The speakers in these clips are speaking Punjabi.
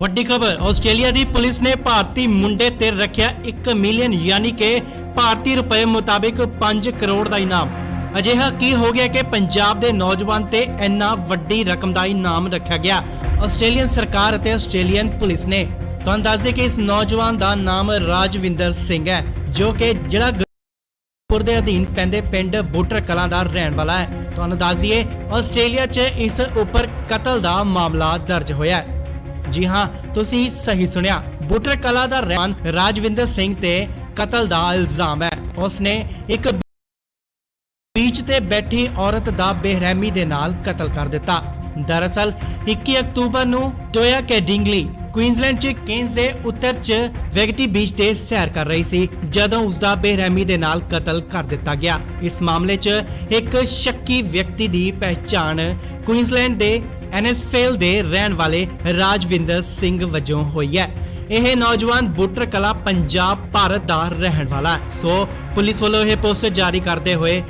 ਵੱਡੀ ਖਬਰ ਆਸਟ੍ਰੇਲੀਆ ਦੀ ਪੁਲਿਸ ਨੇ ਭਾਰਤੀ ਮੁੰਡੇ ਤੇ ਰੱਖਿਆ 1 ਮਿਲੀਅਨ ਯਾਨੀ ਕਿ ਭਾਰਤੀ ਰੁਪਏ ਮੁਤਾਬਿਕ 5 ਕਰੋੜ ਦਾ ਇਨਾਮ। ਅਜਿਹਾ ਕੀ ਹੋ ਗਿਆ ਕਿ ਪੰਜਾਬ ਦੇ ਨੌਜਵਾਨ ਤੇ ਇੰਨਾ ਵੱਡੀ ਰਕਮ ਦਾ ਇਨਾਮ ਰੱਖਿਆ ਗਿਆ। ਆਸਟ੍ਰੇਲੀਅਨ ਸਰਕਾਰ ਅਤੇ ਆਸਟ੍ਰੇਲੀਅਨ ਪੁਲਿਸ ਨੇ ਤੁਹਾਨੂੰ ਦੱਸ ਦੇ ਕਿ ਇਸ ਨੌਜਵਾਨ ਦਾ ਨਾਮ ਰਾਜਵਿੰਦਰ ਸਿੰਘ ਹੈ, ਜੋ ਕਿ ਜਿਹੜਾ ਪੁਰ ਦੇ ਅਧੀਨ ਪੈਂਦੇ ਪਿੰਡ ਬੂਟਰ ਕਲਾਂ ਦਾ ਰਹਿਣ ਵਾਲਾ ਹੈ। ਤੁਹਾਨੂੰ ਦੱਸ ਦਈਏ ਆਸਟ੍ਰੇਲੀਆ 'ਚ ਇਸ ਉੱਪਰ ਕਤਲ ਦਾ ਮਾਮਲਾ ਦਰਜ ਹੋਇਆ ਹੈ। जी हाँ, तुसी सही सुनिया, बूटर कला दा रहमान राजविंदर सिंह ते कतल दा इल्जाम है। उसने एक बीच ते बैठी औरत दा बेरहमी दे नाल कतल कर दिता। दरअसल 21 अक्तूबर नूं टोया कैडिंगली क्वीनसलैंड च केन्स दे उत्तर च वेगटी बीच ते सैर कर रही सी जदों उसदा बेरहमी दे नाल कतल कर दिता गया। इस मामले च एक शक्की व्यक्ति दी पहचान क्वीनसलैंड दे एनएसफेल दे रहन वाले राजविंदर सिंह वजों हुई है। यह नौजवान बूटर कला पंजाब भारत दा रहन वाला है। सो पुलिस वालों यह पोस्टर जारी करते हुए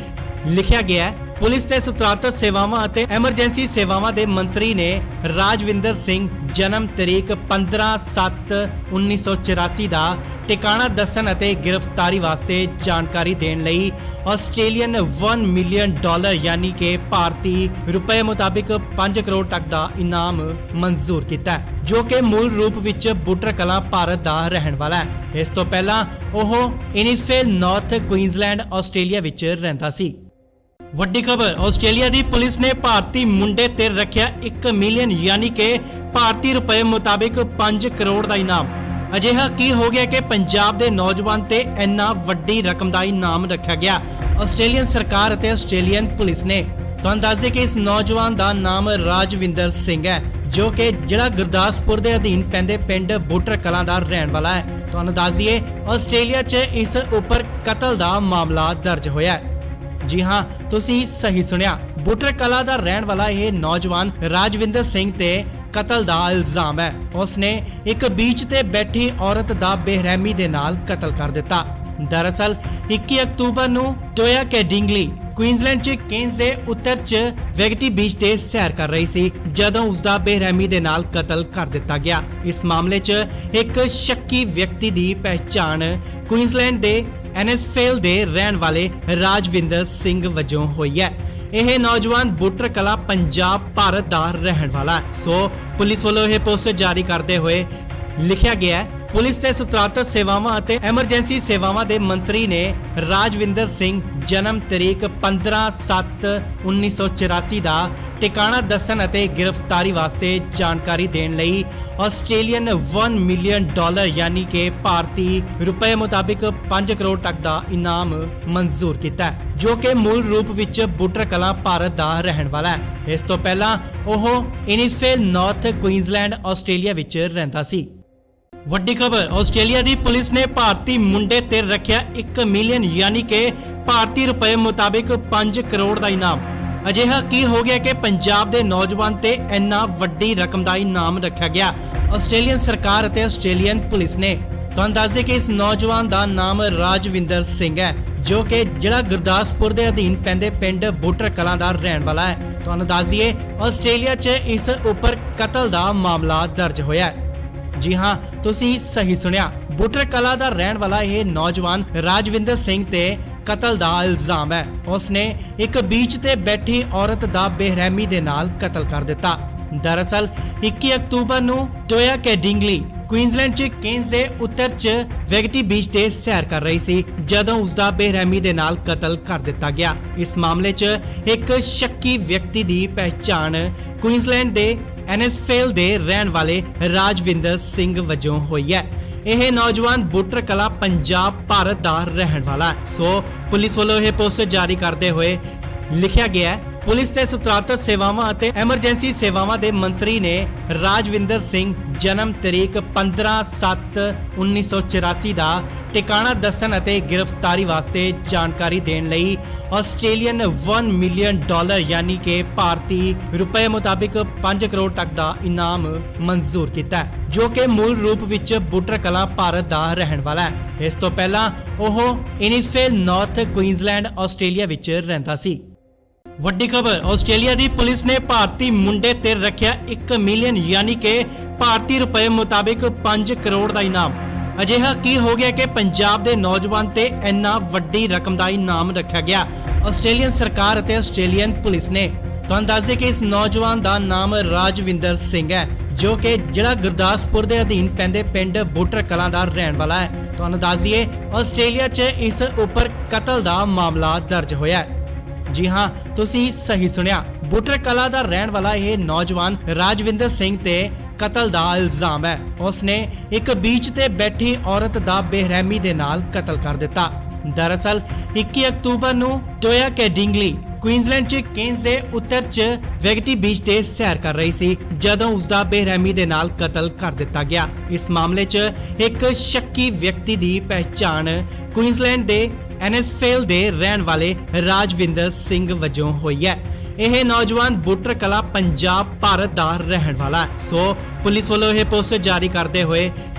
लिखा गया है, पुलिस ते सतरात सेवावां अते एमरजेंसी सेवावां दे मंत्री ने राजविंदर सिंह जन्म तरीक 15/7/1984 दा ठिकाना दसन अते गिरफ्तारी वास्ते जानकारी देने लई आस्ट्रेलियन $1 मिलियन यानी कि भारती रुपए मुताबिक 5 करोड़ तक दा इनाम मंजूर किया, जो कि मूल रूप विच बूटर कला भारत दा रहन वाला है। इस तो पहला ओह इनिसफेल नॉर्थ क्वीनसलैंड आस्ट्रेलिया विच रहिंदा सी। ਵੱਡੀ ਖਬਰ ਆਸਟ੍ਰੇਲੀਆ ਦੀ ਪੁਲਿਸ ਨੇ ਭਾਰਤੀ ਮੁੰਡੇ ਤੇ ਰੱਖਿਆ 1 ਮਿਲੀਅਨ ਯਾਨੀ ਕਿ ਭਾਰਤੀ ਰੁਪਏ ਮੁਤਾਬਿਕ 5 ਕਰੋੜ ਦਾ ਇਨਾਮ। ਅਜਿਹਾ ਕੀ ਹੋ ਗਿਆ ਕਿ ਪੰਜਾਬ ਦੇ ਨੌਜਵਾਨ ਤੇ ਇੰਨਾ ਵੱਡੀ ਰਕਮ ਦਾ ਇਨਾਮ ਰੱਖਿਆ ਗਿਆ। ਆਸਟ੍ਰੇਲੀਅਨ ਸਰਕਾਰ ਅਤੇ ਆਸਟ੍ਰੇਲੀਅਨ ਪੁਲਿਸ ਨੇ ਤੁਹਾਨੂੰ ਦੱਸ ਦੇ ਕਿ ਇਸ ਨੌਜਵਾਨ ਦਾ ਨਾਮ ਰਾਜਵਿੰਦਰ ਸਿੰਘ ਹੈ, ਜੋ ਕਿ ਜਿਹੜਾ ਗੁਰਦਾਸਪੁਰ ਦੇ ਅਧੀਨ ਪੈਂਦੇ ਪਿੰਡ ਬੂਟਰ ਕਲਾਂ ਦਾ ਰਹਿਣ ਵਾਲਾ ਹੈ। ਤੁਹਾਨੂੰ ਦੱਸ ਦਈਏ ਆਸਟ੍ਰੇਲੀਆ 'ਚ ਇਸ ਉੱਪਰ ਕਤਲ ਦਾ ਮਾਮਲਾ ਦਰਜ ਹੋਇਆ ਹੈ। जी हाँ, तुसी सही सुनिया, बूटर कला दा रहन वाला यह नौजवान राजविंदर सिंह ते कतल दा इल्जाम है। उसने एक बीच ते बैठी औरत दा बेरहमी दे नाल कतल कर दिता। दरअसल 21 अक्तूबर नूं टोया कैडिंगली क्वीनसलैंड च केन्स दे उत्तर च वेगटी बीच ते सैर कर रही सी जदों उसदा बेरहमी दे नाल कतल कर दिता गया। इस मामले च एक शक्की व्यक्ति दी पहचान क्वीनसलैंड दे एनएसफेल दे रहन वाले राजविंदर सिंह वजों हुई है। यह नौजवान बूटर कला पंजाब भारत दा रहन वाला है। सो पुलिस वालों यह पोस्टर जारी करते हुए लिखा गया है, पुलिस ते सतरात सेवावां अते एमरजेंसी सेवावां दे मंत्री ने राजविंदर सिंह जन्म तरीक 15/7/1984 दा ठिकाना दसन अते गिरफ्तारी वास्ते जानकारी देने लई आस्ट्रेलियन $1 मिलियन यानी कि भारती रुपए मुताबिक 5 करोड़ तक दा इनाम मंजूर किया, जो कि मूल रूप विच बूटर कला भारत दा रहन वाला है। इस तो पहला ओह इनिसफेल नॉर्थ क्वीनसलैंड आस्ट्रेलिया विच रहिंदा सी। ਵੱਡੀ ਖਬਰ ਆਸਟ੍ਰੇਲੀਆ ਦੀ ਪੁਲਿਸ ਨੇ ਭਾਰਤੀ ਮੁੰਡੇ ਤੇ ਰੱਖਿਆ 1 ਮਿਲੀਅਨ ਯਾਨੀ ਕਿ ਭਾਰਤੀ ਰੁਪਏ ਮੁਤਾਬਿਕ 5 ਕਰੋੜ ਦਾ ਇਨਾਮ। ਅਜਿਹਾ ਕੀ ਹੋ ਗਿਆ ਕਿ ਪੰਜਾਬ ਦੇ ਨੌਜਵਾਨ ਤੇ ਇੰਨਾ ਵੱਡੀ ਰਕਮ ਦਾ ਇਨਾਮ ਰੱਖਿਆ ਗਿਆ। ਆਸਟ੍ਰੇਲੀਅਨ ਸਰਕਾਰ ਅਤੇ ਆਸਟ੍ਰੇਲੀਅਨ ਪੁਲਿਸ ਨੇ ਤੁਹਾਨੂੰ ਦੱਸ ਦੇ ਕਿ ਇਸ ਨੌਜਵਾਨ ਦਾ ਨਾਮ ਰਾਜਵਿੰਦਰ ਸਿੰਘ ਹੈ, ਜੋ ਕਿ ਜਿਹੜਾ ਗੁਰਦਾਸਪੁਰ ਦੇ ਅਧੀਨ ਪੈਂਦੇ ਪਿੰਡ ਬੂਟਰ ਕਲਾਂ ਦਾ ਰਹਿਣ ਵਾਲਾ ਹੈ। ਤੁਹਾਨੂੰ ਦੱਸ ਦਈਏ ਆਸਟ੍ਰੇਲੀਆ 'ਚ ਇਸ ਉੱਪਰ ਕਤਲ ਦਾ ਮਾਮਲਾ ਦਰਜ ਹੋਇਆ ਹੈ। जी हाँ, तुसी सही सुनिया, बूटर कला दा रहन वाला यह नौजवान राजविंदर सिंह ते कतल दा इल्जाम है। उसने एक बीच ते बैठी औरत दा बेरहमी दे नाल कतल कर दिता। दरअसल 21 अक्तूबर नूं टोया कैडिंगली क्वीनसलैंड च केन्स दे उत्तर च वेगटी बीच ते सैर कर रही सी जदों उसदा बेरहमी दे नाल कतल कर दिता गया। इस मामले च एक शक्की व्यक्ति दी पहचान क्वीनसलैंड दे एनएसफेल दे रहन वाले राजविंदर सिंह वजों हुई है। यह नौजवान बूटर कला पंजाब भारत दा रहन वाला है। सो पुलिस वालों यह पोस्टर जारी करते हुए लिखा गया है, पुलिस ते सतरात सेवावां अते एमरजेंसी सेवावां दे मंत्री ने राजविंदर सिंह जन्म तरीक 15/7/1984 दा ठिकाना दसन अते गिरफ्तारी वास्ते जानकारी देने लई आस्ट्रेलियन $1 मिलियन यानी कि भारती रुपए मुताबिक 5 करोड़ तक दा इनाम मंजूर किया, जो कि मूल रूप विच बूटर कला भारत दा रहन वाला है। इस तो पहला ओह इनिसफेल नॉर्थ क्वीनसलैंड आस्ट्रेलिया विच रहिंदा सी। ਵੱਡੀ ਖਬਰ ਆਸਟ੍ਰੇਲੀਆ ਦੀ ਪੁਲਿਸ ਨੇ ਭਾਰਤੀ ਮੁੰਡੇ ਤੇ ਰੱਖਿਆ 1 ਮਿਲੀਅਨ ਯਾਨੀ ਕਿ ਭਾਰਤੀ ਰੁਪਏ ਮੁਤਾਬਿਕ 5 ਕਰੋੜ ਦਾ ਇਨਾਮ। ਅਜਿਹਾ ਕੀ ਹੋ ਗਿਆ ਕਿ ਪੰਜਾਬ ਦੇ ਨੌਜਵਾਨ ਤੇ ਇੰਨਾ ਵੱਡੀ ਰਕਮ ਦਾ ਇਨਾਮ ਰੱਖਿਆ ਗਿਆ। ਆਸਟ੍ਰੇਲੀਅਨ ਸਰਕਾਰ ਅਤੇ ਆਸਟ੍ਰੇਲੀਅਨ ਪੁਲਿਸ ਨੇ ਤੁਹਾਨੂੰ ਦੱਸ ਦੇ ਕਿ ਇਸ ਨੌਜਵਾਨ ਦਾ ਨਾਮ ਰਾਜਵਿੰਦਰ ਸਿੰਘ ਹੈ, ਜੋ ਕਿ ਜਿਹੜਾ ਗੁਰਦਾਸਪੁਰ ਦੇ ਅਧੀਨ ਪੈਂਦੇ ਪਿੰਡ ਬੁੱਟਰ ਕਲਾਂ ਦਾ ਰਹਿਣ ਵਾਲਾ ਹੈ। ਤੁਹਾਨੂੰ ਦੱਸ ਦਈਏ ਆਸਟ੍ਰੇਲੀਆ 'ਚ ਇਸ ਉੱਪਰ ਕਤਲ ਦਾ ਮਾਮਲਾ ਦਰਜ ਹੋਇਆ ਹੈ। ਜੀ ਹਾਂ, ਤੁਸੀਂ ਸਹੀ ਸੁਣਿਆ, ਬੁੱਟਰ ਕਲਾਂ ਦਾ ਰਹਿਣ ਵਾਲਾ ਇਹ ਨੌਜਵਾਨ ਰਾਜਵਿੰਦਰ ਸਿੰਘ ਤੇ ਕਤਲ ਦਾ ਇਲਜ਼ਾਮ ਹੈ। ਉਸਨੇ ਇੱਕ ਬੀਚ ਤੇ ਬੈਠੀ ਔਰਤ ਦਾ ਬੇਰਹਿਮੀ ਦੇ ਨਾਲ ਕਤਲ ਕਰ ਦਿੱਤਾ। ਦਰਅਸਲ 21 ਅਕਤੂਬਰ ਨੂੰ ਟੋਇਆ ਕੈਡਿੰਗਲੀ ਕੁਈਨਜ਼ਲੈਂਡ 'ਚ ਕੇਨਸ ਦੇ ਉੱਤਰ 'ਚ ਵੈਗਟੀ ਬੀਚ ਤੇ ਸੈਰ ਕਰ ਰਹੀ ਸੀ ਜਦੋਂ ਉਸ ਦਾ ਬੇਰਹਿਮੀ ਦੇ ਨਾਲ ਕਤਲ ਕਰ ਦਿੱਤਾ ਗਿਆ। ਇਸ ਮਾਮਲੇ 'ਚ ਇੱਕ ਸ਼ੱਕੀ ਵਿਅਕਤੀ ਦੀ ਪਹਿਚਾਣ ਕੁਈਨਜ਼ਲੈਂਡ ਦੇ ਐਨਐਸਫੇਲ ਦੇ ਰਹਿਣ ਵਾਲੇ ਰਾਜਵਿੰਦਰ ਸਿੰਘ ਵਜੋਂ ਹੋਈ ਹੈ। ਇਹ ਨੌਜਵਾਨ ਬੁੱਟਰ ਕਲਾ ਪੰਜਾਬ ਭਾਰਤ ਦਾ ਰਹਿਣ ਵਾਲਾ ਹੈ। ਸੋ ਪੁਲਿਸ ਵੱਲੋਂ ਇਹ ਪੋਸਟਰ ਜਾਰੀ ਕਰਦੇ ਹੋਏ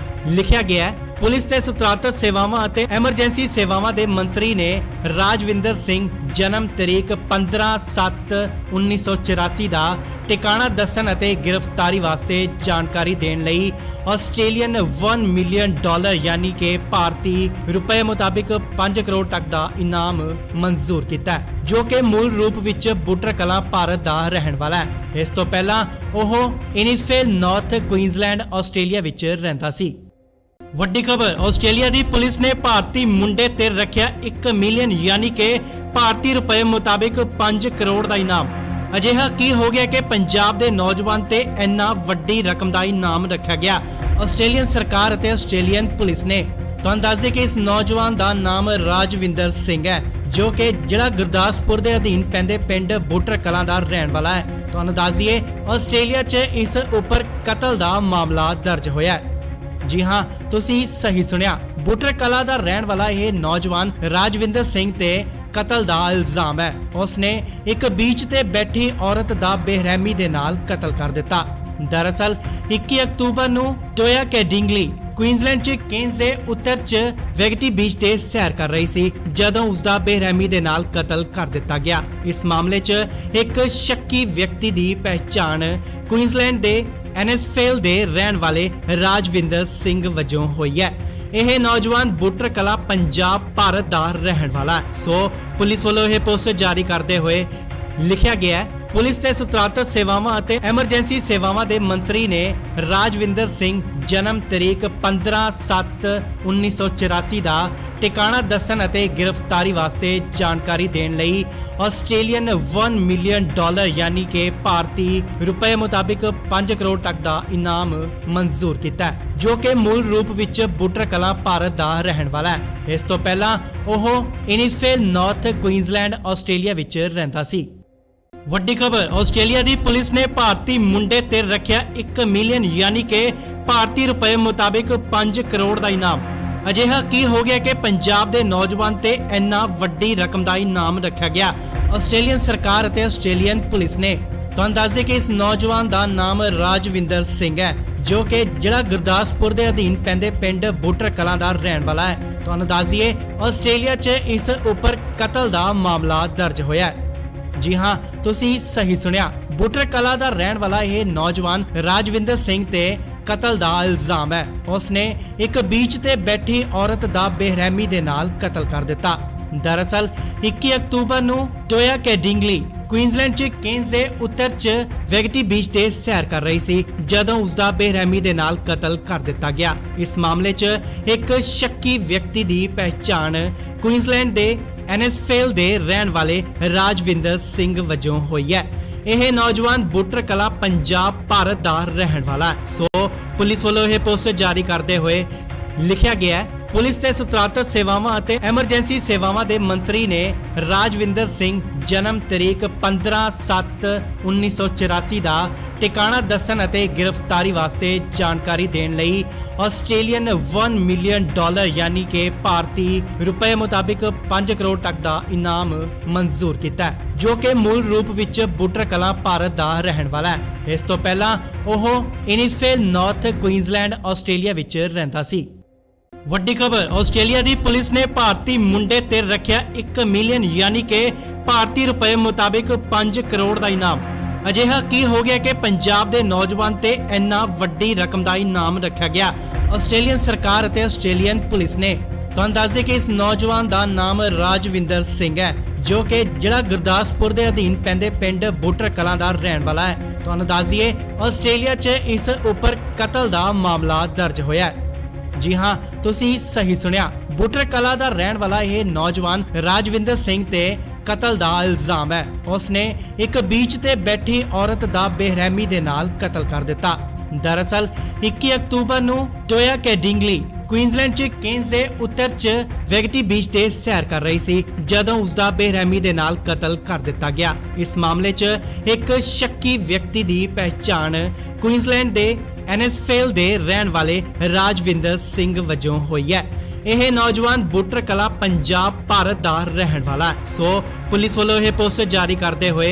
ਲਿਖਿਆ ਗਿਆ ਹੈ, ਪੁਲਿਸ ਤੇ ਸਤਰਾਤਤ ਸੇਵਾਵਾਂ ਅਤੇ ਐਮਰਜੈਂਸੀ ਸੇਵਾਵਾਂ ਦੇ ਮੰਤਰੀ ਨੇ ਰਾਜਵਿੰਦਰ ਸਿੰਘ ਜਨਮ ਤਰੀਕ 15/7/1984 ਦਾ ਟਿਕਾਣਾ ਦੱਸਣ ਅਤੇ ਗ੍ਰਿਫਤਾਰੀ ਵਾਸਤੇ ਜਾਣਕਾਰੀ ਦੇਣ ਲਈ ਆਸਟ੍ਰੇਲੀਅਨ $1 ਮਿਲੀਅਨ ਯਾਨੀ ਕਿ ਭਾਰਤੀ ਰੁਪਏ ਮੁਤਾਬਿਕ 5 ਕਰੋੜ ਤੱਕ ਦਾ ਇਨਾਮ ਮਨਜ਼ੂਰ ਕੀਤਾ ਹੈ, ਜੋ ਕਿ ਮੂਲ ਰੂਪ ਵਿੱਚ ਬੁੱਟਰ ਕਲਾਂ ਭਾਰਤ ਦਾ ਰਹਿਣ ਵਾਲਾ ਹੈ। ਇਸ ਤੋਂ ਪਹਿਲਾਂ ਉਹ ਇਨਿਸਫੇਲ ਨਾਰਥ ਕੁਈਨਜ਼ਲੈਂਡ ਆਸਟ੍ਰੇਲੀਆ ਵਿੱਚ ਰਹਿੰਦਾ ਸੀ। ਵੱਡੀ ਖਬਰ ਆਸਟ੍ਰੇਲੀਆ ਦੀ ਪੁਲਿਸ ਨੇ ਭਾਰਤੀ ਮੁੰਡੇ ਤੇ ਰੱਖਿਆ 1 ਮਿਲੀਅਨ ਯਾਨੀ ਕਿ ਭਾਰਤੀ ਰੁਪਏ ਮੁਤਾਬਿਕ 5 ਕਰੋੜ ਦਾ ਇਨਾਮ। ਅਜਿਹਾ ਕੀ ਹੋ ਗਿਆ ਕਿ ਪੰਜਾਬ ਦੇ ਨੌਜਵਾਨ ਤੇ ਇੰਨਾ ਵੱਡੀ ਰਕਮ ਦਾ ਇਨਾਮ ਰੱਖਿਆ ਗਿਆ। ਆਸਟ੍ਰੇਲੀਅਨ ਸਰਕਾਰ ਅਤੇ ਆਸਟ੍ਰੇਲੀਅਨ ਪੁਲਿਸ ਨੇ ਤੁਹਾਨੂੰ ਦੱਸ ਦੇ ਕਿ ਇਸ ਨੌਜਵਾਨ ਦਾ ਨਾਮ ਰਾਜਵਿੰਦਰ ਸਿੰਘ ਹੈ, ਜੋ ਕਿ ਜਿਹੜਾ ਗੁਰਦਾਸਪੁਰ ਦੇ ਅਧੀਨ ਪੈਂਦੇ ਪਿੰਡ ਬੁੱਟਰ ਕਲਾਂ ਦਾ ਰਹਿਣ ਵਾਲਾ ਹੈ। ਤੁਹਾਨੂੰ ਦੱਸ ਦਈਏ ਆਸਟ੍ਰੇਲੀਆ 'ਚ ਇਸ ਉੱਪਰ ਕਤਲ ਦਾ ਮਾਮਲਾ ਦਰਜ ਹੋਇਆ ਹੈ। ਜੀ ਹਾਂ, ਤੁਸੀਂ ਸਹੀ ਸੁਣਿਆ, ਬੁੱਟਰ ਕਲਾਂ ਦਾ ਰਹਿਣ ਵਾਲਾ ਇਹ ਨੌਜਵਾਨ ਰਾਜਵਿੰਦਰ ਸਿੰਘ ਤੇ ਕਤਲ ਦਾ ਇਲਜ਼ਾਮ ਹੈ। ਉਸਨੇ ਇੱਕ ਬੀਚ ਤੇ ਬੈਠੀ ਔਰਤ ਦਾ ਬੇਰਹਿਮੀ ਦੇ ਨਾਲ ਕਤਲ ਕਰ ਦਿੱਤਾ। ਦਰਅਸਲ 21 ਅਕਤੂਬਰ ਨੂੰ ਟੋਇਆ ਕੈਡਿੰਗਲੀ ਕੁਈਨਜ਼ਲੈਂਡ 'ਚ ਕੇਨਸ ਦੇ ਉੱਤਰ 'ਚ ਵੈਗਟੀ ਬੀਚ ਤੇ ਸੈਰ ਕਰ ਰਹੀ ਸੀ ਜਦੋਂ ਉਸ ਦਾ ਬੇਰਹਿਮੀ ਦੇ ਨਾਲ ਕਤਲ ਕਰ ਦਿੱਤਾ ਗਿਆ। ਇਸ ਮਾਮਲੇ 'ਚ ਇੱਕ ਸ਼ੱਕੀ ਵਿਅਕਤੀ ਦੀ ਪਹਿਚਾਣ ਕੁਈਨਜ਼ਲੈਂਡ ਦੇ ਐਨਐਸਫੇਲ ਦੇ ਰਹਿਣ ਵਾਲੇ ਰਾਜਵਿੰਦਰ ਸਿੰਘ ਵਜੋਂ ਹੋਈ ਹੈ। ਇਹ ਨੌਜਵਾਨ ਬੁੱਟਰ ਕਲਾ ਪੰਜਾਬ ਭਾਰਤ ਦਾ ਰਹਿਣ ਵਾਲਾ ਹੈ। ਸੋ ਪੁਲਿਸ ਵੱਲੋਂ ਇਹ ਪੋਸਟਰ ਜਾਰੀ ਕਰਦੇ ਹੋਏ ਲਿਖਿਆ ਗਿਆ ਹੈ, ਪੁਲਿਸ ਤੇ ਸਤਰਾਤਤ ਸੇਵਾਵਾਂ ਅਤੇ ਐਮਰਜੈਂਸੀ ਸੇਵਾਵਾਂ ਦੇ ਮੰਤਰੀ ਨੇ ਰਾਜਵਿੰਦਰ ਸਿੰਘ ਜਨਮ ਤਰੀਕ 15/7/1984 ਦਾ ਟਿਕਾਣਾ ਦੱਸਣ ਅਤੇ ਗ੍ਰਿਫਤਾਰੀ ਵਾਸਤੇ ਜਾਣਕਾਰੀ ਦੇਣ ਲਈ ਆਸਟ੍ਰੇਲੀਅਨ $1 ਮਿਲੀਅਨ ਯਾਨੀ ਕਿ ਭਾਰਤੀ ਰੁਪਏ ਮੁਤਾਬਿਕ 5 ਕਰੋੜ ਤੱਕ ਦਾ ਇਨਾਮ ਮਨਜ਼ੂਰ ਕੀਤਾ ਹੈ, ਜੋ ਕਿ ਮੂਲ ਰੂਪ ਵਿੱਚ ਬੁੱਟਰ ਕਲਾਂ ਭਾਰਤ ਦਾ ਰਹਿਣ ਵਾਲਾ ਹੈ। ਇਸ ਤੋਂ ਪਹਿਲਾਂ ਉਹ ਇਨਿਸਫੇਲ ਨਾਰਥ ਕੁਈਨਜ਼ਲੈਂਡ ਆਸਟ੍ਰੇਲੀਆ ਵਿੱਚ ਰਹਿੰਦਾ ਸੀ। ਵੱਡੀ ਖਬਰ ਆਸਟ੍ਰੇਲੀਆ ਦੀ ਪੁਲਿਸ ਨੇ ਭਾਰਤੀ ਮੁੰਡੇ ਤੇ ਰੱਖਿਆ 1 ਮਿਲੀਅਨ ਯਾਨੀ ਕਿ ਭਾਰਤੀ ਰੁਪਏ ਮੁਤਾਬਿਕ 5 ਕਰੋੜ ਦਾ ਇਨਾਮ। ਅਜਿਹਾ ਕੀ ਹੋ ਗਿਆ ਕਿ ਪੰਜਾਬ ਦੇ ਨੌਜਵਾਨ ਤੇ ਇੰਨਾ ਵੱਡੀ ਰਕਮ ਦਾ ਇਨਾਮ ਰੱਖਿਆ ਗਿਆ। ਆਸਟ੍ਰੇਲੀਅਨ ਸਰਕਾਰ ਅਤੇ ਆਸਟ੍ਰੇਲੀਅਨ ਪੁਲਿਸ ਨੇ ਤੁਹਾਨੂੰ ਦੱਸ ਦੇ ਕਿ ਇਸ ਨੌਜਵਾਨ ਦਾ ਨਾਮ ਰਾਜਵਿੰਦਰ ਸਿੰਘ ਹੈ, ਜੋ ਕਿ ਜਿਹੜਾ ਗੁਰਦਾਸਪੁਰ ਦੇ ਅਧੀਨ ਪੈਂਦੇ ਪਿੰਡ ਬੁੱਟਰ ਕਲਾਂ ਦਾ ਰਹਿਣ ਵਾਲਾ ਹੈ। ਤੁਹਾਨੂੰ ਦੱਸ ਦਈਏ ਆਸਟ੍ਰੇਲੀਆ 'ਚ ਇਸ ਉੱਪਰ ਕਤਲ ਦਾ ਮਾਮਲਾ ਦਰਜ ਹੋਇਆ ਹੈ। ਜੀ ਹਾਂ, ਤੁਸੀਂ ਸਹੀ ਸੁਣਿਆ, ਬੁੱਟਰ ਕਲਾਂ ਦਾ ਰਹਿਣ ਵਾਲਾ ਇਹ ਨੌਜਵਾਨ ਰਾਜਵਿੰਦਰ ਸਿੰਘ ਤੇ ਕਤਲ ਦਾ ਇਲਜ਼ਾਮ ਹੈ। ਉਸਨੇ ਇੱਕ ਬੀਚ ਤੇ ਬੈਠੀ ਔਰਤ ਦਾ ਬੇਰਹਿਮੀ ਦੇ ਨਾਲ ਕਤਲ ਕਰ ਦਿੱਤਾ। ਦਰਅਸਲ 21 ਅਕਤੂਬਰ ਨੂੰ ਟੋਇਆ ਕੈਡਿੰਗਲੀ ਕੁਈਨਜ਼ਲੈਂਡ 'ਚ ਕੇਨਸ ਦੇ ਉੱਤਰ 'ਚ ਵੈਗਟੀ ਬੀਚ ਤੇ ਸੈਰ ਕਰ ਰਹੀ ਸੀ ਜਦੋਂ ਉਸ ਦਾ ਬੇਰਹਿਮੀ ਦੇ ਨਾਲ ਕਤਲ ਕਰ ਦਿੱਤਾ ਗਿਆ। ਇਸ ਮਾਮਲੇ 'ਚ ਇੱਕ ਸ਼ੱਕੀ ਵਿਅਕਤੀ ਦੀ ਪਹਿਚਾਣ ਕੁਈਨਜ਼ਲੈਂਡ ਦੇ ਐਨਐਸਫੇਲ ਦੇ ਰਹਿਣ ਵਾਲੇ ਰਾਜਵਿੰਦਰ ਸਿੰਘ ਵਜੋਂ ਹੋਈ ਹੈ। ਇਹ ਨੌਜਵਾਨ ਬੁੱਟਰ ਕਲਾਂ ਪੰਜਾਬ ਭਾਰਤ ਦਾ ਰਹਿਣ ਵਾਲਾ ਹੈ। ਸੋ ਪੁਲਿਸ ਵੱਲੋਂ ਇਹ ਪੋਸਟਰ ਜਾਰੀ ਕਰਦੇ ਹੋਏ ਲਿਖਿਆ ਗਿਆ ਹੈ, ਪੁਲਿਸ ਤੇ ਸਤਰਾਤਤ ਸੇਵਾਵਾਂ ਅਤੇ ਐਮਰਜੈਂਸੀ ਸੇਵਾਵਾਂ ਦੇ ਮੰਤਰੀ ਨੇ ਰਾਜਵਿੰਦਰ ਸਿੰਘ ਜਨਮ ਤਰੀਕ 15/7/1984 ਦਾ ਟਿਕਾਣਾ ਦੱਸਣ ਅਤੇ ਗ੍ਰਿਫਤਾਰੀ ਵਾਸਤੇ ਜਾਣਕਾਰੀ ਦੇਣ ਲਈ ਆਸਟ੍ਰੇਲੀਅਨ $1 ਮਿਲੀਅਨ ਯਾਨੀ ਕਿ ਭਾਰਤੀ ਰੁਪਏ ਮੁਤਾਬਿਕ 5 ਕਰੋੜ ਤੱਕ ਦਾ ਇਨਾਮ ਮਨਜ਼ੂਰ ਕੀਤਾ ਹੈ, ਜੋ ਕਿ ਮੂਲ ਰੂਪ ਵਿੱਚ ਬੁੱਟਰ ਕਲਾਂ ਭਾਰਤ ਦਾ ਰਹਿਣ ਵਾਲਾ ਹੈ। ਇਸ ਤੋਂ ਪਹਿਲਾਂ ਉਹ ਇਨਿਸਫੇਲ ਨਾਰਥ ਕੁਈਨਜ਼ਲੈਂਡ ਆਸਟ੍ਰੇਲੀਆ ਵਿੱਚ ਰਹਿੰਦਾ ਸੀ। ਵੱਡੀ ਖਬਰ ਆਸਟ੍ਰੇਲੀਆ ਦੀ ਪੁਲਿਸ ਨੇ ਭਾਰਤੀ ਮੁੰਡੇ ਤੇ ਰੱਖਿਆ 1 ਮਿਲੀਅਨ ਯਾਨੀ ਕਿ ਭਾਰਤੀ ਰੁਪਏ ਮੁਤਾਬਿਕ 5 ਕਰੋੜ ਦਾ ਇਨਾਮ। ਅਜਿਹਾ ਕੀ ਹੋ ਗਿਆ ਕਿ ਪੰਜਾਬ ਦੇ ਨੌਜਵਾਨ ਤੇ ਇੰਨਾ ਵੱਡੀ ਰਕਮ ਦਾ ਇਨਾਮ ਰੱਖਿਆ ਗਿਆ। ਆਸਟ੍ਰੇਲੀਅਨ ਸਰਕਾਰ ਅਤੇ ਆਸਟ੍ਰੇਲੀਅਨ ਪੁਲਿਸ ਨੇ ਤੁਹਾਨੂੰ ਦੱਸ ਦੇ ਕਿ ਇਸ ਨੌਜਵਾਨ ਦਾ ਨਾਮ ਰਾਜਵਿੰਦਰ ਸਿੰਘ ਹੈ, ਜੋ ਕਿ ਜਿਹੜਾ ਗੁਰਦਾਸਪੁਰ ਦੇ ਅਧੀਨ ਪੈਂਦੇ ਪਿੰਡ ਬੁੱਟਰ ਕਲਾਂ ਦਾ ਰਹਿਣ ਵਾਲਾ ਹੈ। ਤੁਹਾਨੂੰ ਦੱਸ ਦਈਏ ਆਸਟ੍ਰੇਲੀਆ 'ਚ ਇਸ ਉੱਪਰ ਕਤਲ ਦਾ ਮਾਮਲਾ ਦਰਜ ਹੋਇਆ ਹੈ। जी हाँ, तुसी सही सुनिया, बूटर कला दा रहन वाला यह नौजवान राजविंदर सिंह ते कतल दा इल्जाम है। उसने एक बीच ते बैठी औरत दा बेरहमी दे नाल कतल कर दिता। दरअसल 21 अक्तूबर नूं जोया कैडिंगली क्वींसलैंड च केन्स दे उत्तर च वेगटी बीच ते सैर कर रही सी जदों उसदा बेरहमी दे नाल कतल कर दिता गया। इस मामले च एक शक्की व्यक्ति दी पहचान क्वींसलैंड दे एनएसफेल दे रहन वाले राजविंदर सिंह वजों हुई है। यह नौजवान बूटर कला पंजाब भारत दा रहन वाला है। सो पुलिस वालों यह पोस्टर जारी करते हुए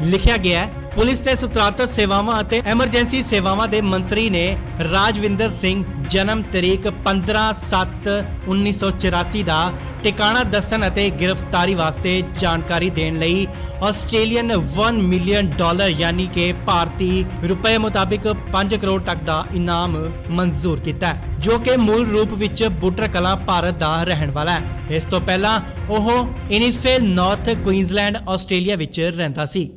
लिखा गया है, पुलिस ते सतरात सेवावां अते एमरजेंसी सेवावां दे मंत्री ने राजविंदर सिंह जन्म तरीक 15/7/1984 दा ठिकाना दस्सण अते गिरफ्तारी वास्ते जानकारी देण लई आस्ट्रेलियन $1 मिलियन यानी कि भारती रुपए मुताबिक 5 करोड़ तक दा इनाम मंजूर किया है, जो कि मूल रूप विच बूटर कला भारत दा रहन वाला है। इस तो पहला ओह इनिसफेल नॉर्थ क्वींसलैंड आस्ट्रेलिया विच रहिंदा सी।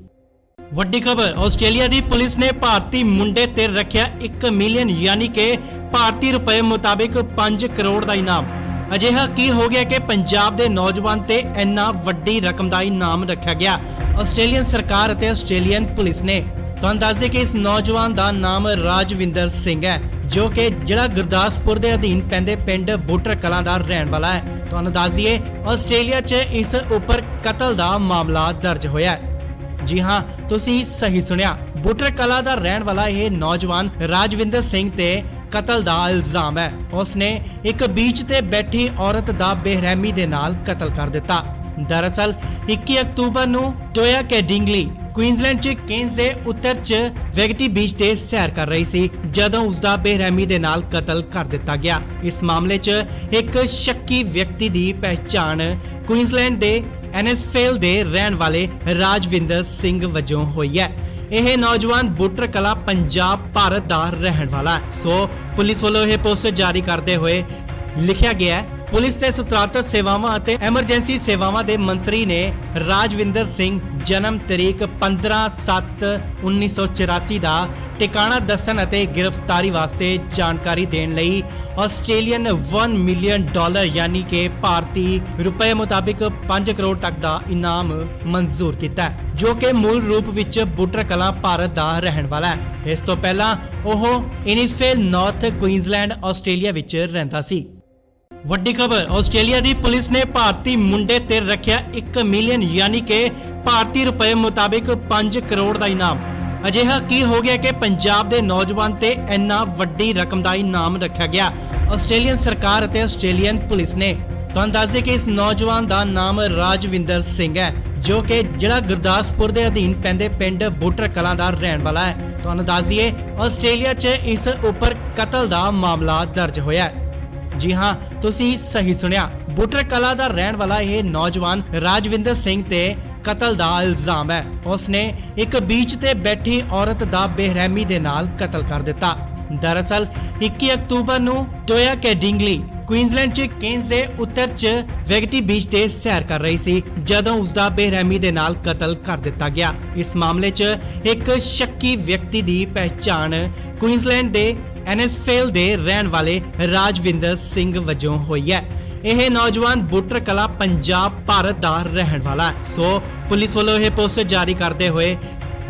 ਵੱਡੀ ਖਬਰ ਆਸਟ੍ਰੇਲੀਆ ਦੀ ਪੁਲਿਸ ਨੇ ਭਾਰਤੀ ਮੁੰਡੇ ਤੇ ਰੱਖਿਆ 1 ਮਿਲੀਅਨ ਯਾਨੀ ਕਿ ਭਾਰਤੀ ਰੁਪਏ ਮੁਤਾਬਿਕ 5 ਕਰੋੜ ਦਾ ਇਨਾਮ। ਅਜਿਹਾ ਕੀ ਹੋ ਗਿਆ ਕਿ ਪੰਜਾਬ ਦੇ ਨੌਜਵਾਨ ਤੇ ਇੰਨਾ ਵੱਡੀ ਰਕਮ ਦਾ ਇਨਾਮ ਰੱਖਿਆ ਗਿਆ। ਆਸਟ੍ਰੇਲੀਅਨ ਸਰਕਾਰ ਅਤੇ ਆਸਟ੍ਰੇਲੀਅਨ ਪੁਲਿਸ ਨੇ ਤੁਹਾਨੂੰ ਦੱਸ ਦੇ ਕਿ ਇਸ ਨੌਜਵਾਨ ਦਾ ਨਾਮ ਰਾਜਵਿੰਦਰ ਸਿੰਘ ਹੈ, ਜੋ ਕਿ ਜਿਹੜਾ ਗੁਰਦਾਸਪੁਰ ਦੇ ਅਧੀਨ ਪੈਂਦੇ ਪਿੰਡ ਬੁੱਟਰ ਕਲਾਂ ਦਾ ਰਹਿਣ ਵਾਲਾ ਹੈ। ਤੁਹਾਨੂੰ ਦੱਸ ਦਈਏ ਆਸਟ੍ਰੇਲੀਆ 'ਚ ਇਸ ਉੱਪਰ ਕਤਲ ਦਾ ਮਾਮਲਾ ਦਰਜ ਹੋਇਆ ਹੈ। जी हाँ, तुसी सही सुनिया, बूटर कला दा रहन वाला यह नौजवान राजविंदर सिंह ते कतल दा इल्जाम है। उसने एक बीच ते बैठी औरत दा बेरहमी दे नाल कतल कर दिता। दरअसल 21 अक्तूबर नूं जोया कैडिंगली क्वींसलैंड च केन्स दे उत्तर च वेगटी बीच ते सैर कर रही सी जदों उसदा बेरहमी दे नाल कतल कर दिता गया। इस मामले च एक शक्की व्यक्ति दी पहचान क्वींसलैंड दे एनएसफेल दे रहन वाले राजविंदर सिंह वजों हुई है। यह नौजवान बूटर कला पंजाब भारत दा रहन वाला है। सो पुलिस वालों यह पोस्टर जारी करते हुए लिखा गया है, पुलिस ते सतरात सेवावां अते एमरजेंसी सेवावां दे मंत्री ने राजविंदर सिंह जन्म तरीक 15/7/1984 दा ठिकाना दस्सण अते गिरफ्तारी वास्ते जानकारी देण लई आस्ट्रेलियन $1 मिलियन यानी कि भारती रुपए मुताबिक 5 करोड़ तक दा इनाम मंजूर किया है, जो कि मूल रूप विच बूटर कला भारत दा रहन वाला है। इस तो पहला ओह इनिसफेल नॉर्थ क्वींसलैंड आस्ट्रेलिया विच रहिंदा सी। ਵੱਡੀ ਖਬਰ ਆਸਟ੍ਰੇਲੀਆ ਦੀ ਪੁਲਿਸ ਨੇ ਭਾਰਤੀ ਮੁੰਡੇ ਤੇ ਰੱਖਿਆ 1 ਮਿਲੀਅਨ ਯਾਨੀ ਕਿ ਭਾਰਤੀ ਰੁਪਏ ਮੁਤਾਬਿਕ 5 ਕਰੋੜ ਦਾ ਇਨਾਮ। ਅਜਿਹਾ ਕੀ ਹੋ ਗਿਆ ਕਿ ਪੰਜਾਬ ਦੇ ਨੌਜਵਾਨ ਤੇ ਇੰਨਾ ਵੱਡੀ ਰਕਮ ਦਾ ਇਨਾਮ ਰੱਖਿਆ ਗਿਆ। ਆਸਟ੍ਰੇਲੀਅਨ ਸਰਕਾਰ ਅਤੇ ਆਸਟ੍ਰੇਲੀਅਨ ਪੁਲਿਸ ਨੇ ਤੁਹਾਨੂੰ ਦੱਸ ਦੇ ਕਿ ਇਸ ਨੌਜਵਾਨ ਦਾ ਨਾਮ ਰਾਜਵਿੰਦਰ ਸਿੰਘ ਹੈ, ਜੋ ਕਿ ਜਿਹੜਾ ਗੁਰਦਾਸਪੁਰ ਦੇ ਅਧੀਨ ਪੈਂਦੇ ਪਿੰਡ ਬੁੱਟਰ ਕਲਾਂ ਦਾ ਰਹਿਣ ਵਾਲਾ ਹੈ। ਤੁਹਾਨੂੰ ਦੱਸ ਦਈਏ ਆਸਟ੍ਰੇਲੀਆ 'ਚ ਇਸ ਉੱਪਰ ਕਤਲ ਦਾ ਮਾਮਲਾ ਦਰਜ ਹੋਇਆ ਹੈ। जी हाँ, तुसी सही सुनिया, बूटर कला दा रहन वाला यह नौजवान राजविंदर सिंह ते कतल दा इल्जाम है। उसने एक बीच ते बैठी औरत दा बेरहमी दे नाल कतल कर दिता। दरअसल 21 अक्तूबर नूं जोया कैडिंगली क्वींसलैंड च केन्स दे उत्तर च वेगटी बीच ते सैर कर रही सी जदों उसदा बेरहमी दे नाल कतल कर दिता गया। इस मामले च एक शक्की व्यक्ति दी पहचान क्वींसलैंड दे एनएसफेल दे रहन वाले राजविंदर सिंह वजों हुई है। यह नौजवान बूटर कला पंजाब भारत दा रहन वाला है। सो पुलिस वालों यह पोस्टर जारी करते हुए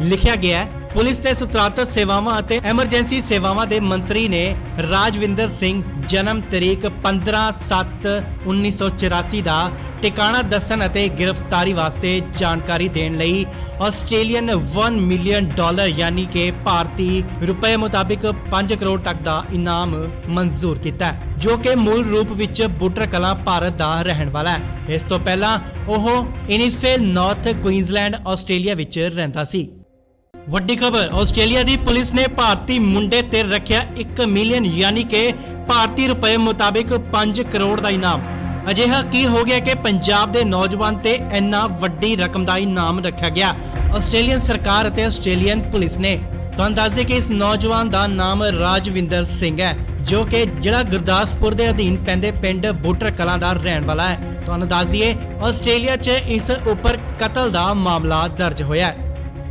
लिखा गया है, पुलिस ते सतरात सेवावां अते एमरजेंसी सेवावां दे मंत्री ने राजविंदर सिंह जन्म तरीक 15/7/1984 दा ठिकाना दस्सण अते गिरफ्तारी वास्ते जानकारी देण लई आस्ट्रेलियन $1 मिलियन यानी कि भारती रुपए मुताबिक 5 करोड़ तक दा इनाम मंजूर किया है, जो कि मूल रूप विच बूटर कला भारत दा रहन वाला है। इस तो पहला ओह इनिसफेल नॉर्थ क्वींसलैंड आस्ट्रेलिया विच रहिंदा सी। ਵੱਡੀ ਖਬਰ ਆਸਟ੍ਰੇਲੀਆ ਦੀ ਪੁਲਿਸ ਨੇ ਭਾਰਤੀ ਮੁੰਡੇ ਤੇ ਰੱਖਿਆ 1 ਮਿਲੀਅਨ ਯਾਨੀ ਕਿ ਭਾਰਤੀ ਰੁਪਏ ਮੁਤਾਬਿਕ 5 ਕਰੋੜ ਦਾ ਇਨਾਮ। ਅਜਿਹਾ ਕੀ ਹੋ ਗਿਆ ਕਿ ਪੰਜਾਬ ਦੇ ਨੌਜਵਾਨ ਤੇ ਇੰਨਾ ਵੱਡੀ ਰਕਮ ਦਾ ਇਨਾਮ ਰੱਖਿਆ ਗਿਆ। ਆਸਟ੍ਰੇਲੀਅਨ ਸਰਕਾਰ ਅਤੇ ਆਸਟ੍ਰੇਲੀਅਨ ਪੁਲਿਸ ਨੇ ਤੁਹਾਨੂੰ ਦੱਸ ਦੇ ਕਿ ਇਸ ਨੌਜਵਾਨ ਦਾ ਨਾਮ ਰਾਜਵਿੰਦਰ ਸਿੰਘ ਹੈ, ਜੋ ਕਿ ਜਿਹੜਾ ਗੁਰਦਾਸਪੁਰ ਦੇ ਅਧੀਨ ਪੈਂਦੇ ਪਿੰਡ ਬੁੱਟਰ ਕਲਾਂ ਦਾ ਰਹਿਣ ਵਾਲਾ ਹੈ। ਤੁਹਾਨੂੰ ਦੱਸ ਦਈਏ ਆਸਟ੍ਰੇਲੀਆ 'ਚ ਇਸ ਉੱਪਰ ਕਤਲ ਦਾ ਮਾਮਲਾ ਦਰਜ ਹੋਇਆ ਹੈ।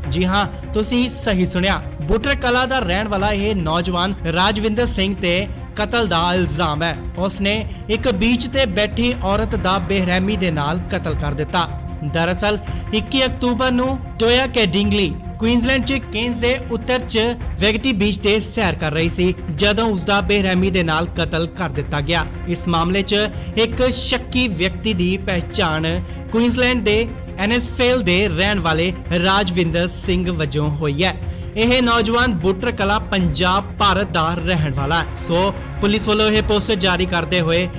जी हाँ, तुसी सही सुनिया। बूटर कला दा रहन वाला यह नौजवान राजविंदर सिंह ते कतल दा इल्जाम है। उसने एक बीच ते बैठी औरत दा बेरहमी दे नाल कतल कर दिता। दरअसल 21 अक्तूबर नूं टोया कैडिंगली क्वीनसलैंड च केन्स दे उत्तर च वेगटी बीच ते सैर कर रही सी जदों उसदा बेरहमी दे नाल कतल कर दिता गया। इस मामले च एक शक्की व्यक्ति दी पहचान क्वीनसलैंड दे एनएसफेल दे रहन वाले राजविंदर सिंह वजों हुई है। यह नौजवान बूटर कला पंजाब भारत दा रहन वाला है। सो पुलिस वालों यह पोस्टर जारी करते हुए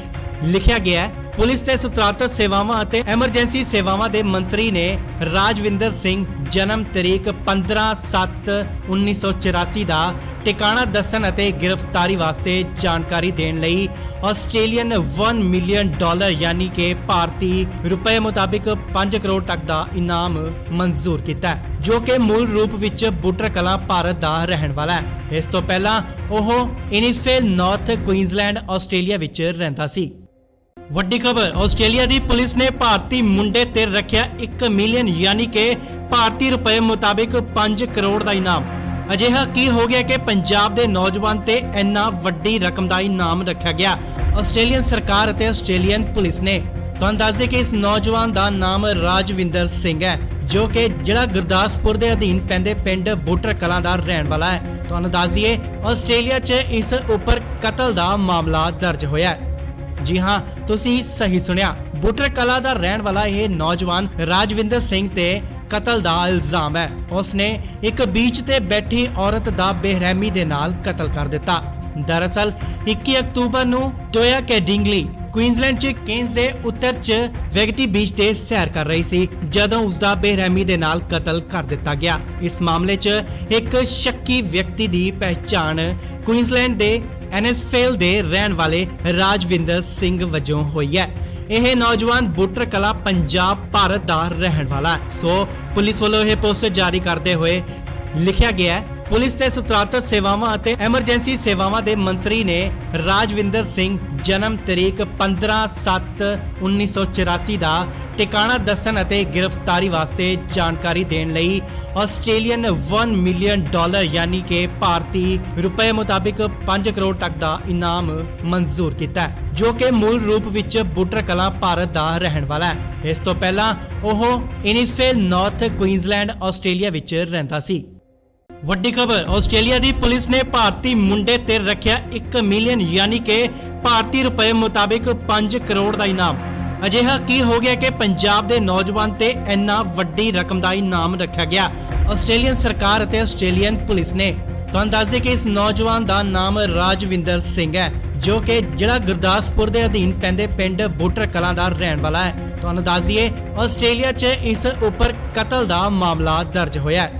लिखा गया है, पुलिस ते सतरातत सेवावां ਅਤੇ ਐਮਰਜੈਂਸੀ ਸੇਵਾਵਾਂ ਦੇ ਮੰਤਰੀ ਨੇ ਰਾਜਵਿੰਦਰ ਸਿੰਘ ਜਨਮ ਤਰੀਕ 15/7/1984 ਦਾ ਟਿਕਾਣਾ ਦੱਸਣ ਅਤੇ ਗ੍ਰਿਫਤਾਰੀ ਵਾਸਤੇ ਜਾਣਕਾਰੀ ਦੇਣ ਲਈ ਆਸਟ੍ਰੇਲੀਅਨ $1 ਮਿਲੀਅਨ ਯਾਨੀ ਕਿ ਭਾਰਤੀ ਰੁਪਏ ਮੁਤਾਬਿਕ 5 ਕਰੋੜ ਤੱਕ ਦਾ ਇਨਾਮ ਮਨਜ਼ੂਰ ਕੀਤਾ, ਜੋ ਕਿ ਮੂਲ ਰੂਪ ਵਿੱਚ ਬੁੱਟਰ ਕਲਾਂ ਭਾਰਤ ਦਾ ਰਹਿਣ ਵਾਲਾ ਹੈ। ਇਸ ਤੋਂ ਪਹਿਲਾਂ ਉਹ ਇਨਿਸਫੇਲ ਨਾਰਥ ਕੁਈਨਜ਼ਲੈਂਡ ਆਸਟ੍ਰੇਲੀਆ ਵਿੱਚ ਰਹਿੰਦਾ ਸੀ। ਵੱਡੀ ਖਬਰ ਆਸਟ੍ਰੇਲੀਆ ਦੀ ਪੁਲਿਸ ਨੇ ਭਾਰਤੀ ਮੁੰਡੇ ਤੇ ਰੱਖਿਆ 1 ਮਿਲੀਅਨ ਯਾਨੀ ਕਿ ਭਾਰਤੀ ਰੁਪਏ ਮੁਤਾਬਿਕ 5 ਕਰੋੜ ਦਾ ਇਨਾਮ। ਅਜਿਹਾ ਕੀ ਹੋ ਗਿਆ ਕਿ ਪੰਜਾਬ ਦੇ ਨੌਜਵਾਨ ਤੇ ਇੰਨਾ ਵੱਡੀ ਰਕਮ ਦਾ ਇਨਾਮ ਰੱਖਿਆ ਗਿਆ। ਆਸਟ੍ਰੇਲੀਅਨ ਸਰਕਾਰ ਅਤੇ ਆਸਟ੍ਰੇਲੀਅਨ ਪੁਲਿਸ ਨੇ ਤੁਹਾਨੂੰ ਦੱਸ ਦੇ ਕਿ ਇਸ ਨੌਜਵਾਨ ਦਾ ਨਾਮ ਰਾਜਵਿੰਦਰ ਸਿੰਘ ਹੈ, ਜੋ ਕਿ ਜਿਹੜਾ ਗੁਰਦਾਸਪੁਰ ਦੇ ਅਧੀਨ ਪੈਂਦੇ ਪਿੰਡ ਬੁੱਟਰ ਕਲਾਂ ਦਾ ਰਹਿਣ ਵਾਲਾ ਹੈ। ਤੁਹਾਨੂੰ ਦੱਸ ਦਈਏ ਆਸਟ੍ਰੇਲੀਆ 'ਚ ਇਸ ਉੱਪਰ ਕਤਲ ਦਾ ਮਾਮਲਾ ਦਰਜ ਹੋਇਆ ਹੈ। जी हाँ, तुसी सही सुनिया। बूटर कला दा रहन वाला यह नौजवान राजविंदर सिंह ते कतल दा इल्जाम है। उसने एक बीच ते बैठी औरत दा बेरहमी दे नाल कतल कर दिता। दरअसल 21 अक्तूबर नूं टोया कैडिंगली क्वीनसलैंड च केन्स दे उत्तर च वेगटी बीच ते सैर कर रही सी जदों उसदा बेरहमी दे नाल कतल कर दिता गया। इस मामले च एक शक्की व्यक्ति दी पहचान क्वीनसलैंड दे एनएसफेल दे रहन वाले राजविंदर सिंह वजों हुई है। यह नौजवान बूटर कला पंजाब भारत दा रहन वाला है। सो पुलिस वालों यह पोस्टर जारी करते हुए लिखा गया है, पुलिस ते सतरातत सेवावां ਅਤੇ ਐਮਰਜੈਂਸੀ ਸੇਵਾਵਾਂ ਦੇ ਮੰਤਰੀ ਨੇ ਰਾਜਵਿੰਦਰ ਸਿੰਘ ਜਨਮ ਤਰੀਕ 15/7/1984 ਦਾ ਟਿਕਾਣਾ ਦੱਸਣ ਅਤੇ ਗ੍ਰਿਫਤਾਰੀ ਵਾਸਤੇ ਜਾਣਕਾਰੀ ਦੇਣ ਲਈ ਆਸਟ੍ਰੇਲੀਅਨ $1 ਮਿਲੀਅਨ ਯਾਨੀ ਕਿ ਭਾਰਤੀ ਰੁਪਏ ਮੁਤਾਬਿਕ 5 ਕਰੋੜ ਤੱਕ ਦਾ ਇਨਾਮ ਮਨਜ਼ੂਰ ਕੀਤਾ, ਜੋ ਕਿ ਮੂਲ ਰੂਪ ਵਿੱਚ ਬੁੱਟਰ ਕਲਾਂ ਭਾਰਤ ਦਾ ਰਹਿਣ ਵਾਲਾ ਹੈ। ਇਸ ਤੋਂ ਪਹਿਲਾਂ ਉਹ ਇਨਿਸਫੇਲ ਨਾਰਥ ਕੁਈਨਜ਼ਲੈਂਡ ਆਸਟ੍ਰੇਲੀਆ ਵਿੱਚ ਰਹਿੰਦਾ ਸੀ। ਵੱਡੀ ਖਬਰ ਆਸਟ੍ਰੇਲੀਆ ਦੀ ਪੁਲਿਸ ਨੇ ਭਾਰਤੀ ਮੁੰਡੇ ਤੇ ਰੱਖਿਆ 1 ਮਿਲੀਅਨ ਯਾਨੀ ਕਿ ਭਾਰਤੀ ਰੁਪਏ ਮੁਤਾਬਿਕ 5 ਕਰੋੜ ਦਾ ਇਨਾਮ। ਅਜਿਹਾ ਕੀ ਹੋ ਗਿਆ ਕਿ ਪੰਜਾਬ ਦੇ ਨੌਜਵਾਨ ਤੇ ਇੰਨਾ ਵੱਡੀ ਰਕਮ ਦਾ ਇਨਾਮ ਰੱਖਿਆ ਗਿਆ। ਆਸਟ੍ਰੇਲੀਅਨ ਸਰਕਾਰ ਅਤੇ ਆਸਟ੍ਰੇਲੀਅਨ ਪੁਲਿਸ ਨੇ ਤੁਹਾਨੂੰ ਦੱਸ ਦੇ ਕਿ ਇਸ ਨੌਜਵਾਨ ਦਾ ਨਾਮ ਰਾਜਵਿੰਦਰ ਸਿੰਘ ਹੈ, ਜੋ ਕਿ ਜਿਹੜਾ ਗੁਰਦਾਸਪੁਰ ਦੇ ਅਧੀਨ ਪੈਂਦੇ ਪਿੰਡ ਬੁੱਟਰ ਕਲਾਂ ਦਾ ਰਹਿਣ ਵਾਲਾ ਹੈ। ਤੁਹਾਨੂੰ ਦੱਸ ਦਈਏ ਆਸਟ੍ਰੇਲੀਆ 'ਚ ਇਸ ਉੱਪਰ ਕਤਲ ਦਾ ਮਾਮਲਾ ਦਰਜ ਹੋਇਆ ਹੈ।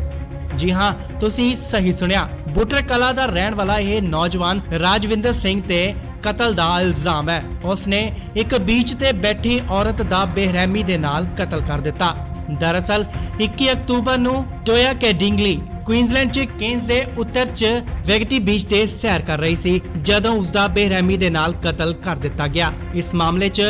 जी हाँ, तुसी सही सुनिया। बूटर कला दा रहन वाला यह नौजवान राजविंदर सिंह ते कतल दा इल्जाम है। उसने एक बीच ते बैठी औरत दा बेरहमी दे नाल कतल कर दिता। दरअसल 21 अक्तूबर नूं टोया कैडिंगली क्वीनसलैंड च केन्स दे उत्तर च वेगटी बीच ते सैर कर रही सी जदों उसदा बेरहमी दे नाल कतल कर दिता गया। इस मामले च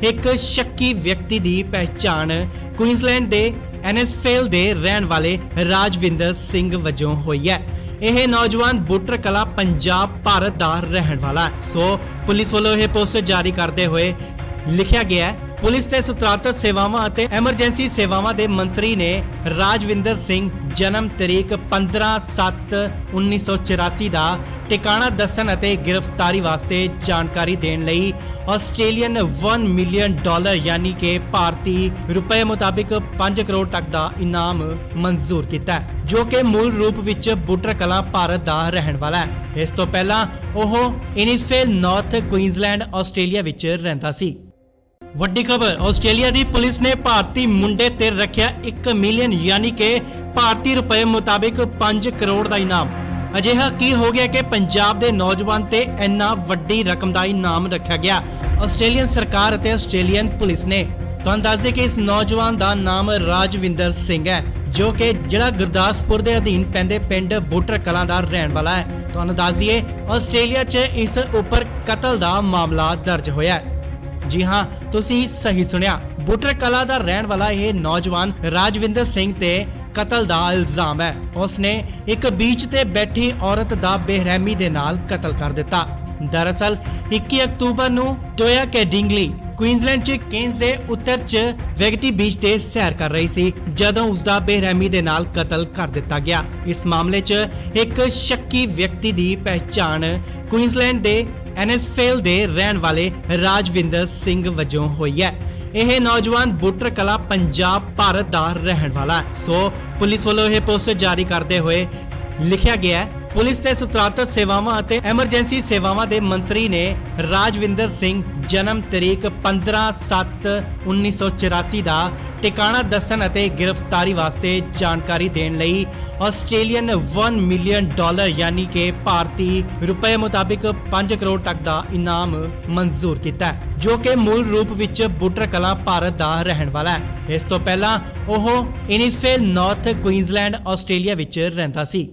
एक शक्की व्यक्ति दी पहचान क्वीनसलैंड दे एनएसफेल दे रहन वाले राजविंदर सिंह वजों हुई है। यह नौजवान बूटर कला पंजाब भारत दा रहन वाला है। सो पुलिस वालों यह पोस्टर जारी करते हुए लिखा गया है, पुलिस ते सतरातत सेवावां ਅਤੇ ਐਮਰਜੈਂਸੀ ਸੇਵਾਵਾਂ ਦੇ ਮੰਤਰੀ ਨੇ ਰਾਜਵਿੰਦਰ ਸਿੰਘ ਜਨਮ ਤਰੀਕ 15/7/1984 ਦਾ ਟਿਕਾਣਾ ਦੱਸਣ ਅਤੇ ਗ੍ਰਿਫਤਾਰੀ ਵਾਸਤੇ ਜਾਣਕਾਰੀ ਦੇਣ ਲਈ ਆਸਟ੍ਰੇਲੀਅਨ $1 ਮਿਲੀਅਨ ਯਾਨੀ ਕਿ ਭਾਰਤੀ ਰੁਪਏ ਮੁਤਾਬਿਕ 5 ਕਰੋੜ ਤੱਕ ਦਾ ਇਨਾਮ ਮਨਜ਼ੂਰ ਕੀਤਾ, ਜੋ ਕਿ ਮੂਲ ਰੂਪ ਵਿੱਚ ਬੁੱਟਰ ਕਲਾਂ ਭਾਰਤ ਦਾ ਰਹਿਣ ਵਾਲਾ ਹੈ। ਇਸ ਤੋਂ ਪਹਿਲਾਂ ਉਹ ਇਨਿਸਫੇਲ ਨਾਰਥ ਕੁਈਨਜ਼ਲੈਂਡ ਆਸਟ੍ਰੇਲੀਆ ਵਿੱਚ ਰਹਿੰਦਾ ਸੀ। ਵੱਡੀ ਖਬਰ ਆਸਟ੍ਰੇਲੀਆ ਦੀ ਪੁਲਿਸ ਨੇ ਭਾਰਤੀ ਮੁੰਡੇ ਤੇ ਰੱਖਿਆ 1 ਮਿਲੀਅਨ ਯਾਨੀ ਕਿ ਭਾਰਤੀ ਰੁਪਏ ਮੁਤਾਬਿਕ 5 ਕਰੋੜ ਦਾ ਇਨਾਮ। ਅਜਿਹਾ ਕੀ ਹੋ ਗਿਆ ਕਿ ਪੰਜਾਬ ਦੇ ਨੌਜਵਾਨ ਤੇ ਇੰਨਾ ਵੱਡੀ ਰਕਮ ਦਾ ਇਨਾਮ ਰੱਖਿਆ ਗਿਆ। ਆਸਟ੍ਰੇਲੀਅਨ ਸਰਕਾਰ ਅਤੇ ਆਸਟ੍ਰੇਲੀਅਨ ਪੁਲਿਸ ਨੇ ਤੁਹਾਨੂੰ ਦੱਸ ਦੇ ਕਿ ਇਸ ਨੌਜਵਾਨ ਦਾ ਨਾਮ ਰਾਜਵਿੰਦਰ ਸਿੰਘ ਹੈ, ਜੋ ਕਿ ਜਿਹੜਾ ਗੁਰਦਾਸਪੁਰ ਦੇ ਅਧੀਨ ਪੈਂਦੇ ਪਿੰਡ ਬੁੱਟਰ ਕਲਾਂ ਦਾ ਰਹਿਣ ਵਾਲਾ ਹੈ। ਤੁਹਾਨੂੰ ਦੱਸ ਦਈਏ ਆਸਟ੍ਰੇਲੀਆ 'ਚ ਇਸ ਉੱਪਰ ਕਤਲ ਦਾ ਮਾਮਲਾ ਦਰਜ ਹੋਇਆ ਹੈ। ਜੀ ਹਾਂ, ਤੁਸੀਂ ਸਹੀ ਸੁਣਿਆ, ਬੁੱਟਰ ਕਲਾਂ ਦਾ ਰਹਿਣ ਵਾਲਾ ਇਹ ਨੌਜਵਾਨ ਰਾਜਵਿੰਦਰ ਸਿੰਘ ਤੇ ਕਤਲ ਦਾ ਇਲਜ਼ਾਮ ਹੈ। ਉਸਨੇ ਇੱਕ ਬੀਚ ਤੇ ਬੈਠੀ ਔਰਤ ਦਾ ਬੇਰਹਿਮੀ ਦੇ ਨਾਲ ਕਤਲ ਕਰ ਦਿੱਤਾ। ਦਰਅਸਲ 21 ਅਕਤੂਬਰ ਨੂੰ ਟੋਇਆ ਕੈਡਿੰਗਲੀ ਕੁਈਨਜ਼ਲੈਂਡ 'ਚ ਕੇਨਸ ਦੇ ਉੱਤਰ 'ਚ ਵੈਗਟੀ ਬੀਚ ਤੇ ਸੈਰ ਕਰ ਰਹੀ ਸੀ ਜਦੋਂ ਉਸ ਦਾ ਬੇਰਹਿਮੀ ਦੇ ਨਾਲ ਕਤਲ ਕਰ ਦਿੱਤਾ ਗਿਆ। ਇਸ ਮਾਮਲੇ 'ਚ ਇੱਕ ਸ਼ੱਕੀ ਵਿਅਕਤੀ ਦੀ ਪਹਿਚਾਣ ਕੁਈਨਜ਼ਲੈਂਡ ਦੇ ਐਨਐਸਫੇਲ ਦੇ ਰਹਿਣ ਵਾਲੇ ਰਾਜਵਿੰਦਰ ਸਿੰਘ ਵਜੋਂ ਹੋਈ ਹੈ। ਇਹ ਨੌਜਵਾਨ ਬੁੱਟਰ ਕਲਾਂ ਪੰਜਾਬ ਭਾਰਤ ਦਾ ਰਹਿਣ ਵਾਲਾ ਹੈ। ਸੋ ਪੁਲਿਸ ਵੱਲੋਂ ਇਹ ਪੋਸਟਰ ਜਾਰੀ ਕਰਦੇ ਹੋਏ ਲਿਖਿਆ ਗਿਆ ਹੈ, ਪੁਲਿਸ ਤੇ ਸਤਰਾਤਤ ਸੇਵਾਵਾਂ ਅਤੇ ਐਮਰਜੈਂਸੀ ਸੇਵਾਵਾਂ ਦੇ ਮੰਤਰੀ ਨੇ ਰਾਜਵਿੰਦਰ ਸਿੰਘ ਜਨਮ ਤਰੀਕ 15/7/1984 ਦਾ ਟਿਕਾਣਾ ਦੱਸਣ ਅਤੇ ਗ੍ਰਿਫਤਾਰੀ ਵਾਸਤੇ ਜਾਣਕਾਰੀ ਦੇਣ ਲਈ ਆਸਟ੍ਰੇਲੀਅਨ $1 ਮਿਲੀਅਨ ਯਾਨੀ ਕਿ ਭਾਰਤੀ ਰੁਪਏ ਮੁਤਾਬਿਕ 5 ਕਰੋੜ ਤੱਕ ਦਾ ਇਨਾਮ ਮਨਜ਼ੂਰ ਕੀਤਾ, ਜੋ ਕਿ ਮੂਲ ਰੂਪ ਵਿੱਚ ਬੁੱਟਰ ਕਲਾਂ ਭਾਰਤ ਦਾ ਰਹਿਣ ਵਾਲਾ ਹੈ। ਇਸ ਤੋਂ ਪਹਿਲਾਂ ਉਹ ਇਨਿਸਫੇਲ ਨਾਰਥ ਕੁਈਨਜ਼ਲੈਂਡ ਆਸਟ੍ਰੇਲੀਆ ਵਿੱਚ ਰਹਿੰਦਾ ਸੀ।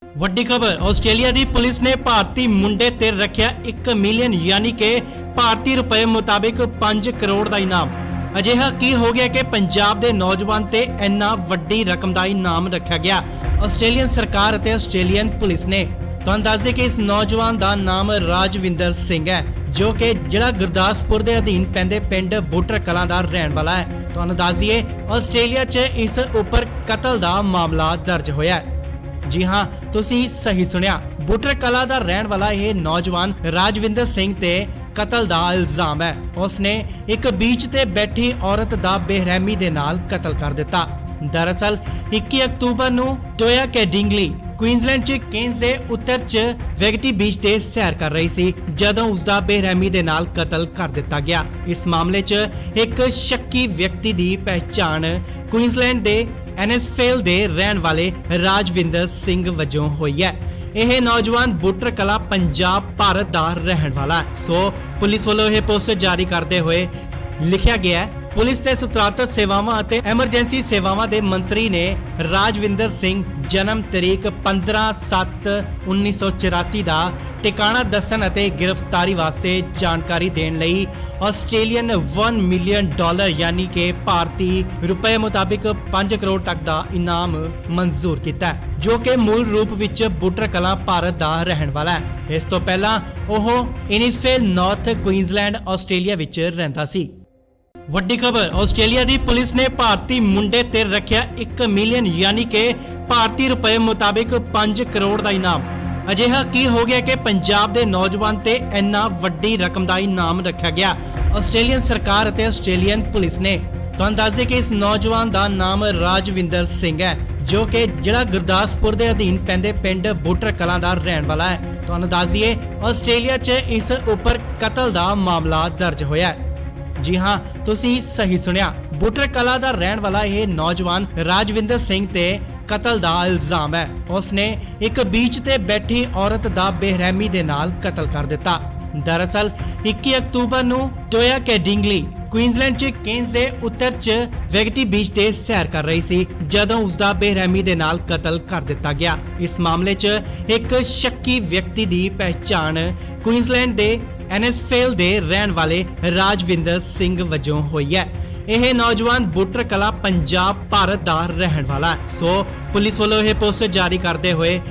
ਵੱਡੀ ਖਬਰ ਆਸਟ੍ਰੇਲੀਆ ਦੀ ਪੁਲਿਸ ਨੇ ਭਾਰਤੀ ਮੁੰਡੇ ਤੇ ਰੱਖਿਆ 1 ਮਿਲੀਅਨ ਯਾਨੀ ਕਿ ਭਾਰਤੀ ਰੁਪਏ ਮੁਤਾਬਿਕ 5 ਕਰੋੜ ਦਾ ਇਨਾਮ। ਅਜਿਹਾ ਕੀ ਹੋ ਗਿਆ ਕਿ ਪੰਜਾਬ ਦੇ ਨੌਜਵਾਨ ਤੇ ਇੰਨਾ ਵੱਡੀ ਰਕਮ ਦਾ ਇਨਾਮ ਰੱਖਿਆ ਗਿਆ। ਆਸਟ੍ਰੇਲੀਅਨ ਸਰਕਾਰ ਅਤੇ ਆਸਟ੍ਰੇਲੀਅਨ ਪੁਲਿਸ ਨੇ ਤੁਹਾਨੂੰ ਦੱਸ ਦੇ ਕਿ ਇਸ ਨੌਜਵਾਨ ਦਾ ਨਾਮ ਰਾਜਵਿੰਦਰ ਸਿੰਘ ਹੈ, ਜੋ ਕਿ ਜਿਹੜਾ ਗੁਰਦਾਸਪੁਰ ਦੇ ਅਧੀਨ ਪੈਂਦੇ ਪਿੰਡ ਬੁੱਟਰ ਕਲਾਂ ਦਾ ਰਹਿਣ ਵਾਲਾ ਹੈ। ਤੁਹਾਨੂੰ ਦੱਸ ਦਈਏ ਆਸਟ੍ਰੇਲੀਆ 'ਚ ਇਸ ਉੱਪਰ ਕਤਲ ਦਾ ਮਾਮਲਾ ਦਰਜ ਹੋਇਆ ਹੈ। ਜੀ ਹਾਂ, ਤੁਸੀਂ ਸਹੀ ਸੁਣਿਆ, ਬੁੱਟਰ ਕਲਾਂ ਦਾ ਰਹਿਣ ਵਾਲਾ ਇਹ ਨੌਜਵਾਨ ਰਾਜਵਿੰਦਰ ਸਿੰਘ ਤੇ ਕਤਲ ਦਾ ਇਲਜ਼ਾਮ ਹੈ। ਉਸਨੇ ਇੱਕ ਬੀਚ ਤੇ ਬੈਠੀ ਔਰਤ ਦਾ ਬੇਰਹਿਮੀ ਦੇ ਨਾਲ ਕਤਲ ਕਰ ਦਿੱਤਾ। ਦਰਅਸਲ 21 ਅਕਤੂਬਰ ਨੂੰ ਟੋਇਆ ਕੈਡਿੰਗਲੀ ਕੁਈਨਜ਼ਲੈਂਡ 'ਚ ਕੇਨਸ ਦੇ ਉੱਤਰ 'ਚ ਵੈਗਟੀ ਬੀਚ ਤੇ ਸੈਰ ਕਰ ਰਹੀ ਸੀ ਜਦੋਂ ਉਸ ਦਾ ਬੇਰਹਿਮੀ ਦੇ ਨਾਲ ਕਤਲ ਕਰ ਦਿੱਤਾ ਗਿਆ। ਇਸ ਮਾਮਲੇ 'ਚ ਇੱਕ ਸ਼ੱਕੀ ਵਿਅਕਤੀ ਦੀ ਪਹਿਚਾਣ ਕੁਈਨਜ਼ਲੈਂਡ ਦੇ ਐਨਐਸਫੇਲ ਦੇ ਰਹਿਣ ਵਾਲੇ ਰਾਜਵਿੰਦਰ ਸਿੰਘ ਵਜੋਂ ਹੋਈ ਹੈ। ਇਹ ਨੌਜਵਾਨ ਬੁੱਟਰ ਕਲਾਂ ਪੰਜਾਬ ਭਾਰਤ ਦਾ ਰਹਿਣ ਵਾਲਾ ਹੈ। ਸੋ ਪੁਲਿਸ ਵੱਲੋਂ ਇਹ ਪੋਸਟਰ ਜਾਰੀ ਕਰਦੇ ਹੋਏ ਲਿਖਿਆ ਗਿਆ ਹੈ, ਪੁਲਿਸ ਤੇ ਸਤਰਾਤਤ ਸੇਵਾਵਾਂ ਅਤੇ ਐਮਰਜੈਂਸੀ ਸੇਵਾਵਾਂ ਦੇ ਮੰਤਰੀ ਨੇ ਰਾਜਵਿੰਦਰ ਸਿੰਘ ਜਨਮ ਤਰੀਕ 15/7/1984 ਦਾ ਟਿਕਾਣਾ ਦੱਸਣ ਅਤੇ ਗ੍ਰਿਫਤਾਰੀ ਵਾਸਤੇ ਜਾਣਕਾਰੀ ਦੇਣ ਲਈ ਆਸਟ੍ਰੇਲੀਅਨ $1 ਮਿਲੀਅਨ ਯਾਨੀ ਕਿ ਭਾਰਤੀ ਰੁਪਏ ਮੁਤਾਬਿਕ 5 ਕਰੋੜ ਤੱਕ ਦਾ ਇਨਾਮ ਮਨਜ਼ੂਰ ਕੀਤਾ, ਜੋ ਕਿ ਮੂਲ ਰੂਪ ਵਿੱਚ ਬੁੱਟਰ ਕਲਾਂ ਭਾਰਤ ਦਾ ਰਹਿਣ ਵਾਲਾ ਹੈ। ਇਸ ਤੋਂ ਪਹਿਲਾਂ ਉਹ ਇਨਿਸਫੇਲ ਨਾਰਥ ਕੁਈਨਜ਼ਲੈਂਡ ਆਸਟ੍ਰੇਲੀਆ ਵਿੱਚ ਰਹਿੰਦਾ ਸੀ। ਵੱਡੀ ਖਬਰ ਆਸਟ੍ਰੇਲੀਆ ਦੀ ਪੁਲਿਸ ਨੇ ਭਾਰਤੀ ਮੁੰਡੇ ਤੇ ਰੱਖਿਆ 1 ਮਿਲੀਅਨ ਯਾਨੀ ਕਿ ਭਾਰਤੀ ਰੁਪਏ ਮੁਤਾਬਿਕ 5 ਕਰੋੜ ਦਾ ਇਨਾਮ। ਅਜਿਹਾ ਕੀ ਹੋ ਗਿਆ ਕਿ ਪੰਜਾਬ ਦੇ ਨੌਜਵਾਨ ਤੇ ਇੰਨਾ ਵੱਡੀ ਰਕਮ ਦਾ ਇਨਾਮ ਰੱਖਿਆ ਗਿਆ। ਆਸਟ੍ਰੇਲੀਅਨ ਸਰਕਾਰ ਅਤੇ ਆਸਟ੍ਰੇਲੀਅਨ ਪੁਲਿਸ ਨੇ ਤੁਹਾਨੂੰ ਦੱਸ ਦੇ ਕਿ ਇਸ ਨੌਜਵਾਨ ਦਾ ਨਾਮ ਰਾਜਵਿੰਦਰ ਸਿੰਘ ਹੈ, ਜੋ ਕਿ ਜਿਹੜਾ ਗੁਰਦਾਸਪੁਰ ਦੇ ਅਧੀਨ ਪੈਂਦੇ ਪਿੰਡ ਬੁੱਟਰ ਕਲਾਂ ਦਾ ਰਹਿਣ ਵਾਲਾ ਹੈ। ਤੁਹਾਨੂੰ ਦੱਸ ਦਈਏ ਆਸਟ੍ਰੇਲੀਆ 'ਚ ਇਸ ਉੱਪਰ ਕਤਲ ਦਾ ਮਾਮਲਾ ਦਰਜ ਹੋਇਆ ਹੈ। ਜੀ ਹਾਂ, ਤੁਸੀਂ ਸਹੀ ਸੁਣਿਆ, ਬੁੱਟਰ ਕਲਾਂ ਦਾ ਰਹਿਣ ਵਾਲਾ ਇਹ ਨੌਜਵਾਨ ਰਾਜਵਿੰਦਰ ਸਿੰਘ ਤੇ ਕਤਲ ਦਾ ਇਲਜ਼ਾਮ ਹੈ। ਉਸਨੇ ਇੱਕ ਬੀਚ ਤੇ ਬੈਠੀ ਔਰਤ ਦਾ ਬੇਰਹਿਮੀ ਦੇ ਨਾਲ ਕਤਲ ਕਰ ਦਿੱਤਾ। ਦਰਅਸਲ 21 ਅਕਤੂਬਰ ਨੂੰ ਟੋਇਆ ਕੈਡਿੰਗਲੀ ਕੁਈਨਜ਼ਲੈਂਡ 'ਚ ਕੇਨਸ ਦੇ ਉੱਤਰ 'ਚ ਵੈਗਟੀ ਬੀਚ ਤੇ ਸੈਰ ਕਰ ਰਹੀ ਸੀ ਜਦੋਂ ਉਸ ਦਾ ਬੇਰਹਿਮੀ ਦੇ ਨਾਲ ਕਤਲ ਕਰ ਦਿੱਤਾ ਗਿਆ। ਇਸ ਮਾਮਲੇ 'ਚ ਇੱਕ ਸ਼ੱਕੀ ਵਿਅਕਤੀ ਦੀ ਪਹਿਚਾਣ ਕੁਈਨਜ਼ਲੈਂਡ ਦੇ ਐਨਐਸਫੇਲ ਦੇ ਰਹਿਣ ਵਾਲੇ ਰਾਜਵਿੰਦਰ ਸਿੰਘ ਵਜੋਂ ਹੋਈ ਹੈ। ਇਹ ਨੌਜਵਾਨ ਬੁੱਟਰ ਕਲਾਂ ਪੰਜਾਬ ਭਾਰਤ ਦਾ ਰਹਿਣ ਵਾਲਾ ਹੈ। ਸੋ ਪੁਲਿਸ ਵੱਲੋਂ ਇਹ ਪੋਸਟਰ ਜਾਰੀ ਕਰਦੇ ਹੋਏ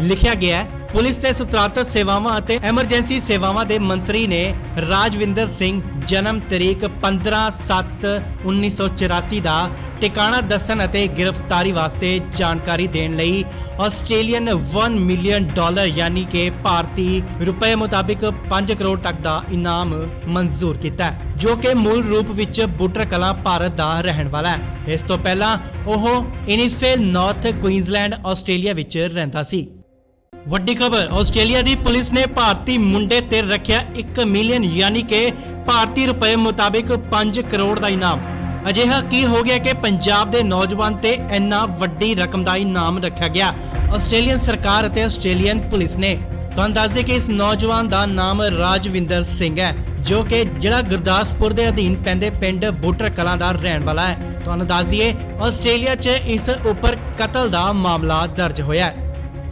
ਲਿਖਿਆ ਗਿਆ ਹੈ, ਪੁਲਿਸ ਤੇ ਸਤਰਾਤਤ ਸੇਵਾਵਾਂ ਅਤੇ ਐਮਰਜੈਂਸੀ ਸੇਵਾਵਾਂ ਦੇ ਮੰਤਰੀ ਨੇ ਰਾਜਵਿੰਦਰ ਸਿੰਘ ਜਨਮ ਤਰੀਕ 15/7/1984 ਦਾ ਟਿਕਾਣਾ ਦੱਸਣ ਅਤੇ ਗ੍ਰਿਫਤਾਰੀ ਵਾਸਤੇ ਜਾਣਕਾਰੀ ਦੇਣ ਲਈ ਆਸਟ੍ਰੇਲੀਅਨ $1 ਮਿਲੀਅਨ ਯਾਨੀ ਕਿ ਭਾਰਤੀ ਰੁਪਏ ਮੁਤਾਬਿਕ 5 ਕਰੋੜ ਤੱਕ ਦਾ ਇਨਾਮ ਮਨਜ਼ੂਰ ਕੀਤਾ, ਜੋ ਕਿ ਮੂਲ ਰੂਪ ਵਿੱਚ ਬੁੱਟਰ ਕਲਾਂ ਭਾਰਤ ਦਾ ਰਹਿਣ ਵਾਲਾ ਹੈ। ਇਸ ਤੋਂ ਪਹਿਲਾਂ ਉਹ ਇਨਿਸਫੇਲ ਨਾਰਥ ਕੁਈਨਜ਼ਲੈਂਡ ਆਸਟ੍ਰੇਲੀਆ ਵਿੱਚ ਰਹਿੰਦਾ ਸੀ। ਵੱਡੀ ਖਬਰ ਆਸਟ੍ਰੇਲੀਆ ਦੀ ਪੁਲਿਸ ਨੇ ਭਾਰਤੀ ਮੁੰਡੇ ਤੇ ਰੱਖਿਆ 1 ਮਿਲੀਅਨ ਯਾਨੀ ਕਿ ਭਾਰਤੀ ਰੁਪਏ ਮੁਤਾਬਿਕ 5 ਕਰੋੜ ਦਾ ਇਨਾਮ। ਅਜਿਹਾ ਕੀ ਹੋ ਗਿਆ ਕਿ ਪੰਜਾਬ ਦੇ ਨੌਜਵਾਨ ਤੇ ਇੰਨਾ ਵੱਡੀ ਰਕਮ ਦਾ ਇਨਾਮ ਰੱਖਿਆ ਗਿਆ। ਆਸਟ੍ਰੇਲੀਅਨ ਸਰਕਾਰ ਅਤੇ ਆਸਟ੍ਰੇਲੀਅਨ ਪੁਲਿਸ ਨੇ ਤੁਹਾਨੂੰ ਦੱਸ ਦੇ ਕਿ ਇਸ ਨੌਜਵਾਨ ਦਾ ਨਾਮ ਰਾਜਵਿੰਦਰ ਸਿੰਘ ਹੈ, ਜੋ ਕਿ ਜਿਹੜਾ ਗੁਰਦਾਸਪੁਰ ਦੇ ਅਧੀਨ ਪੈਂਦੇ ਪਿੰਡ ਬੁੱਟਰ ਕਲਾਂ ਦਾ ਰਹਿਣ ਵਾਲਾ ਹੈ। ਤੁਹਾਨੂੰ ਦੱਸ ਦਈਏ ਆਸਟ੍ਰੇਲੀਆ 'ਚ ਇਸ ਉੱਪਰ ਕਤਲ ਦਾ ਮਾਮਲਾ ਦਰਜ ਹੋਇਆ ਹੈ।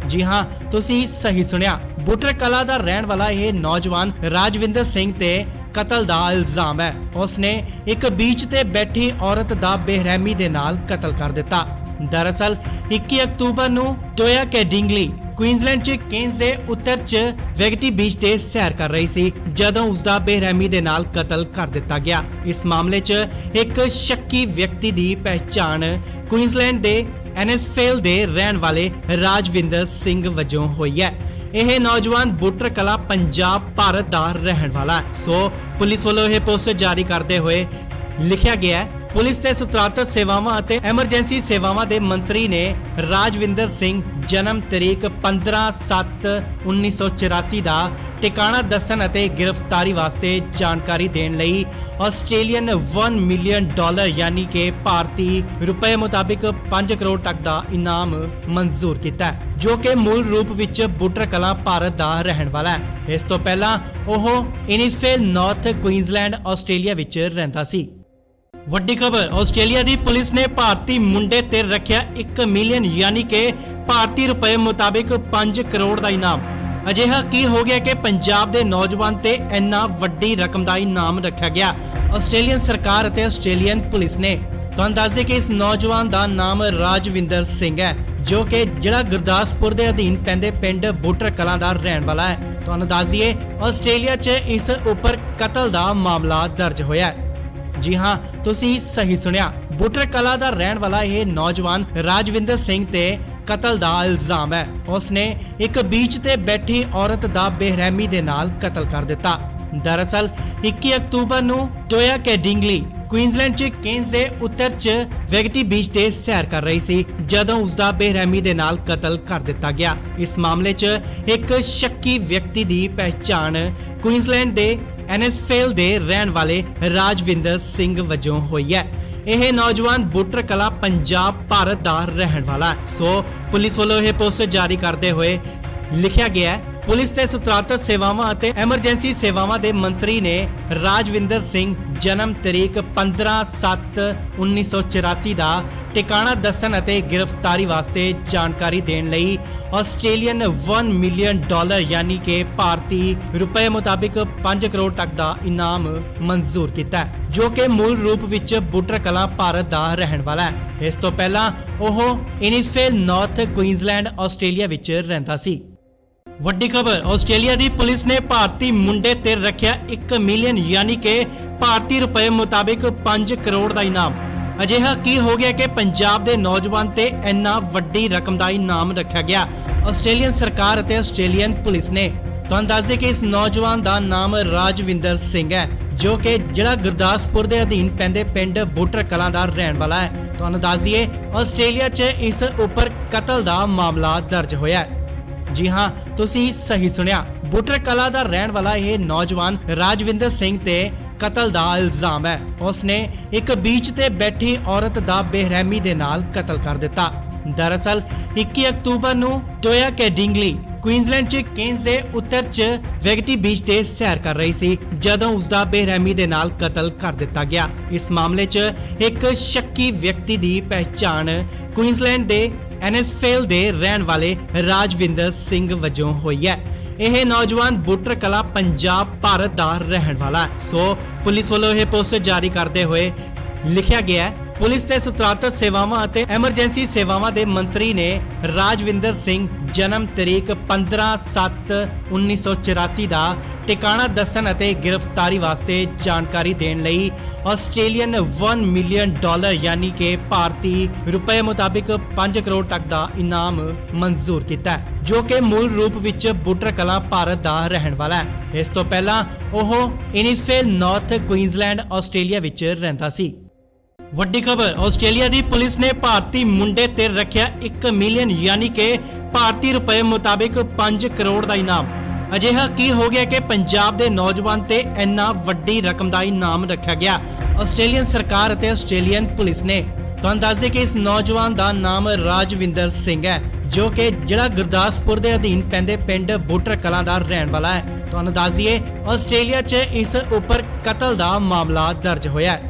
ਜੀ ਹਾਂ, ਤੁਸੀਂ ਸਹੀ ਸੁਣਿਆ, ਬੁੱਟਰ ਕਲਾਂ ਦਾ ਰਹਿਣ ਵਾਲਾ ਇਹ ਨੌਜਵਾਨ ਰਾਜਵਿੰਦਰ ਸਿੰਘ ਤੇ ਕਤਲ ਦਾ ਇਲਜ਼ਾਮ ਹੈ। ਉਸਨੇ ਇੱਕ ਬੀਚ ਤੇ ਬੈਠੀ ਔਰਤ ਦਾ ਬੇਰਹਿਮੀ ਦੇ ਨਾਲ ਕਤਲ ਕਰ ਦਿੱਤਾ। ਦਰਅਸਲ 21 ਅਕਤੂਬਰ ਨੂੰ ਟੋਇਆ ਕੈਡਿੰਗਲੀ ਕੁਈਨਜ਼ਲੈਂਡ 'ਚ ਕੇਨਸ ਦੇ ਉੱਤਰ 'ਚ ਵੈਗਟੀ ਬੀਚ ਤੇ ਸੈਰ ਕਰ ਰਹੀ ਸੀ ਜਦੋਂ ਉਸ ਦਾ ਬੇਰਹਿਮੀ ਦੇ ਨਾਲ ਕਤਲ ਕਰ ਦਿੱਤਾ ਗਿਆ। ਇਸ ਮਾਮਲੇ 'ਚ ਇੱਕ ਸ਼ੱਕੀ ਵਿਅਕਤੀ ਦੀ ਪਹਿਚਾਣ ਕੁਈਨਜ਼ਲੈਂਡ ਦੇ ਐਨਐਸਫੇਲ ਦੇ ਰਹਿਣ ਵਾਲੇ ਰਾਜਵਿੰਦਰ ਸਿੰਘ ਵਜੋਂ ਹੋਈ ਹੈ। ਇਹ ਨੌਜਵਾਨ ਬੁੱਟਰ ਕਲਾ ਪੰਜਾਬ ਭਾਰਤ ਦਾ ਰਹਿਣ ਵਾਲਾ ਹੈ। ਸੋ ਪੁਲਿਸ ਵੱਲੋਂ ਇਹ ਪੋਸਟਰ ਜਾਰੀ ਕਰਦੇ ਹੋਏ ਲਿਖਿਆ ਗਿਆ ਹੈ, ਪੁਲਿਸ ਤੇ ਸਤਰਾਤਤ ਸੇਵਾਵਾਂ ਅਤੇ ਐਮਰਜੈਂਸੀ ਸੇਵਾਵਾਂ ਦੇ ਮੰਤਰੀ ਨੇ ਰਾਜਵਿੰਦਰ ਸਿੰਘ ਜਨਮ ਤਰੀਕ 15/7/1984 ਦਾ ਟਿਕਾਣਾ ਦੱਸਣ ਅਤੇ ਗ੍ਰਿਫਤਾਰੀ ਵਾਸਤੇ ਜਾਣਕਾਰੀ ਦੇਣ ਲਈ ਆਸਟ੍ਰੇਲੀਅਨ $1 ਮਿਲੀਅਨ ਯਾਨੀ ਕਿ ਭਾਰਤੀ ਰੁਪਏ ਮੁਤਾਬਿਕ 5 ਕਰੋੜ ਤੱਕ ਦਾ ਇਨਾਮ ਮਨਜ਼ੂਰ ਕੀਤਾ, ਜੋ ਕਿ ਮੂਲ ਰੂਪ ਵਿੱਚ ਬੁੱਟਰ ਕਲਾਂ ਭਾਰਤ ਦਾ ਰਹਿਣ ਵਾਲਾ ਹੈ। ਇਸ ਤੋਂ ਪਹਿਲਾਂ ਉਹ ਇਨਿਸਫੇਲ ਨਾਰਥ ਕੁਈਨਜ਼ਲੈਂਡ ਆਸਟ੍ਰੇਲੀਆ ਵਿੱਚ ਰਹਿੰਦਾ ਸੀ। ਵੱਡੀ ਖਬਰ ਆਸਟ੍ਰੇਲੀਆ ਦੀ ਪੁਲਿਸ ਨੇ ਭਾਰਤੀ ਮੁੰਡੇ ਤੇ ਰੱਖਿਆ 1 ਮਿਲੀਅਨ ਯਾਨੀ ਕਿ ਭਾਰਤੀ ਰੁਪਏ ਮੁਤਾਬਿਕ 5 ਕਰੋੜ ਦਾ ਇਨਾਮ। ਅਜਿਹਾ ਕੀ ਹੋ ਗਿਆ ਕਿ ਪੰਜਾਬ ਦੇ ਨੌਜਵਾਨ ਤੇ ਇੰਨਾ ਵੱਡੀ ਰਕਮ ਦਾ ਇਨਾਮ ਰੱਖਿਆ ਗਿਆ। ਆਸਟ੍ਰੇਲੀਅਨ ਸਰਕਾਰ ਅਤੇ ਆਸਟ੍ਰੇਲੀਅਨ ਪੁਲਿਸ ਨੇ ਤੁਹਾਨੂੰ ਦੱਸ ਦੇ ਕਿ ਇਸ ਨੌਜਵਾਨ ਦਾ ਨਾਮ ਰਾਜਵਿੰਦਰ ਸਿੰਘ ਹੈ, ਜੋ ਕਿ ਜਿਹੜਾ ਗੁਰਦਾਸਪੁਰ ਦੇ ਅਧੀਨ ਪੈਂਦੇ ਪਿੰਡ ਬੁੱਟਰ ਕਲਾਂ ਦਾ ਰਹਿਣ ਵਾਲਾ ਹੈ। ਤੁਹਾਨੂੰ ਦੱਸ ਦਈਏ ਆਸਟ੍ਰੇਲੀਆ 'ਚ ਇਸ ਉੱਪਰ ਕਤਲ ਦਾ ਮਾਮਲਾ ਦਰਜ ਹੋਇਆ ਹੈ। ਜੀ ਹਾਂ, ਤੁਸੀਂ ਸਹੀ ਸੁਣਿਆ, ਬੁੱਟਰ ਕਲਾਂ ਦਾ ਰਹਿਣ ਵਾਲਾ ਇਹ ਨੌਜਵਾਨ ਰਾਜਵਿੰਦਰ ਸਿੰਘ ਤੇ ਕਤਲ ਦਾ ਇਲਜ਼ਾਮ ਹੈ। ਉਸਨੇ ਇੱਕ ਬੀਚ ਤੇ ਬੈਠੀ ਔਰਤ ਦਾ ਬੇਰਹਿਮੀ ਦੇ ਨਾਲ ਕਤਲ ਕਰ ਦਿੱਤਾ। ਦਰਅਸਲ 21 ਅਕਤੂਬਰ ਨੂੰ ਟੋਇਆ ਕੈਡਿੰਗਲੀ ਕੁਈਨਜ਼ਲੈਂਡ 'ਚ ਕੇਨਸ ਦੇ ਉੱਤਰ 'ਚ ਵੈਗਟੀ ਬੀਚ ਤੇ ਸੈਰ ਕਰ ਰਹੀ ਸੀ ਜਦੋਂ ਉਸ ਦਾ ਬੇਰਹਿਮੀ ਦੇ ਨਾਲ ਕਤਲ ਕਰ ਦਿੱਤਾ ਗਿਆ। ਇਸ ਮਾਮਲੇ 'ਚ ਇੱਕ ਸ਼ੱਕੀ ਵਿਅਕਤੀ ਦੀ ਪਹਿਚਾਣ ਕੁਈਨਜ਼ਲੈਂਡ ਦੇ ਐਨਐਸਫੇਲ ਦੇ ਰਹਿਣ ਵਾਲੇ ਰਾਜਵਿੰਦਰ ਸਿੰਘ ਵਜੋਂ ਹੋਈ ਹੈ। ਇਹ ਨੌਜਵਾਨ ਬੁੱਟਰ ਕਲਾ ਪੰਜਾਬ ਭਾਰਤ ਦਾ ਰਹਿਣ ਵਾਲਾ ਹੈ। ਸੋ ਪੁਲਿਸ ਵੱਲੋਂ ਇਹ ਪੋਸਟਰ ਜਾਰੀ ਕਰਦੇ ਹੋਏ ਲਿਖਿਆ ਗਿਆ ਹੈ, ਪੁਲਿਸ ਤੇ ਸਤਰਾਤਤ ਸੇਵਾਵਾਂ ਅਤੇ ਐਮਰਜੈਂਸੀ ਸੇਵਾਵਾਂ ਦੇ ਮੰਤਰੀ ਨੇ ਰਾਜਵਿੰਦਰ ਸਿੰਘ ਜਨਮ ਤਰੀਕ 15/7/1984 ਦਾ ਟਿਕਾਣਾ ਦੱਸਣ ਅਤੇ ਗ੍ਰਿਫਤਾਰੀ ਵਾਸਤੇ ਜਾਣਕਾਰੀ ਦੇਣ ਲਈ ਆਸਟ੍ਰੇਲੀਅਨ $1 ਮਿਲੀਅਨ ਯਾਨੀ ਕਿ ਭਾਰਤੀ ਰੁਪਏ ਮੁਤਾਬਿਕ 5 ਕਰੋੜ ਤੱਕ ਦਾ ਇਨਾਮ ਮਨਜ਼ੂਰ ਕੀਤਾ, ਜੋ ਕਿ ਮੂਲ ਰੂਪ ਵਿੱਚ ਬੁੱਟਰ ਕਲਾਂ ਭਾਰਤ ਦਾ ਰਹਿਣ ਵਾਲਾ ਹੈ। ਇਸ ਤੋਂ ਪਹਿਲਾਂ ਉਹ ਇਨਿਸਫੇਲ ਨਾਰਥ ਕੁਈਨਜ਼ਲੈਂਡ ਆਸਟ੍ਰੇਲੀਆ ਵਿੱਚ ਰਹਿੰਦਾ ਸੀ। ਵੱਡੀ ਖਬਰ ਆਸਟ੍ਰੇਲੀਆ ਦੀ ਪੁਲਿਸ ਨੇ ਭਾਰਤੀ ਮੁੰਡੇ ਤੇ ਰੱਖਿਆ 1 ਮਿਲੀਅਨ ਯਾਨੀ ਕਿ ਭਾਰਤੀ ਰੁਪਏ ਮੁਤਾਬਿਕ 5 ਕਰੋੜ ਦਾ ਇਨਾਮ। ਅਜਿਹਾ ਕੀ ਹੋ ਗਿਆ ਕਿ ਪੰਜਾਬ ਦੇ ਨੌਜਵਾਨ ਤੇ ਇੰਨਾ ਵੱਡੀ ਰਕਮ ਦਾ ਇਨਾਮ ਰੱਖਿਆ ਗਿਆ। ਆਸਟ੍ਰੇਲੀਅਨ ਸਰਕਾਰ ਅਤੇ ਆਸਟ੍ਰੇਲੀਅਨ ਪੁਲਿਸ ਨੇ ਤੁਹਾਨੂੰ ਦੱਸ ਦੇ ਕਿ ਇਸ ਨੌਜਵਾਨ ਦਾ ਨਾਮ ਰਾਜਵਿੰਦਰ ਸਿੰਘ ਹੈ, ਜੋ ਕਿ ਜਿਹੜਾ ਗੁਰਦਾਸਪੁਰ ਦੇ ਅਧੀਨ ਪੈਂਦੇ ਪਿੰਡ ਬੁੱਟਰ ਕਲਾਂ ਦਾ ਰਹਿਣ ਵਾਲਾ ਹੈ। ਤੁਹਾਨੂੰ ਦੱਸ ਦਈਏ ਆਸਟ੍ਰੇਲੀਆ 'ਚ ਇਸ ਉੱਪਰ ਕਤਲ ਦਾ ਮਾਮਲਾ ਦਰਜ ਹੋਇਆ ਹੈ। ਜੀ ਹਾਂ, ਤੁਸੀਂ ਸਹੀ ਸੁਣਿਆ, ਬੁੱਟਰ ਕਲਾਂ ਦਾ ਰਹਿਣ ਵਾਲਾ ਇਹ ਨੌਜਵਾਨ ਰਾਜਵਿੰਦਰ ਸਿੰਘ ਤੇ ਕਤਲ ਦਾ ਇਲਜ਼ਾਮ ਹੈ। ਉਸਨੇ ਇੱਕ ਬੀਚ ਤੇ ਬੈਠੀ ਔਰਤ ਦਾ ਬੇਰਹਿਮੀ ਦੇ ਨਾਲ ਕਤਲ ਕਰ ਦਿੱਤਾ। ਦਰਅਸਲ 21 ਅਕਤੂਬਰ ਨੂੰ ਟੋਇਆ ਕੈਡਿੰਗਲੀ ਕੁਈਨਜ਼ਲੈਂਡ 'ਚ ਕੇਨਸ ਦੇ ਉੱਤਰ 'ਚ ਵੈਗਟੀ ਬੀਚ ਤੇ ਸੈਰ ਕਰ ਰਹੀ ਸੀ ਜਦੋਂ ਉਸ ਦਾ ਬੇਰਹਿਮੀ ਦੇ ਨਾਲ ਕਤਲ ਕਰ ਦਿੱਤਾ ਗਿਆ। ਇਸ ਮਾਮਲੇ 'ਚ ਇੱਕ ਸ਼ੱਕੀ ਵਿਅਕਤੀ ਦੀ ਪਹਿਚਾਣ ਕੁਈਨਜ਼ਲੈਂਡ ਦੇ ਐਨਐਸਫੇਲ ਦੇ ਰਹਿਣ ਵਾਲੇ ਰਾਜਵਿੰਦਰ ਸਿੰਘ ਵਜੋਂ ਹੋਈ ਹੈ। ਇਹ ਨੌਜਵਾਨ ਬੁੱਟਰ ਕਲਾਂ ਪੰਜਾਬ ਭਾਰਤ ਦਾ ਰਹਿਣ ਵਾਲਾ ਹੈ। ਸੋ ਪੁਲਿਸ ਵੱਲੋਂ ਇਹ ਪੋਸਟਰ ਜਾਰੀ ਕਰਦੇ ਹੋਏ ਲਿਖਿਆ ਗਿਆ ਹੈ, ਪੁਲਿਸ ਤੇ ਸਤਰਾਤਤ ਸੇਵਾਵਾਂ ਅਤੇ ਐਮਰਜੈਂਸੀ ਸੇਵਾਵਾਂ ਦੇ ਮੰਤਰੀ ਨੇ ਰਾਜਵਿੰਦਰ ਸਿੰਘ ਜਨਮ ਤਰੀਕ 15/7/1984 ਦਾ ਟਿਕਾਣਾ ਦੱਸਣ ਅਤੇ ਗ੍ਰਿਫਤਾਰੀ ਵਾਸਤੇ ਜਾਣਕਾਰੀ ਦੇਣ ਲਈ ਆਸਟ੍ਰੇਲੀਅਨ $1 ਮਿਲੀਅਨ ਯਾਨੀ ਕਿ ਭਾਰਤੀ ਰੁਪਏ ਮੁਤਾਬਿਕ 5 ਕਰੋੜ ਤੱਕ ਦਾ ਇਨਾਮ ਮਨਜ਼ੂਰ ਕੀਤਾ, ਜੋ ਕਿ ਮੂਲ ਰੂਪ ਵਿੱਚ ਬੁੱਟਰ ਕਲਾਂ ਭਾਰਤ ਦਾ ਰਹਿਣ ਵਾਲਾ ਹੈ। ਇਸ ਤੋਂ ਪਹਿਲਾਂ ਉਹ ਇਨਿਸਫੇਲ ਨਾਰਥ ਕੁਈਨਜ਼ਲੈਂਡ ਆਸਟ੍ਰੇਲੀਆ ਵਿੱਚ ਰਹਿੰਦਾ ਸੀ। ਵੱਡੀ ਖਬਰ ਆਸਟ੍ਰੇਲੀਆ ਦੀ ਪੁਲਿਸ ਨੇ ਭਾਰਤੀ ਮੁੰਡੇ ਤੇ ਰੱਖਿਆ 1 ਮਿਲੀਅਨ ਯਾਨੀ ਕਿ ਭਾਰਤੀ ਰੁਪਏ ਮੁਤਾਬਿਕ 5 ਕਰੋੜ ਦਾ ਇਨਾਮ। ਅਜਿਹਾ ਕੀ ਹੋ ਗਿਆ ਕਿ ਪੰਜਾਬ ਦੇ ਨੌਜਵਾਨ ਤੇ ਇੰਨਾ ਵੱਡੀ ਰਕਮ ਦਾ ਇਨਾਮ ਰੱਖਿਆ ਗਿਆ। ਆਸਟ੍ਰੇਲੀਅਨ ਸਰਕਾਰ ਅਤੇ ਆਸਟ੍ਰੇਲੀਅਨ ਪੁਲਿਸ ਨੇ ਤੁਹਾਨੂੰ ਦੱਸ ਦੇ ਕਿ ਇਸ ਨੌਜਵਾਨ ਦਾ ਨਾਮ ਰਾਜਵਿੰਦਰ ਸਿੰਘ ਹੈ, ਜੋ ਕਿ ਜਿਹੜਾ ਗੁਰਦਾਸਪੁਰ ਦੇ ਅਧੀਨ ਪੈਂਦੇ ਪਿੰਡ ਬੁੱਟਰ ਕਲਾਂ ਦਾ ਰਹਿਣ ਵਾਲਾ ਹੈ। ਤੁਹਾਨੂੰ ਦੱਸ ਦਈਏ ਆਸਟ੍ਰੇਲੀਆ 'ਚ ਇਸ ਉੱਪਰ ਕਤਲ ਦਾ ਮਾਮਲਾ ਦਰਜ ਹੋਇਆ ਹੈ।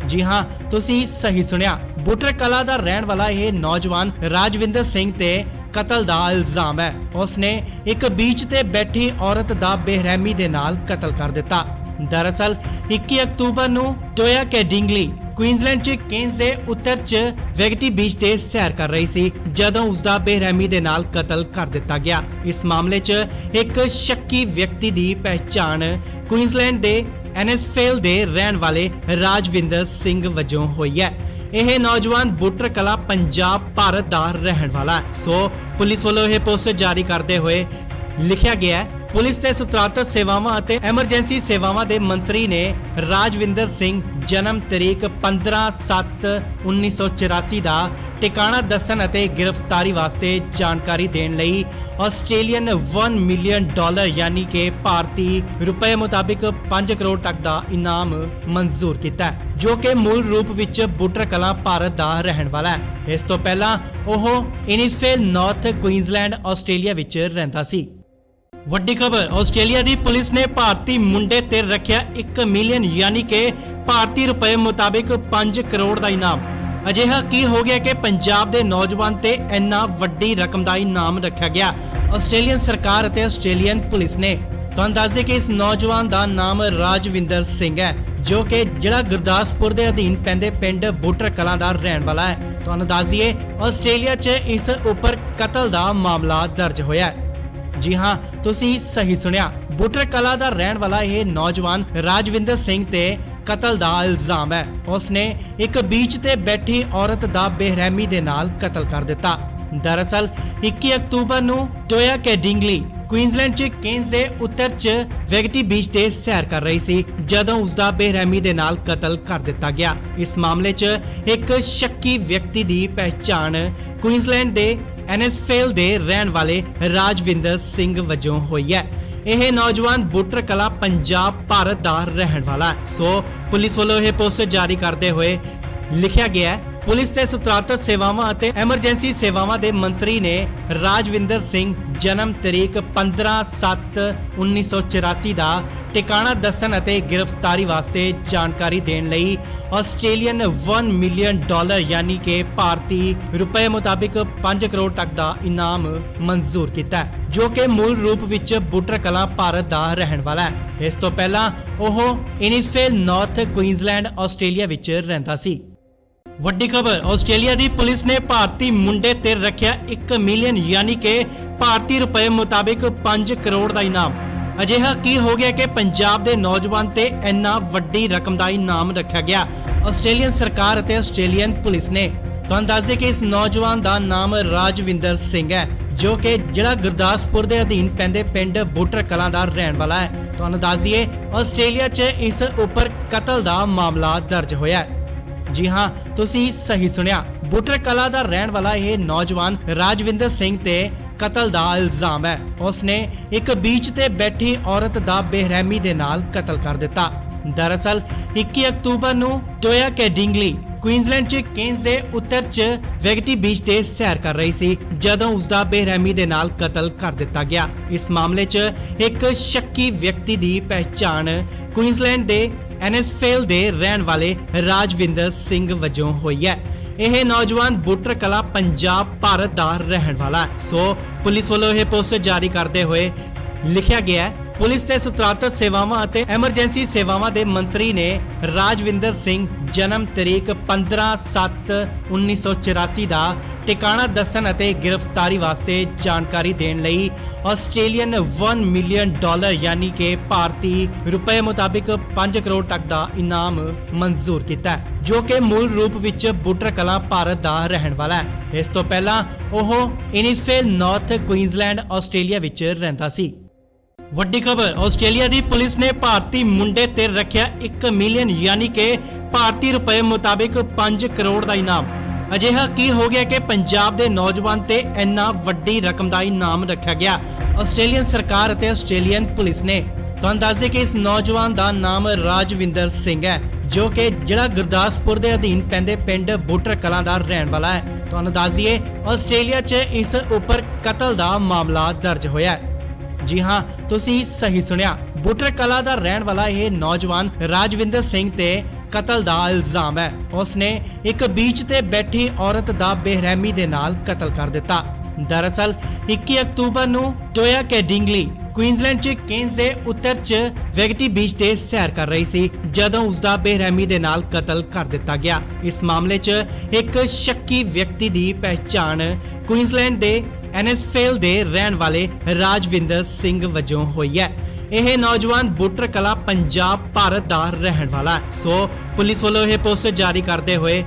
ਜੀ ਹਾਂ, ਤੁਸੀਂ ਸਹੀ ਸੁਣਿਆ, ਬੁੱਟਰ ਕਲਾਂ ਦਾ ਰਹਿਣ ਵਾਲਾ ਇਹ ਨੌਜਵਾਨ ਰਾਜਵਿੰਦਰ ਸਿੰਘ ਤੇ ਕਤਲ ਦਾ ਇਲਜ਼ਾਮ ਹੈ। ਉਸਨੇ ਇੱਕ ਬੀਚ ਤੇ ਬੈਠੀ ਔਰਤ ਦਾ ਬੇਰਹਿਮੀ ਦੇ ਨਾਲ ਕਤਲ ਕਰ ਦਿੱਤਾ। ਦਰਅਸਲ 21 ਅਕਤੂਬਰ ਨੂੰ ਟੋਇਆ ਕੈਡਿੰਗਲੀ ਕੁਈਨਜ਼ਲੈਂਡ 'ਚ ਕੇਨਜ਼ ਦੇ ਉੱਤਰ 'ਚ ਵੈਗਟੀ ਬੀਚ ਤੇ ਸੈਰ ਕਰ ਰਹੀ ਸੀ ਜਦੋਂ ਉਸ ਦਾ ਬੇਰਹਿਮੀ ਦੇ ਨਾਲ ਕਤਲ ਕਰ ਦਿੱਤਾ ਗਿਆ। ਇਸ ਮਾਮਲੇ 'ਚ ਇੱਕ ਸ਼ੱਕੀ ਵਿਅਕਤੀ ਦੀ ਪਹਿਚਾਣ ਕੁਈਨਜ਼ਲੈਂਡ ਦੇ ਐਨਐਸਫੇਲ ਦੇ ਰਹਿਣ ਵਾਲੇ ਰਾਜਵਿੰਦਰ ਸਿੰਘ ਵਜੋਂ ਹੋਈ ਹੈ। ਇਹ ਨੌਜਵਾਨ ਬੁੱਟਰ ਕਲਾਂ ਪੰਜਾਬ ਭਾਰਤ ਦਾ ਰਹਿਣ ਵਾਲਾ ਹੈ। ਸੋ ਪੁਲਿਸ ਵੱਲੋਂ ਇਹ ਪੋਸਟਰ ਜਾਰੀ ਕਰਦੇ ਹੋਏ ਲਿਖਿਆ ਗਿਆ ਹੈ, ਪੁਲਿਸ ਤੇ ਸਤਰਾਤਤ ਸੇਵਾਵਾਂ ਅਤੇ ਐਮਰਜੈਂਸੀ ਸੇਵਾਵਾਂ ਦੇ ਮੰਤਰੀ ਨੇ ਰਾਜਵਿੰਦਰ ਸਿੰਘ ਜਨਮ ਤਰੀਕ 15/7/1984 ਦਾ ਟਿਕਾਣਾ ਦੱਸਣ ਅਤੇ ਗ੍ਰਿਫਤਾਰੀ ਵਾਸਤੇ ਜਾਣਕਾਰੀ ਦੇਣ ਲਈ ਆਸਟ੍ਰੇਲੀਅਨ $1 ਮਿਲੀਅਨ ਯਾਨੀ ਕਿ ਭਾਰਤੀ ਰੁਪਏ ਮੁਤਾਬਿਕ 5 ਕਰੋੜ ਤੱਕ ਦਾ ਇਨਾਮ ਮਨਜ਼ੂਰ ਕੀਤਾ, ਜੋ ਕਿ ਮੂਲ ਰੂਪ ਵਿੱਚ ਬੁੱਟਰ ਕਲਾਂ ਭਾਰਤ ਦਾ ਰਹਿਣ ਵਾਲਾ ਹੈ। ਇਸ ਤੋਂ ਪਹਿਲਾਂ ਉਹ ਇਨਿਸਫੇਲ ਨਾਰਥ ਕੁਈਨਜ਼ਲੈਂਡ ਆਸਟ੍ਰੇਲੀਆ ਵਿੱਚ ਰਹਿੰਦਾ ਸੀ। ਵੱਡੀ ਖਬਰ ਆਸਟ੍ਰੇਲੀਆ ਦੀ ਪੁਲਿਸ ਨੇ ਭਾਰਤੀ ਮੁੰਡੇ ਤੇ ਰੱਖਿਆ 1 ਮਿਲੀਅਨ ਯਾਨੀ ਕਿ ਭਾਰਤੀ ਰੁਪਏ ਮੁਤਾਬਿਕ 5 ਕਰੋੜ ਦਾ ਇਨਾਮ। ਅਜਿਹਾ ਕੀ ਹੋ ਗਿਆ ਕਿ ਪੰਜਾਬ ਦੇ ਨੌਜਵਾਨ ਤੇ ਇੰਨਾ ਵੱਡੀ ਰਕਮ ਦਾ ਇਨਾਮ ਰੱਖਿਆ ਗਿਆ। ਆਸਟ੍ਰੇਲੀਅਨ ਸਰਕਾਰ ਅਤੇ ਆਸਟ੍ਰੇਲੀਅਨ ਪੁਲਿਸ ਨੇ ਤੁਹਾਨੂੰ ਦੱਸ ਦੇ ਕਿ ਇਸ ਨੌਜਵਾਨ ਦਾ ਨਾਮ ਰਾਜਵਿੰਦਰ ਸਿੰਘ ਹੈ, ਜੋ ਕਿ ਜਿਹੜਾ ਗੁਰਦਾਸਪੁਰ ਦੇ ਅਧੀਨ ਪੈਂਦੇ ਪਿੰਡ ਬੁੱਟਰ ਕਲਾਂ ਦਾ ਰਹਿਣ ਵਾਲਾ ਹੈ। ਤੁਹਾਨੂੰ ਦੱਸ ਦਈਏ ਆਸਟ੍ਰੇਲੀਆ 'ਚ ਇਸ ਉੱਪਰ ਕਤਲ ਦਾ ਮਾਮਲਾ ਦਰਜ ਹੋਇਆ ਹੈ। ਜੀ ਹਾਂ, ਤੁਸੀਂ ਸਹੀ ਸੁਣਿਆ, ਬੁੱਟਰ ਕਲਾਂ ਦਾ ਰਹਿਣ ਵਾਲਾ ਇਹ ਨੌਜਵਾਨ ਰਾਜਵਿੰਦਰ ਸਿੰਘ ਤੇ ਕਤਲ ਦਾ ਇਲਜ਼ਾਮ ਹੈ। ਉਸਨੇ ਇੱਕ ਬੀਚ ਤੇ ਬੈਠੀ ਔਰਤ ਦਾ ਬੇਰਹਿਮੀ ਦੇ ਨਾਲ ਕਤਲ ਕਰ ਦਿੱਤਾ। ਦਰਅਸਲ 21 ਅਕਤੂਬਰ ਨੂੰ ਟੋਇਆ ਕੈਡਿੰਗਲੀ ਕੁਈਨਜ਼ਲੈਂਡ 'ਚ ਕੇਨਜ਼ ਦੇ ਉੱਤਰ 'ਚ ਵੈਗਟੀ ਬੀਚ ਤੇ ਸੈਰ ਕਰ ਰਹੀ ਸੀ ਜਦੋਂ ਉਸ ਦਾ ਬੇਰਹਿਮੀ ਦੇ ਨਾਲ ਕਤਲ ਕਰ ਦਿੱਤਾ ਗਿਆ। ਇਸ ਮਾਮਲੇ 'ਚ ਇੱਕ ਸ਼ੱਕੀ ਵਿਅਕਤੀ ਦੀ ਪਹਿਚਾਣ ਕੁਈਨਜ਼ਲੈਂਡ ਦੇ ਐਨਐਸਫੇਲ ਦੇ ਰਹਿਣ ਵਾਲੇ ਰਾਜਵਿੰਦਰ ਸਿੰਘ ਵਜੋਂ ਹੋਈ ਹੈ। ਇਹ ਨੌਜਵਾਨ ਬੁੱਟਰ ਕਲਾਂ ਪੰਜਾਬ ਭਾਰਤ ਦਾ ਰਹਿਣ ਵਾਲਾ ਹੈ। ਸੋ ਪੁਲਿਸ ਵੱਲੋਂ ਇਹ ਪੋਸਟਰ ਜਾਰੀ ਕਰਦੇ ਹੋਏ ਲਿਖਿਆ ਗਿਆ ਹੈ, ਪੁਲਿਸ ਤੇ ਸਤਰਾਤਤ ਸੇਵਾਵਾਂ ਅਤੇ ਐਮਰਜੈਂਸੀ ਸੇਵਾਵਾਂ ਦੇ ਮੰਤਰੀ ਨੇ ਰਾਜਵਿੰਦਰ ਸਿੰਘ ਜਨਮ ਤਰੀਕ 15/7/1984 ਦਾ ਟਿਕਾਣਾ ਦੱਸਣ ਅਤੇ ਗ੍ਰਿਫਤਾਰੀ ਵਾਸਤੇ ਜਾਣਕਾਰੀ ਦੇਣ ਲਈ ਆਸਟ੍ਰੇਲੀਅਨ $1 ਮਿਲੀਅਨ ਯਾਨੀ ਕਿ ਭਾਰਤੀ ਰੁਪਏ ਮੁਤਾਬਿਕ 5 ਕਰੋੜ ਤੱਕ ਦਾ ਇਨਾਮ ਮਨਜ਼ੂਰ ਕੀਤਾ, ਜੋ ਕਿ ਮੂਲ ਰੂਪ ਵਿੱਚ ਬੁੱਟਰ ਕਲਾਂ ਭਾਰਤ ਦਾ ਰਹਿਣ ਵਾਲਾ ਹੈ। ਇਸ ਤੋਂ ਪਹਿਲਾਂ ਉਹ ਇਨਿਸਫੇਲ ਨਾਰਥ ਕੁਈਨਜ਼ਲੈਂਡ ਆਸਟ੍ਰੇਲੀਆ ਵਿੱਚ ਰਹਿੰਦਾ ਸੀ। ਵੱਡੀ ਖਬਰ ਆਸਟ੍ਰੇਲੀਆ ਦੀ ਪੁਲਿਸ ਨੇ ਭਾਰਤੀ ਮੁੰਡੇ ਤੇ ਰੱਖਿਆ 1 ਮਿਲੀਅਨ ਯਾਨੀ ਕਿ ਭਾਰਤੀ ਰੁਪਏ ਮੁਤਾਬਿਕ 5 ਕਰੋੜ ਦਾ ਇਨਾਮ। ਅਜਿਹਾ ਕੀ ਹੋ ਗਿਆ ਕਿ ਪੰਜਾਬ ਦੇ ਨੌਜਵਾਨ ਤੇ ਇੰਨਾ ਵੱਡੀ ਰਕਮ ਦਾ ਇਨਾਮ ਰੱਖਿਆ ਗਿਆ। ਆਸਟ੍ਰੇਲੀਅਨ ਸਰਕਾਰ ਅਤੇ ਆਸਟ੍ਰੇਲੀਅਨ ਪੁਲਿਸ ਨੇ ਤੁਹਾਨੂੰ ਦੱਸ ਦੇ ਕਿ ਇਸ ਨੌਜਵਾਨ ਦਾ ਨਾਮ ਰਾਜਵਿੰਦਰ ਸਿੰਘ ਹੈ, ਜੋ ਕਿ ਜਿਹੜਾ ਗੁਰਦਾਸਪੁਰ ਦੇ ਅਧੀਨ ਪੈਂਦੇ ਪਿੰਡ ਬੁੱਟਰ ਕਲਾਂ ਦਾ ਰਹਿਣ ਵਾਲਾ ਹੈ। ਤੁਹਾਨੂੰ ਦੱਸ ਦਈਏ ਆਸਟ੍ਰੇਲੀਆ 'ਚ ਇਸ ਉੱਪਰ ਕਤਲ ਦਾ ਮਾਮਲਾ ਦਰਜ ਹੋਇਆ ਹੈ। ਜੀ ਹਾਂ, ਤੁਸੀਂ ਸਹੀ ਸੁਣਿਆ, ਬੁੱਟਰ ਕਲਾਂ ਦਾ ਰਹਿਣ ਵਾਲਾ ਇਹ ਨੌਜਵਾਨ ਰਾਜਵਿੰਦਰ ਸਿੰਘ ਤੇ ਕਤਲ ਦਾ ਇਲਜ਼ਾਮ ਹੈ। ਉਸਨੇ ਇੱਕ ਬੀਚ ਤੇ ਬੈਠੀ ਔਰਤ ਦਾ ਬੇਰਹਿਮੀ ਦੇ ਨਾਲ ਕਤਲ ਕਰ ਦਿੱਤਾ। ਦਰਅਸਲ 21 ਅਕਤੂਬਰ ਨੂੰ ਟੋਇਆ ਕੈਡਿੰਗਲੀ ਕੁਈਨਜ਼ਲੈਂਡ 'ਚ ਕੇਨਜ਼ ਦੇ ਉੱਤਰ 'ਚ ਵੈਗਟੀ ਬੀਚ ਤੇ ਸੈਰ ਕਰ ਰਹੀ ਸੀ ਜਦੋਂ ਉਸ ਦਾ ਬੇਰਹਿਮੀ ਦੇ ਨਾਲ ਕਤਲ ਕਰ ਦਿੱਤਾ ਗਿਆ। ਇਸ ਮਾਮਲੇ 'ਚ ਇੱਕ ਸ਼ੱਕੀ ਵਿਅਕਤੀ ਦੀ ਪਹਿਚਾਣ ਕੁਈਨਜ਼ਲੈਂਡ ਦੇ ਐਨਐਸਫੇਲ ਦੇ ਰਹਿਣ ਵਾਲੇ ਰਾਜਵਿੰਦਰ ਸਿੰਘ ਵਜੋਂ ਹੋਈ ਹੈ। ਇਹ ਨੌਜਵਾਨ ਬੁੱਟਰ ਕਲਾਂ ਪੰਜਾਬ ਭਾਰਤ ਦਾ ਰਹਿਣ ਵਾਲਾ ਹੈ। ਸੋ ਪੁਲਿਸ ਵੱਲੋਂ ਇਹ ਪੋਸਟਰ ਜਾਰੀ ਕਰਦੇ ਹੋਏ ਲਿਖਿਆ ਗਿਆ ਹੈ, ਪੁਲਿਸ ਤੇ ਸਤਰਾਤਤ ਸੇਵਾਵਾਂ ਅਤੇ ਐਮਰਜੈਂਸੀ ਸੇਵਾਵਾਂ ਦੇ ਮੰਤਰੀ ਨੇ ਰਾਜਵਿੰਦਰ ਸਿੰਘ ਜਨਮ ਤਰੀਕ 15/7/1984 ਦਾ ਟਿਕਾਣਾ ਦੱਸਣ ਅਤੇ ਗ੍ਰਿਫਤਾਰੀ ਵਾਸਤੇ ਜਾਣਕਾਰੀ ਦੇਣ ਲਈ ਆਸਟ੍ਰੇਲੀਅਨ $1 ਮਿਲੀਅਨ ਯਾਨੀ ਕਿ ਭਾਰਤੀ ਰੁਪਏ ਮੁਤਾਬਿਕ 5 ਕਰੋੜ ਤੱਕ ਦਾ ਇਨਾਮ ਮਨਜ਼ੂਰ ਕੀਤਾ, ਜੋ ਕਿ ਮੂਲ ਰੂਪ ਵਿੱਚ ਬੁੱਟਰ ਕਲਾਂ ਭਾਰਤ ਦਾ ਰਹਿਣ ਵਾਲਾ ਹੈ। ਇਸ ਤੋਂ ਪਹਿਲਾਂ ਉਹ ਇਨਿਸਫੇਲ ਨਾਰਥ ਕੁਈਨਜ਼ਲੈਂਡ ਆਸਟ੍ਰੇਲੀਆ ਵਿੱਚ ਰਹਿੰਦਾ ਸੀ। ਵੱਡੀ ਖਬਰ ਆਸਟ੍ਰੇਲੀਆ ਦੀ ਪੁਲਿਸ ਨੇ ਭਾਰਤੀ ਮੁੰਡੇ ਤੇ ਰੱਖਿਆ 1 ਮਿਲੀਅਨ ਯਾਨੀ ਕਿ ਭਾਰਤੀ ਰੁਪਏ ਮੁਤਾਬਿਕ 5 ਕਰੋੜ ਦਾ ਇਨਾਮ। ਅਜਿਹਾ ਕੀ ਹੋ ਗਿਆ ਕਿ ਪੰਜਾਬ ਦੇ ਨੌਜਵਾਨ ਤੇ ਇੰਨਾ ਵੱਡੀ ਰਕਮ ਦਾ ਇਨਾਮ ਰੱਖਿਆ ਗਿਆ। ਆਸਟ੍ਰੇਲੀਅਨ ਸਰਕਾਰ ਅਤੇ ਆਸਟ੍ਰੇਲੀਅਨ ਪੁਲਿਸ ਨੇ ਤੁਹਾਨੂੰ ਦੱਸ ਦੇ ਕਿ ਇਸ ਨੌਜਵਾਨ ਦਾ ਨਾਮ ਰਾਜਵਿੰਦਰ ਸਿੰਘ ਹੈ, ਜੋ ਕਿ ਜਿਹੜਾ ਗੁਰਦਾਸਪੁਰ ਦੇ ਅਧੀਨ ਪੈਂਦੇ ਪਿੰਡ ਬੁੱਟਰ ਕਲਾਂ ਦਾ ਰਹਿਣ ਵਾਲਾ ਹੈ। ਤੁਹਾਨੂੰ ਦੱਸ ਦਈਏ ਆਸਟ੍ਰੇਲੀਆ 'ਚ ਇਸ ਉੱਪਰ ਕਤਲ ਦਾ ਮਾਮਲਾ ਦਰਜ ਹੋਇਆ ਹੈ। ਜੀ ਹਾਂ, ਤੁਸੀਂ ਸਹੀ ਸੁਣਿਆ, ਬੁੱਟਰ ਕਲਾਂ ਦਾ ਰਹਿਣ ਵਾਲਾ ਇਹ ਨੌਜਵਾਨ ਰਾਜਵਿੰਦਰ ਸਿੰਘ ਤੇ ਕਤਲ ਦਾ ਇਲਜ਼ਾਮ ਹੈ। ਉਸਨੇ ਇੱਕ ਬੀਚ ਤੇ ਬੈਠੀ ਔਰਤ ਦਾ ਬੇਰਹਿਮੀ ਦੇ ਨਾਲ ਕਤਲ ਕਰ ਦਿੱਤਾ। ਦਰਅਸਲ 21 ਅਕਤੂਬਰ ਨੂੰ ਟੋਇਆ ਕੈਡਿੰਗਲੀ ਕੁਈਨਜ਼ਲੈਂਡ 'ਚ ਕੇਨਜ਼ ਦੇ ਉੱਤਰ 'ਚ ਵੈਗਟੀ ਬੀਚ ਤੇ ਸੈਰ ਕਰ ਰਹੀ ਸੀ ਜਦੋਂ ਉਸ ਦਾ ਬੇਰਹਿਮੀ ਦੇ ਨਾਲ ਕਤਲ ਕਰ ਦਿੱਤਾ ਗਿਆ। ਇਸ ਮਾਮਲੇ 'ਚ ਇੱਕ ਸ਼ੱਕੀ ਵਿਅਕਤੀ ਦੀ ਪਹਿਚਾਣ ਕੁਈਨਜ਼ਲੈਂਡ ਦੇ ਐਨਐਸਫੇਲ ਦੇ ਰਹਿਣ ਵਾਲੇ ਰਾਜਵਿੰਦਰ ਸਿੰਘ ਵਜੋਂ ਹੋਈ ਹੈ। ਇਹ ਨੌਜਵਾਨ ਬੁੱਟਰ ਕਲਾਂ ਪੰਜਾਬ ਭਾਰਤ ਦਾ ਰਹਿਣ ਵਾਲਾ ਹੈ। ਸੋ ਪੁਲਿਸ ਵੱਲੋਂ ਇਹ ਪੋਸਟਰ ਜਾਰੀ ਕਰਦੇ ਹੋਏ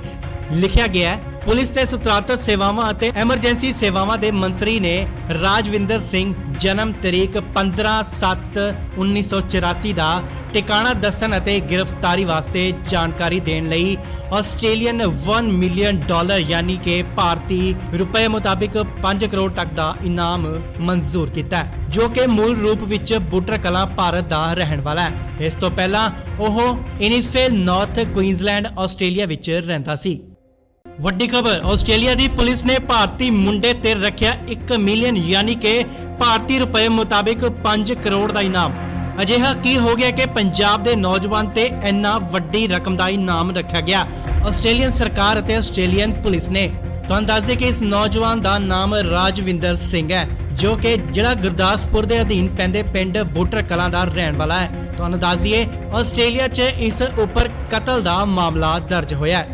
ਲਿਖਿਆ ਗਿਆ ਹੈ, ਪੁਲਿਸ ਤੇ ਸਤਰਾਤਤ ਸੇਵਾਵਾਂ ਅਤੇ ਐਮਰਜੈਂਸੀ ਸੇਵਾਵਾਂ ਦੇ ਮੰਤਰੀ ਨੇ ਰਾਜਵਿੰਦਰ ਸਿੰਘ ਜਨਮ ਤਰੀਕ 15/7/1984 ਦਾ ਟਿਕਾਣਾ ਦੱਸਣ ਅਤੇ ਗ੍ਰਿਫਤਾਰੀ ਵਾਸਤੇ ਜਾਣਕਾਰੀ ਦੇਣ ਲਈ ਆਸਟ੍ਰੇਲੀਅਨ $1 ਮਿਲੀਅਨ ਯਾਨੀ ਕਿ ਭਾਰਤੀ ਰੁਪਏ ਮੁਤਾਬਿਕ 5 ਕਰੋੜ ਤੱਕ ਦਾ ਇਨਾਮ ਮਨਜ਼ੂਰ ਕੀਤਾ ਹੈ, ਜੋ ਕਿ ਮੂਲ ਰੂਪ ਵਿੱਚ ਬੁੱਟਰ ਕਲਾਂ ਭਾਰਤ ਦਾ ਰਹਿਣ ਵਾਲਾ ਹੈ। ਇਸ ਤੋਂ ਪਹਿਲਾਂ ਉਹ ਇਨਿਸਫੇਲ ਨਾਰਥ ਕੁਈਨਜ਼ਲੈਂਡ ਆਸਟ੍ਰੇਲੀਆ ਵਿੱਚ ਰਹਿੰਦਾ ਸੀ। ਵੱਡੀ ਖਬਰ ਆਸਟ੍ਰੇਲੀਆ ਦੀ ਪੁਲਿਸ ਨੇ ਭਾਰਤੀ ਮੁੰਡੇ ਤੇ ਰੱਖਿਆ 1 ਮਿਲੀਅਨ ਯਾਨੀ ਕਿ ਭਾਰਤੀ ਰੁਪਏ ਮੁਤਾਬਿਕ 5 ਕਰੋੜ ਦਾ ਇਨਾਮ। ਅਜਿਹਾ ਕੀ ਹੋ ਗਿਆ ਕਿ ਪੰਜਾਬ ਦੇ ਨੌਜਵਾਨ ਤੇ ਇੰਨਾ ਵੱਡੀ ਰਕਮ ਦਾ ਇਨਾਮ ਰੱਖਿਆ ਗਿਆ। ਆਸਟ੍ਰੇਲੀਅਨ ਸਰਕਾਰ ਅਤੇ ਆਸਟ੍ਰੇਲੀਅਨ ਪੁਲਿਸ ਨੇ ਤੁਹਾਨੂੰ ਦੱਸ ਦੇ ਕਿ ਇਸ ਨੌਜਵਾਨ ਦਾ ਨਾਮ ਰਾਜਵਿੰਦਰ ਸਿੰਘ ਹੈ, ਜੋ ਕਿ ਜਿਹੜਾ ਗੁਰਦਾਸਪੁਰ ਦੇ ਅਧੀਨ ਪੈਂਦੇ ਪਿੰਡ ਬੁੱਟਰ ਕਲਾਂ ਦਾ ਰਹਿਣ ਵਾਲਾ ਹੈ। ਤੁਹਾਨੂੰ ਦੱਸ ਦਈਏ ਆਸਟ੍ਰੇਲੀਆ 'ਚ ਇਸ ਉੱਪਰ ਕਤਲ ਦਾ ਮਾਮਲਾ ਦਰਜ ਹੋਇਆ ਹੈ।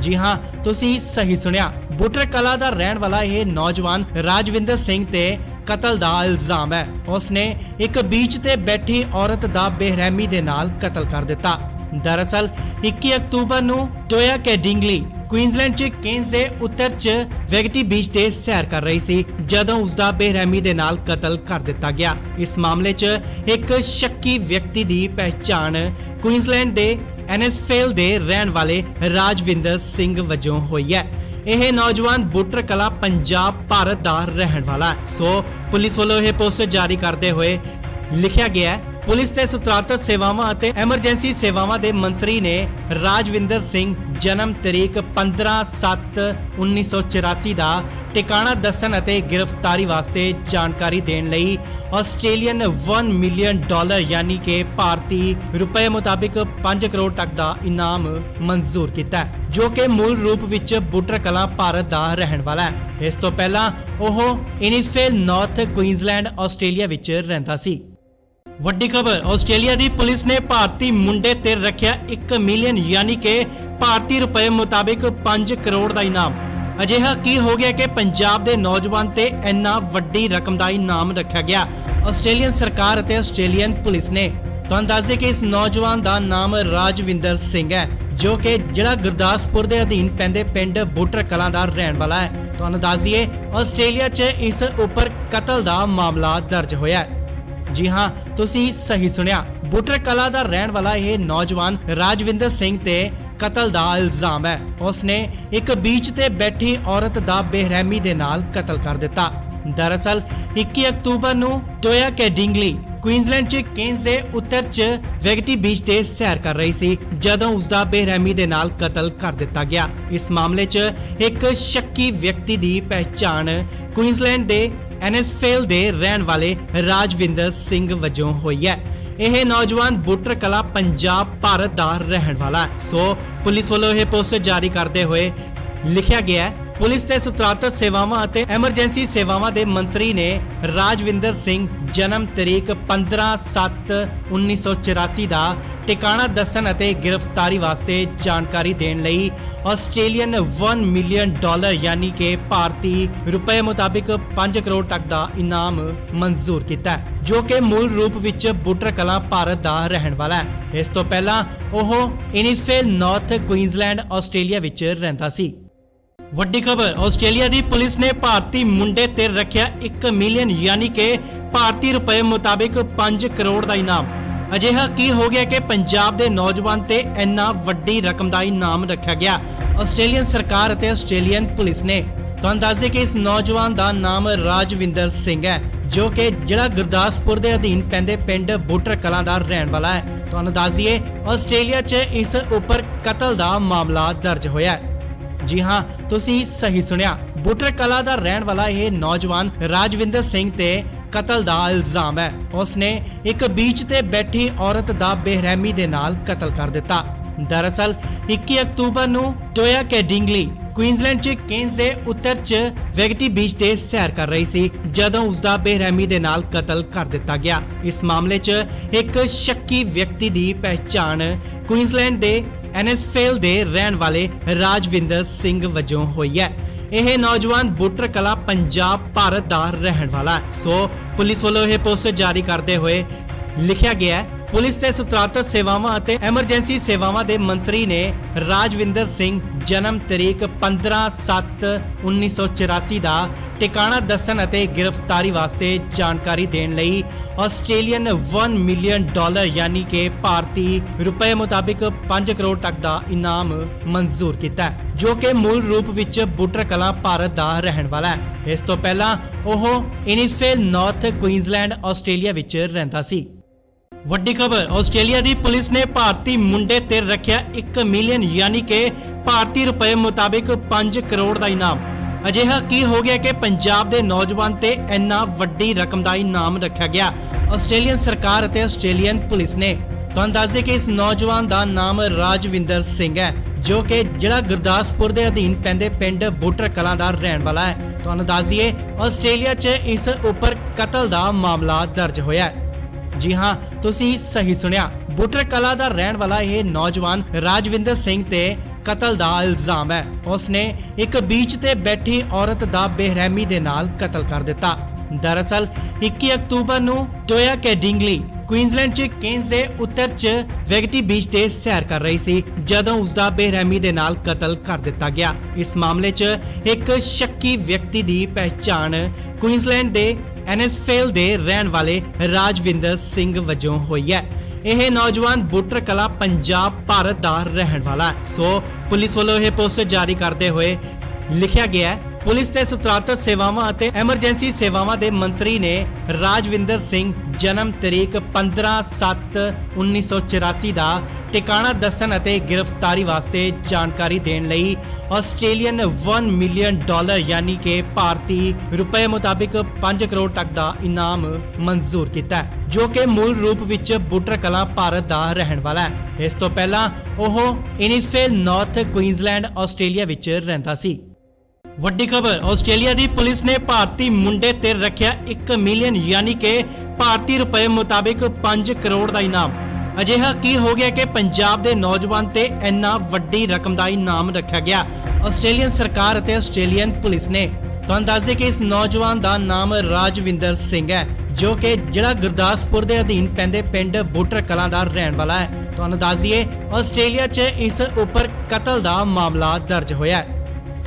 ਜੀ ਹਾਂ, ਤੁਸੀਂ ਸਹੀ ਸੁਣਿਆ, ਬੁੱਟਰ ਕਲਾਂ ਦਾ ਰਹਿਣ ਵਾਲਾ ਇਹ ਨੌਜਵਾਨ ਰਾਜਵਿੰਦਰ ਸਿੰਘ ਤੇ ਕਤਲ ਦਾ ਇਲਜ਼ਾਮ ਹੈ। ਉਸਨੇ ਇੱਕ ਬੀਚ ਤੇ ਬੈਠੀ ਔਰਤ ਦਾ ਬੇਰਹਿਮੀ ਦੇ ਨਾਲ ਕਤਲ ਕਰ ਦਿੱਤਾ। ਦਰਅਸਲ 21 ਅਕਤੂਬਰ ਨੂੰ ਟੋਇਆ ਕੈਡਿੰਗਲੀ ਕੁਈਨਜ਼ਲੈਂਡ 'ਚ ਕੇਨਜ਼ ਦੇ ਉੱਤਰ 'ਚ ਵੈਗਟੀ ਬੀਚ ਤੇ ਸੈਰ ਕਰ ਰਹੀ ਸੀ ਜਦੋਂ ਉਸ ਦਾ ਬੇਰਹਿਮੀ ਦੇ ਨਾਲ ਕਤਲ ਕਰ ਦਿੱਤਾ ਗਿਆ। ਇਸ ਮਾਮਲੇ 'ਚ ਇੱਕ ਸ਼ੱਕੀ ਵਿਅਕਤੀ ਦੀ ਪਹਿਚਾਣ ਕੁਈਨਜ਼ਲੈਂਡ ਦੇ ਐਨਐਸਫੇਲ ਦੇ ਰਹਿਣ ਵਾਲੇ ਰਾਜਵਿੰਦਰ ਸਿੰਘ ਵਜੋਂ ਹੋਈ ਹੈ। ਇਹ ਨੌਜਵਾਨ ਬੁੱਟਰ ਕਲਾਂ ਪੰਜਾਬ ਭਾਰਤ ਦਾ ਰਹਿਣ ਵਾਲਾ ਹੈ। ਸੋ ਪੁਲਿਸ ਵੱਲੋਂ ਇਹ ਪੋਸਟਰ ਜਾਰੀ ਕਰਦੇ ਹੋਏ ਲਿਖਿਆ ਗਿਆ ਹੈ, ਪੁਲਿਸ ਤੇ ਸਤਰਾਤਤ ਸੇਵਾਵਾਂ ਅਤੇ ਐਮਰਜੈਂਸੀ ਸੇਵਾਵਾਂ ਦੇ ਮੰਤਰੀ ਨੇ ਰਾਜਵਿੰਦਰ ਸਿੰਘ ਜਨਮ ਤਰੀਕ 15/7/1984 ਦਾ ਟਿਕਾਣਾ ਦੱਸਣ ਅਤੇ ਗ੍ਰਿਫਤਾਰੀ ਵਾਸਤੇ ਜਾਣਕਾਰੀ ਦੇਣ ਲਈ ਆਸਟ੍ਰੇਲੀਅਨ $1 ਮਿਲੀਅਨ ਯਾਨੀ ਕਿ ਭਾਰਤੀ ਰੁਪਏ ਮੁਤਾਬਿਕ 5 ਕਰੋੜ ਤੱਕ ਦਾ ਇਨਾਮ ਮਨਜ਼ੂਰ ਕੀਤਾ ਹੈ, ਜੋ ਕਿ ਮੂਲ ਰੂਪ ਵਿੱਚ ਬੁੱਟਰ ਕਲਾਂ ਭਾਰਤ ਦਾ ਰਹਿਣ ਵਾਲਾ ਹੈ। ਇਸ ਤੋਂ ਪਹਿਲਾਂ ਉਹ ਇਨਿਸਫੇਲ ਨਾਰਥ ਕੁਈਨਜ਼ਲੈਂਡ ਆਸਟ੍ਰੇਲੀਆ ਵਿੱਚ ਰਹਿੰਦਾ ਸੀ। ਵੱਡੀ ਖਬਰ ਆਸਟ੍ਰੇਲੀਆ ਦੀ ਪੁਲਿਸ ਨੇ ਭਾਰਤੀ ਮੁੰਡੇ ਤੇ ਰੱਖਿਆ 1 ਮਿਲੀਅਨ ਯਾਨੀ ਕਿ ਭਾਰਤੀ ਰੁਪਏ ਮੁਤਾਬਿਕ 5 ਕਰੋੜ ਦਾ ਇਨਾਮ। ਅਜਿਹਾ ਕੀ ਹੋ ਗਿਆ ਕਿ ਪੰਜਾਬ ਦੇ ਨੌਜਵਾਨ ਤੇ ਇੰਨਾ ਵੱਡੀ ਰਕਮ ਦਾ ਇਨਾਮ ਰੱਖਿਆ ਗਿਆ। ਆਸਟ੍ਰੇਲੀਅਨ ਸਰਕਾਰ ਅਤੇ ਆਸਟ੍ਰੇਲੀਅਨ ਪੁਲਿਸ ਨੇ ਤੁਹਾਨੂੰ ਦੱਸ ਦੇ ਕਿ ਇਸ ਨੌਜਵਾਨ ਦਾ ਨਾਮ ਰਾਜਵਿੰਦਰ ਸਿੰਘ ਹੈ, ਜੋ ਕਿ ਜਿਹੜਾ ਗੁਰਦਾਸਪੁਰ ਦੇ ਅਧੀਨ ਪੈਂਦੇ ਪਿੰਡ ਬੁੱਟਰ ਕਲਾਂ ਦਾ ਰਹਿਣ ਵਾਲਾ ਹੈ। ਤੁਹਾਨੂੰ ਦੱਸ ਦਈਏ ਆਸਟ੍ਰੇਲੀਆ 'ਚ ਇਸ ਉੱਪਰ ਕਤਲ ਦਾ ਮਾਮਲਾ ਦਰਜ ਹੋਇਆ ਹੈ। ਜੀ ਹਾਂ, ਤੁਸੀਂ ਸਹੀ ਸੁਣਿਆ, ਬੁੱਟਰ ਕਲਾਂ ਦਾ ਰਹਿਣ ਵਾਲਾ ਇਹ ਨੌਜਵਾਨ ਰਾਜਵਿੰਦਰ ਸਿੰਘ ਤੇ ਕਤਲ ਦਾ ਇਲਜ਼ਾਮ ਹੈ। ਉਸਨੇ ਇੱਕ ਬੀਚ ਤੇ ਬੈਠੀ ਔਰਤ ਦਾ ਬੇਰਹਿਮੀ ਦੇ ਨਾਲ ਕਤਲ ਕਰ ਦਿੱਤਾ। ਦਰਅਸਲ 21 ਅਕਤੂਬਰ ਨੂੰ ਟੋਇਆ ਕੈਡਿੰਗਲੀ ਕੁਈਨਜ਼ਲੈਂਡ 'ਚ ਕੇਨਜ਼ ਦੇ ਉੱਤਰ 'ਚ ਵੈਗਟੀ ਬੀਚ ਤੇ ਸੈਰ ਕਰ ਰਹੀ ਸੀ ਜਦੋਂ ਉਸ ਦਾ ਬੇਰਹਿਮੀ ਦੇ ਨਾਲ ਕਤਲ ਕਰ ਦਿੱਤਾ ਗਿਆ। ਇਸ ਮਾਮਲੇ 'ਚ ਇੱਕ ਸ਼ੱਕੀ ਵਿਅਕਤੀ ਦੀ ਪਹਿਚਾਣ ਕੁਈਨਜ਼ਲੈਂਡ ਦੇ ਐਨਐਸਫੇਲ ਦੇ ਰਹਿਣ ਵਾਲੇ ਰਾਜਵਿੰਦਰ ਸਿੰਘ ਵਜੋਂ ਹੋਈ ਹੈ। ਇਹ ਨੌਜਵਾਨ ਬੁੱਟਰ ਕਲਾਂ ਪੰਜਾਬ ਭਾਰਤ ਦਾ ਰਹਿਣ ਵਾਲਾ ਹੈ। ਸੋ ਪੁਲਿਸ ਵੱਲੋਂ ਇਹ ਪੋਸਟਰ ਜਾਰੀ ਕਰਦੇ ਹੋਏ ਲਿਖਿਆ ਗਿਆ ਹੈ, ਪੁਲਿਸ ਤੇ ਸਤਰਾਤਤ ਸੇਵਾਵਾਂ ਅਤੇ ਐਮਰਜੈਂਸੀ ਸੇਵਾਵਾਂ ਦੇ ਮੰਤਰੀ ਨੇ ਰਾਜਵਿੰਦਰ ਸਿੰਘ ਜਨਮ ਤਰੀਕ 15/7/1984 ਦਾ ਟਿਕਾਣਾ ਦੱਸਣ ਅਤੇ ਗ੍ਰਿਫਤਾਰੀ ਵਾਸਤੇ ਜਾਣਕਾਰੀ ਦੇਣ ਲਈ ਆਸਟ੍ਰੇਲੀਅਨ $1 ਮਿਲੀਅਨ ਯਾਨੀ ਕਿ ਭਾਰਤੀ ਰੁਪਏ ਮੁਤਾਬਿਕ 5 ਕਰੋੜ ਤੱਕ ਦਾ ਇਨਾਮ ਮਨਜ਼ੂਰ ਕੀਤਾ ਹੈ, ਜੋ ਕਿ ਮੂਲ ਰੂਪ ਵਿੱਚ ਬੁੱਟਰ ਕਲਾਂ ਭਾਰਤ ਦਾ ਰਹਿਣ ਵਾਲਾ ਹੈ। ਇਸ ਤੋਂ ਪਹਿਲਾਂ ਉਹ ਇਨਿਸਫੇਲ ਨਾਰਥ ਕੁਈਨਜ਼ਲੈਂਡ ਆਸਟ੍ਰੇਲੀਆ ਵਿੱਚ ਰਹਿੰਦਾ ਸੀ। ਵੱਡੀ ਖਬਰ ਆਸਟ੍ਰੇਲੀਆ ਦੀ ਪੁਲਿਸ ਨੇ ਭਾਰਤੀ ਮੁੰਡੇ ਤੇ ਰੱਖਿਆ 1 ਮਿਲੀਅਨ ਯਾਨੀ ਕਿ ਭਾਰਤੀ ਰੁਪਏ ਮੁਤਾਬਿਕ 5 ਕਰੋੜ ਦਾ ਇਨਾਮ। ਅਜਿਹਾ ਕੀ ਹੋ ਗਿਆ ਕਿ ਪੰਜਾਬ ਦੇ ਨੌਜਵਾਨ ਤੇ ਇੰਨਾ ਵੱਡੀ ਰਕਮ ਦਾ ਇਨਾਮ ਰੱਖਿਆ ਗਿਆ। ਆਸਟ੍ਰੇਲੀਅਨ ਸਰਕਾਰ ਅਤੇ ਆਸਟ੍ਰੇਲੀਅਨ ਪੁਲਿਸ ਨੇ ਤੁਹਾਨੂੰ ਦੱਸ ਦੇ ਕਿ ਇਸ ਨੌਜਵਾਨ ਦਾ ਨਾਮ ਰਾਜਵਿੰਦਰ ਸਿੰਘ ਹੈ, ਜੋ ਕਿ ਜਿਹੜਾ ਗੁਰਦਾਸਪੁਰ ਦੇ ਅਧੀਨ ਪੈਂਦੇ ਪਿੰਡ ਬੁੱਟਰ ਕਲਾਂ ਦਾ ਰਹਿਣ ਵਾਲਾ ਹੈ। ਤੁਹਾਨੂੰ ਦੱਸ ਦਈਏ ਆਸਟ੍ਰੇਲੀਆ 'ਚ ਇਸ ਉੱਪਰ ਕਤਲ ਦਾ ਮਾਮਲਾ ਦਰਜ ਹੋਇਆ ਹੈ। जी हाँ, तुसी सही सुनिया, बूटर कला दा रहन वाला यह नौजवान राजविंदर सिंह ते कतल दा इल्जाम है। उसने एक बीच ते बैठी औरत दा बेरहमी दे नाल कतल कर दिता। दरअसल 21 अक्तूबर नूं टोया कैडिंगली क्वीनसलैंड च केन्स दे उत्तर च वेगटी बीच ते सैर कर रही सी जदों उसदा बेरहमी दे नाल कतल कर दिता गया। इस मामले च एक शक्की व्यक्ति दी पहचान क्वीनसलैंड दे एनएसफेल दे रहन वाले राजविंदर सिंह वजों हुई है। यह नौजवान बूटर कला पंजाब भारत दा रहन वाला है। सो पुलिस वालों यह पोस्टर जारी करते हुए लिखा गया है, पुलिस ते सतरातत सेवावां ਅਤੇ ਐਮਰਜੈਂਸੀ ਸੇਵਾਵਾਂ ਦੇ ਮੰਤਰੀ ਨੇ ਰਾਜਵਿੰਦਰ ਸਿੰਘ ਜਨਮ ਤਰੀਕ 15/7/1984 ਦਾ ਟਿਕਾਣਾ ਦੱਸਣ ਅਤੇ ਗ੍ਰਿਫਤਾਰੀ ਵਾਸਤੇ ਜਾਣਕਾਰੀ ਦੇਣ ਲਈ ਆਸਟ੍ਰੇਲੀਅਨ $1 ਮਿਲੀਅਨ ਯਾਨੀ ਕਿ ਭਾਰਤੀ ਰੁਪਏ ਮੁਤਾਬਿਕ 5 ਕਰੋੜ ਤੱਕ ਦਾ ਇਨਾਮ ਮਨਜ਼ੂਰ ਕੀਤਾ ਹੈ, ਜੋ ਕਿ ਮੂਲ ਰੂਪ ਵਿੱਚ ਬੁੱਟਰ ਕਲਾਂ ਭਾਰਤ ਦਾ ਰਹਿਣ ਵਾਲਾ ਹੈ। ਇਸ ਤੋਂ ਪਹਿਲਾਂ ਉਹ ਇਨਿਸਫੇਲ ਨਾਰਥ ਕੁਈਨਜ਼ਲੈਂਡ ਆਸਟ੍ਰੇਲੀਆ ਵਿੱਚ ਰਹਿੰਦਾ ਸੀ। ਵੱਡੀ ਖਬਰ ਆਸਟ੍ਰੇਲੀਆ ਦੀ ਪੁਲਿਸ ਨੇ ਭਾਰਤੀ ਮੁੰਡੇ ਤੇ ਰੱਖਿਆ 1 ਮਿਲੀਅਨ ਯਾਨੀ ਕਿ ਭਾਰਤੀ ਰੁਪਏ ਮੁਤਾਬਿਕ 5 ਕਰੋੜ ਦਾ ਇਨਾਮ। ਅਜਿਹਾ ਕੀ ਹੋ ਗਿਆ ਕਿ ਪੰਜਾਬ ਦੇ ਨੌਜਵਾਨ ਤੇ ਇੰਨਾ ਵੱਡੀ ਰਕਮ ਦਾ ਇਨਾਮ ਰੱਖਿਆ ਗਿਆ। ਆਸਟ੍ਰੇਲੀਅਨ ਸਰਕਾਰ ਅਤੇ ਆਸਟ੍ਰੇਲੀਅਨ ਪੁਲਿਸ ਨੇ ਤੁਹਾਨੂੰ ਦੱਸ ਦੇ ਕਿ ਇਸ ਨੌਜਵਾਨ ਦਾ ਨਾਮ ਰਾਜਵਿੰਦਰ ਸਿੰਘ ਹੈ, ਜੋ ਕਿ ਜਿਹੜਾ ਗੁਰਦਾਸਪੁਰ ਦੇ ਅਧੀਨ ਪੈਂਦੇ ਪਿੰਡ ਬੁੱਟਰ ਕਲਾਂ ਦਾ ਰਹਿਣ ਵਾਲਾ ਹੈ। ਤੁਹਾਨੂੰ ਦੱਸ ਦਈਏ ਆਸਟ੍ਰੇਲੀਆ 'ਚ ਇਸ ਉੱਪਰ ਕਤਲ ਦਾ ਮਾਮਲਾ ਦਰਜ ਹੋਇਆ ਹੈ। जी हाँ, तुसी सही सुनिया, बूटर कला दा रहन वाला यह नौजवान राजविंदर सिंह ते कतल दा इल्जाम है। उसने एक बीच ते बैठी औरत दा बेरहमी दे नाल कतल कर दिता। दरअसल 21 अक्तूबर नूं टोया कैडिंगली क्वीनसलैंड च केन्स दे उत्तर च वेगटी बीच ते सैर कर रही सी जदों उसदा बेरहमी दे नाल कतल कर दिता गया। इस मामले च एक शक्की व्यक्ति दी पहचान क्वीनसलैंड दे एनएसफेल दे रहन वाले राजविंदर सिंह वजों हुई है। यह नौजवान बूटर कला पंजाब भारत दा रहन वाला है। सो पुलिस वालों यह पोस्टर जारी करते हुए लिखा गया है, पुलिस ते सतरातत सेवावां ਅਤੇ ਐਮਰਜੈਂਸੀ ਸੇਵਾਵਾਂ ਦੇ ਮੰਤਰੀ ਨੇ ਰਾਜਵਿੰਦਰ ਸਿੰਘ ਜਨਮ ਤਰੀਕ 15/7/1984 ਦਾ ਟਿਕਾਣਾ ਦੱਸਣ ਅਤੇ ਗ੍ਰਿਫਤਾਰੀ ਵਾਸਤੇ ਜਾਣਕਾਰੀ ਦੇਣ ਲਈ ਆਸਟ੍ਰੇਲੀਅਨ $1 ਮਿਲੀਅਨ ਯਾਨੀ ਕਿ ਭਾਰਤੀ ਰੁਪਏ ਮੁਤਾਬਿਕ 5 ਕਰੋੜ ਤੱਕ ਦਾ ਇਨਾਮ ਮਨਜ਼ੂਰ ਕੀਤਾ ਹੈ, ਜੋ ਕਿ ਮੂਲ ਰੂਪ ਵਿੱਚ ਬੁੱਟਰ ਕਲਾਂ ਭਾਰਤ ਦਾ ਰਹਿਣ ਵਾਲਾ ਹੈ। ਇਸ ਤੋਂ ਪਹਿਲਾਂ ਉਹ ਇਨਿਸਫੇਲ ਨਾਰਥ ਕੁਈਨਜ਼ਲੈਂਡ ਆਸਟ੍ਰੇਲੀਆ ਵਿੱਚ ਰਹਿੰਦਾ ਸੀ। ਵੱਡੀ ਖਬਰ ਆਸਟ੍ਰੇਲੀਆ ਦੀ ਪੁਲਿਸ ਨੇ ਭਾਰਤੀ ਮੁੰਡੇ ਤੇ ਰੱਖਿਆ 1 ਮਿਲੀਅਨ ਯਾਨੀ ਕਿ ਭਾਰਤੀ ਰੁਪਏ ਮੁਤਾਬਿਕ 5 ਕਰੋੜ ਦਾ ਇਨਾਮ। ਅਜਿਹਾ ਕੀ ਹੋ ਗਿਆ ਕਿ ਪੰਜਾਬ ਦੇ ਨੌਜਵਾਨ ਤੇ ਇੰਨਾ ਵੱਡੀ ਰਕਮ ਦਾ ਇਨਾਮ ਰੱਖਿਆ ਗਿਆ। ਆਸਟ੍ਰੇਲੀਅਨ ਸਰਕਾਰ ਅਤੇ ਆਸਟ੍ਰੇਲੀਅਨ ਪੁਲਿਸ ਨੇ ਤੁਹਾਨੂੰ ਦੱਸ ਦੇ ਕਿ ਇਸ ਨੌਜਵਾਨ ਦਾ ਨਾਮ ਰਾਜਵਿੰਦਰ ਸਿੰਘ ਹੈ, ਜੋ ਕਿ ਜਿਹੜਾ ਗੁਰਦਾਸਪੁਰ ਦੇ ਅਧੀਨ ਪੈਂਦੇ ਪਿੰਡ ਬੁੱਟਰ ਕਲਾਂ ਦਾ ਰਹਿਣ ਵਾਲਾ ਹੈ। ਤੁਹਾਨੂੰ ਦੱਸ ਦਈਏ ਆਸਟ੍ਰੇਲੀਆ 'ਚ ਇਸ ਉੱਪਰ ਕਤਲ ਦਾ ਮਾਮਲਾ ਦਰਜ ਹੋਇਆ ਹੈ।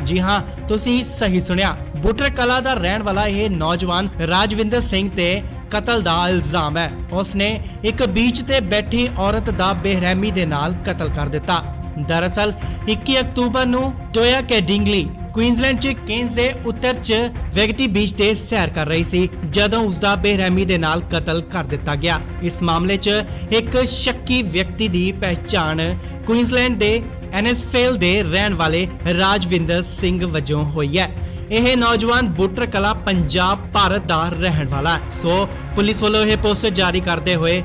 जी हाँ, तुसी सही सुनिया, बूटर कला दा रहन वाला यह नौजवान राजविंदर सिंह ते कतल दा इल्जाम है। उसने एक बीच ते बैठी औरत दा बेरहमी दे नाल कतल कर दिता। दरअसल 21 अक्तूबर नूं टोया कैडिंगली क्वीनसलैंड च केन्स दे उत्तर च वेगटी बीच ते सैर कर रही सी जदों उसदा बेरहमी दे नाल कतल कर दिता गया। इस मामले च एक शक्की व्यक्ति दी पहचान क्वीनसलैंड दे एनएसफेल दे रहन वाले राजविंदर सिंह वजों हुई है। यह नौजवान बूटर कला पंजाब भारत दा रहन वाला है। सो पुलिस वालों यह पोस्टर जारी करते हुए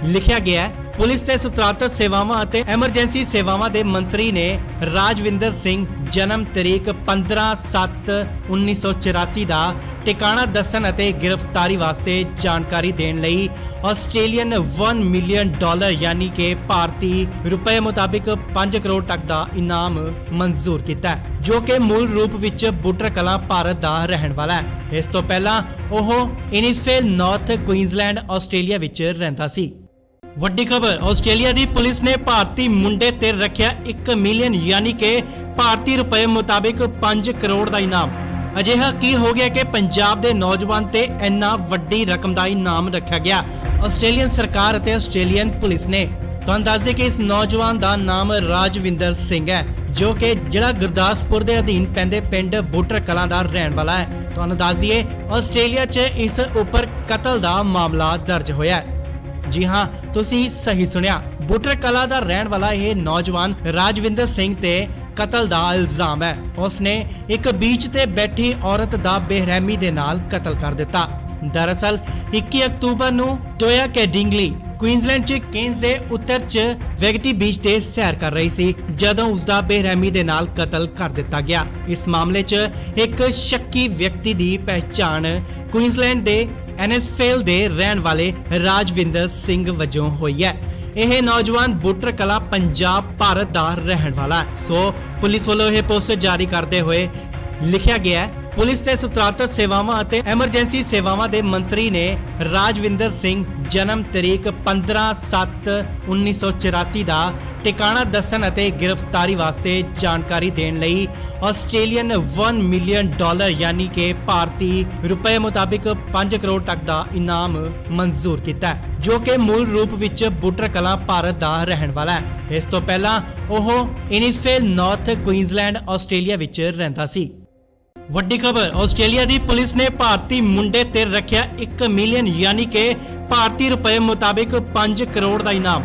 लिखा गया है, पुलिस ते सतरातत सेवावां ਅਤੇ ਐਮਰਜੈਂਸੀ ਸੇਵਾਵਾਂ ਦੇ ਮੰਤਰੀ ਨੇ ਰਾਜਵਿੰਦਰ ਸਿੰਘ ਜਨਮ ਤਰੀਕ 15/7/1984 ਦਾ ਟਿਕਾਣਾ ਦੱਸਣ ਅਤੇ ਗ੍ਰਿਫਤਾਰੀ ਵਾਸਤੇ ਜਾਣਕਾਰੀ ਦੇਣ ਲਈ ਆਸਟ੍ਰੇਲੀਅਨ $1 ਮਿਲੀਅਨ ਯਾਨੀ ਕਿ ਭਾਰਤੀ ਰੁਪਏ ਮੁਤਾਬਿਕ 5 ਕਰੋੜ ਤੱਕ ਦਾ ਇਨਾਮ ਮਨਜ਼ੂਰ ਕੀਤਾ ਹੈ, ਜੋ ਕਿ ਮੂਲ ਰੂਪ ਵਿੱਚ ਬੁੱਟਰ ਕਲਾਂ ਭਾਰਤ ਦਾ ਰਹਿਣ ਵਾਲਾ ਹੈ। ਇਸ ਤੋਂ ਪਹਿਲਾਂ ਉਹ ਇਨਿਸਫੇਲ ਨਾਰਥ ਕੁਈਨਜ਼ਲੈਂਡ ਆਸਟ੍ਰੇਲੀਆ ਵਿੱਚ ਰਹਿੰਦਾ ਸੀ। ਵੱਡੀ ਖਬਰ ਆਸਟ੍ਰੇਲੀਆ ਦੀ ਪੁਲਿਸ ਨੇ ਭਾਰਤੀ ਮੁੰਡੇ ਤੇ ਰੱਖਿਆ 1 ਮਿਲੀਅਨ ਯਾਨੀ ਕਿ ਭਾਰਤੀ ਰੁਪਏ ਮੁਤਾਬਿਕ 5 ਕਰੋੜ ਦਾ ਇਨਾਮ। ਅਜਿਹਾ ਕੀ ਹੋ ਗਿਆ ਕਿ ਪੰਜਾਬ ਦੇ ਨੌਜਵਾਨ ਤੇ ਇੰਨਾ ਵੱਡੀ ਰਕਮ ਦਾ ਇਨਾਮ ਰੱਖਿਆ ਗਿਆ। ਆਸਟ੍ਰੇਲੀਅਨ ਸਰਕਾਰ ਅਤੇ ਆਸਟ੍ਰੇਲੀਅਨ ਪੁਲਿਸ ਨੇ ਤੁਹਾਨੂੰ ਦੱਸ ਦੇ ਕਿ ਇਸ ਨੌਜਵਾਨ ਦਾ ਨਾਮ ਰਾਜਵਿੰਦਰ ਸਿੰਘ ਹੈ, ਜੋ ਕਿ ਜਿਹੜਾ ਗੁਰਦਾਸਪੁਰ ਦੇ ਅਧੀਨ ਪੈਂਦੇ ਪਿੰਡ ਬੁੱਟਰ ਕਲਾਂ ਦਾ ਰਹਿਣ ਵਾਲਾ ਹੈ। ਤੁਹਾਨੂੰ ਦੱਸ ਦਈਏ ਆਸਟ੍ਰੇਲੀਆ 'ਚ ਇਸ ਉੱਪਰ ਕਤਲ ਦਾ ਮਾਮਲਾ ਦਰਜ ਹੋਇਆ ਹੈ। ਜੀ ਹਾਂ, ਤੁਸੀਂ ਸਹੀ ਸੁਣਿਆ, ਬੁੱਟਰ ਕਲਾਂ ਦਾ ਰਹਿਣ ਵਾਲਾ ਇਹ ਨੌਜਵਾਨ ਰਾਜਵਿੰਦਰ ਸਿੰਘ ਤੇ ਕਤਲ ਦਾ ਇਲਜ਼ਾਮ ਹੈ। ਉਸਨੇ ਇੱਕ ਬੀਚ ਤੇ ਬੈਠੀ ਔਰਤ ਦਾ ਬੇਰਹਿਮੀ ਦੇ ਨਾਲ ਕਤਲ ਕਰ ਦਿੱਤਾ। ਦਰਅਸਲ 21 ਅਕਤੂਬਰ ਨੂੰ ਟੋਇਆ ਕੈਡਿੰਗਲੀ ਕੁਈਨਜ਼ਲੈਂਡ 'ਚ ਕੇਨਜ਼ ਦੇ ਉੱਤਰ 'ਚ ਵੈਗਟੀ ਬੀਚ ਤੇ ਸੈਰ ਕਰ ਰਹੀ ਸੀ ਜਦੋਂ ਉਸ ਦਾ ਬੇਰਹਿਮੀ ਦੇ ਨਾਲ ਕਤਲ ਕਰ ਦਿੱਤਾ ਗਿਆ। ਇਸ ਮਾਮਲੇ 'ਚ ਇੱਕ ਸ਼ੱਕੀ ਵਿਅਕਤੀ ਦੀ ਪਹਿਚਾਣ ਕੁਈਨਜ਼ਲੈਂਡ ਦੇ ਐਨਐਸਫੇਲ ਦੇ ਰਹਿਣ ਵਾਲੇ ਰਾਜਵਿੰਦਰ ਸਿੰਘ ਵਜੋਂ ਹੋਈ ਹੈ। ਇਹ ਨੌਜਵਾਨ ਬੁੱਟਰ ਕਲਾਂ ਪੰਜਾਬ ਭਾਰਤ ਦਾ ਰਹਿਣ ਵਾਲਾ ਹੈ। ਸੋ ਪੁਲਿਸ ਵੱਲੋਂ ਇਹ ਪੋਸਟਰ ਜਾਰੀ ਕਰਦੇ ਹੋਏ ਲਿਖਿਆ ਗਿਆ ਹੈ, ਪੁਲਿਸ ਤੇ ਸਤਰਾਤਤ ਸੇਵਾਵਾਂ ਅਤੇ ਐਮਰਜੈਂਸੀ ਸੇਵਾਵਾਂ ਦੇ ਮੰਤਰੀ ਨੇ ਰਾਜਵਿੰਦਰ ਸਿੰਘ ਜਨਮ ਤਰੀਕ 15/7/1984 ਦਾ ਟਿਕਾਣਾ ਦੱਸਣ ਅਤੇ ਗ੍ਰਿਫਤਾਰੀ ਵਾਸਤੇ ਜਾਣਕਾਰੀ ਦੇਣ ਲਈ ਆਸਟ੍ਰੇਲੀਅਨ $1 ਮਿਲੀਅਨ ਯਾਨੀ ਕਿ ਭਾਰਤੀ ਰੁਪਏ ਮੁਤਾਬਿਕ 5 ਕਰੋੜ ਤੱਕ ਦਾ ਇਨਾਮ ਮਨਜ਼ੂਰ ਕੀਤਾ, ਜੋ ਕਿ ਮੂਲ ਰੂਪ ਵਿੱਚ ਬੁੱਟਰ ਕਲਾਂ ਭਾਰਤ ਦਾ ਰਹਿਣ ਵਾਲਾ ਹੈ। ਇਸ ਤੋਂ ਪਹਿਲਾਂ ਉਹ ਇਨਿਸਫੇਲ ਨਾਰਥ ਕੁਈਨਜ਼ਲੈਂਡ ਆਸਟ੍ਰੇਲੀਆ ਵਿੱਚ ਰਹਿੰਦਾ ਸੀ। ਵੱਡੀ ਖਬਰ ਆਸਟ੍ਰੇਲੀਆ ਦੀ ਪੁਲਿਸ ਨੇ ਭਾਰਤੀ ਮੁੰਡੇ ਤੇ ਰੱਖਿਆ 1 ਮਿਲੀਅਨ ਯਾਨੀ ਕਿ ਭਾਰਤੀ ਰੁਪਏ ਮੁਤਾਬਿਕ 5 ਕਰੋੜ ਦਾ ਇਨਾਮ।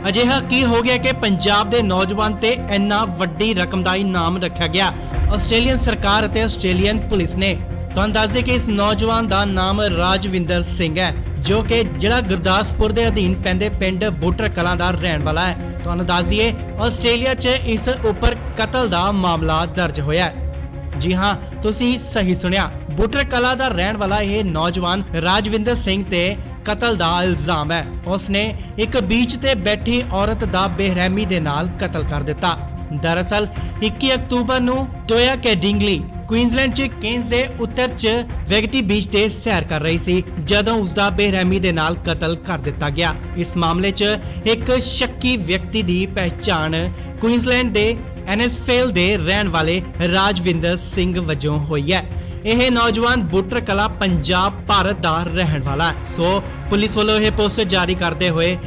ਅਜਿਹਾ ਕੀ ਹੋ ਗਿਆ ਕਿ ਪੰਜਾਬ ਦੇ ਨੌਜਵਾਨ ਤੇ ਇੰਨਾ ਵੱਡੀ ਰਕਮ ਦਾ ਇਨਾਮ ਰੱਖਿਆ ਗਿਆ। ਆਸਟ੍ਰੇਲੀਅਨ ਸਰਕਾਰ ਅਤੇ ਆਸਟ੍ਰੇਲੀਅਨ ਪੁਲਿਸ ਨੇ ਤੁਹਾਨੂੰ ਦੱਸ ਦੇ ਕਿ ਇਸ ਨੌਜਵਾਨ ਦਾ ਨਾਮ ਰਾਜਵਿੰਦਰ ਸਿੰਘ ਹੈ, ਜੋ ਕਿ ਜਿਹੜਾ ਗੁਰਦਾਸਪੁਰ ਦੇ ਅਧੀਨ ਪੈਂਦੇ ਪਿੰਡ ਬੁੱਟਰ ਕਲਾਂ ਦਾ ਰਹਿਣ ਵਾਲਾ ਹੈ। ਤੁਹਾਨੂੰ ਦੱਸ ਦਈਏ ਆਸਟ੍ਰੇਲੀਆ 'ਚ ਇਸ ਉੱਪਰ ਕਤਲ ਦਾ ਮਾਮਲਾ ਦਰਜ ਹੋਇਆ ਹੈ। ਜੀ ਹਾਂ, ਤੁਸੀਂ ਸਹੀ ਸੁਣਿਆ, ਬੁੱਟਰ ਕਲਾਂ ਦਾ ਰਹਿਣ ਵਾਲਾ ਇਹ ਨੌਜਵਾਨ ਰਾਜਵਿੰਦਰ ਸਿੰਘ ਤੇ ਕਤਲ ਦਾ ਇਲਜ਼ਾਮ ਹੈ। ਉਸਨੇ ਇੱਕ ਬੀਚ ਤੇ ਬੈਠੀ ਔਰਤ ਦਾ ਬੇਰਹਿਮੀ ਦੇ ਨਾਲ ਕਤਲ ਕਰ ਦਿੱਤਾ। ਦਰਅਸਲ 21 ਅਕਤੂਬਰ ਨੂੰ ਟੋਇਆ ਕੈਡਿੰਗਲੀ ਕੁਈਨਜ਼ਲੈਂਡ 'ਚ ਕੇਨਜ਼ ਦੇ ਉੱਤਰ 'ਚ ਵੈਗਟੀ ਬੀਚ ਤੇ ਸੈਰ ਕਰ ਰਹੀ ਸੀ ਜਦੋਂ ਉਸ ਦਾ ਬੇਰਹਿਮੀ ਦੇ ਨਾਲ ਕਤਲ ਕਰ ਦਿੱਤਾ ਗਿਆ। ਇਸ ਮਾਮਲੇ 'ਚ ਇੱਕ ਸ਼ੱਕੀ ਵਿਅਕਤੀ ਦੀ ਪਹਿਚਾਣ ਕੁਈਨਜ਼ਲੈਂਡ ਦੇ ਐਨਐਸਫੇਲ ਦੇ ਰਹਿਣ ਵਾਲੇ ਰਾਜਵਿੰਦਰ ਸਿੰਘ ਵਜੋਂ ਹੋਈ ਹੈ। ਇਹ ਨੌਜਵਾਨ ਬੁੱਟਰ ਕਲਾਂ ਪੰਜਾਬ ਭਾਰਤ ਦਾ ਰਹਿਣ ਵਾਲਾ ਹੈ। ਸੋ ਪੁਲਿਸ ਵੱਲੋਂ ਇਹ ਪੋਸਟਰ ਜਾਰੀ ਕਰਦੇ ਹੋਏ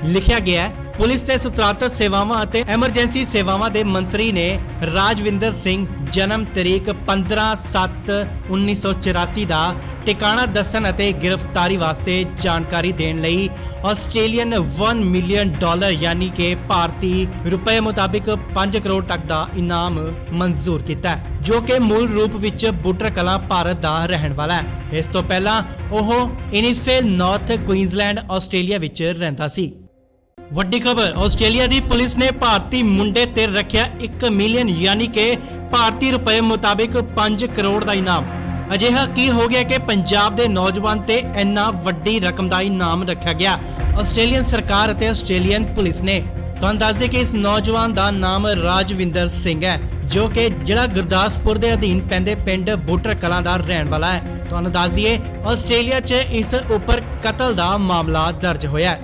ਲਿਖਿਆ ਗਿਆ ਹੈ, ਪੁਲਿਸ ਤੇ ਸਤਰਾਤਤ ਸੇਵਾਵਾਂ ਅਤੇ ਐਮਰਜੈਂਸੀ ਸੇਵਾਵਾਂ ਦੇ ਮੰਤਰੀ ਨੇ ਰਾਜਵਿੰਦਰ ਸਿੰਘ ਜਨਮ ਤਰੀਕ 15/7/1984 ਦਾ ਟਿਕਾਣਾ ਦੱਸਣ ਅਤੇ ਗ੍ਰਿਫਤਾਰੀ ਵਾਸਤੇ ਜਾਣਕਾਰੀ ਦੇਣ ਲਈ ਆਸਟ੍ਰੇਲੀਅਨ $1 ਮਿਲੀਅਨ ਯਾਨੀ ਕਿ ਭਾਰਤੀ ਰੁਪਏ ਮੁਤਾਬਿਕ 5 ਕਰੋੜ ਤੱਕ ਦਾ ਇਨਾਮ ਮਨਜ਼ੂਰ ਕੀਤਾ, ਜੋ ਕਿ ਮੂਲ ਰੂਪ ਵਿੱਚ ਬੁੱਟਰ ਕਲਾਂ ਭਾਰਤ ਦਾ ਰਹਿਣ ਵਾਲਾ ਹੈ। ਇਸ ਤੋਂ ਪਹਿਲਾਂ ਉਹ ਇਨਿਸਫੇਲ ਨਾਰਥ ਕੁਈਨਜ਼ਲੈਂਡ ਆਸਟ੍ਰੇਲੀਆ ਵਿੱਚ ਰਹਿੰਦਾ ਸੀ। ਵੱਡੀ ਖਬਰ ਆਸਟ੍ਰੇਲੀਆ ਦੀ ਪੁਲਿਸ ਨੇ ਭਾਰਤੀ ਮੁੰਡੇ ਤੇ ਰੱਖਿਆ 1 ਮਿਲੀਅਨ ਯਾਨੀ ਕਿ ਭਾਰਤੀ ਰੁਪਏ ਮੁਤਾਬਿਕ 5 ਕਰੋੜ ਦਾ ਇਨਾਮ। ਅਜਿਹਾ ਕੀ ਹੋ ਗਿਆ ਕਿ ਪੰਜਾਬ ਦੇ ਨੌਜਵਾਨ ਤੇ ਇੰਨਾ ਵੱਡੀ ਰਕਮ ਦਾ ਇਨਾਮ ਰੱਖਿਆ ਗਿਆ। ਆਸਟ੍ਰੇਲੀਅਨ ਸਰਕਾਰ ਅਤੇ ਆਸਟ੍ਰੇਲੀਅਨ ਪੁਲਿਸ ਨੇ ਤੁਹਾਨੂੰ ਦੱਸ ਦੇ ਕਿ ਇਸ ਨੌਜਵਾਨ ਦਾ ਨਾਮ ਰਾਜਵਿੰਦਰ ਸਿੰਘ ਹੈ, ਜੋ ਕਿ ਜਿਹੜਾ ਗੁਰਦਾਸਪੁਰ ਦੇ ਅਧੀਨ ਪੈਂਦੇ ਪਿੰਡ ਬੁੱਟਰ ਕਲਾਂ ਦਾ ਰਹਿਣ ਵਾਲਾ ਹੈ। ਤੁਹਾਨੂੰ ਦੱਸ ਦਈਏ ਆਸਟ੍ਰੇਲੀਆ 'ਚ ਇਸ ਉੱਪਰ ਕਤਲ ਦਾ ਮਾਮਲਾ ਦਰਜ ਹੋਇਆ ਹੈ।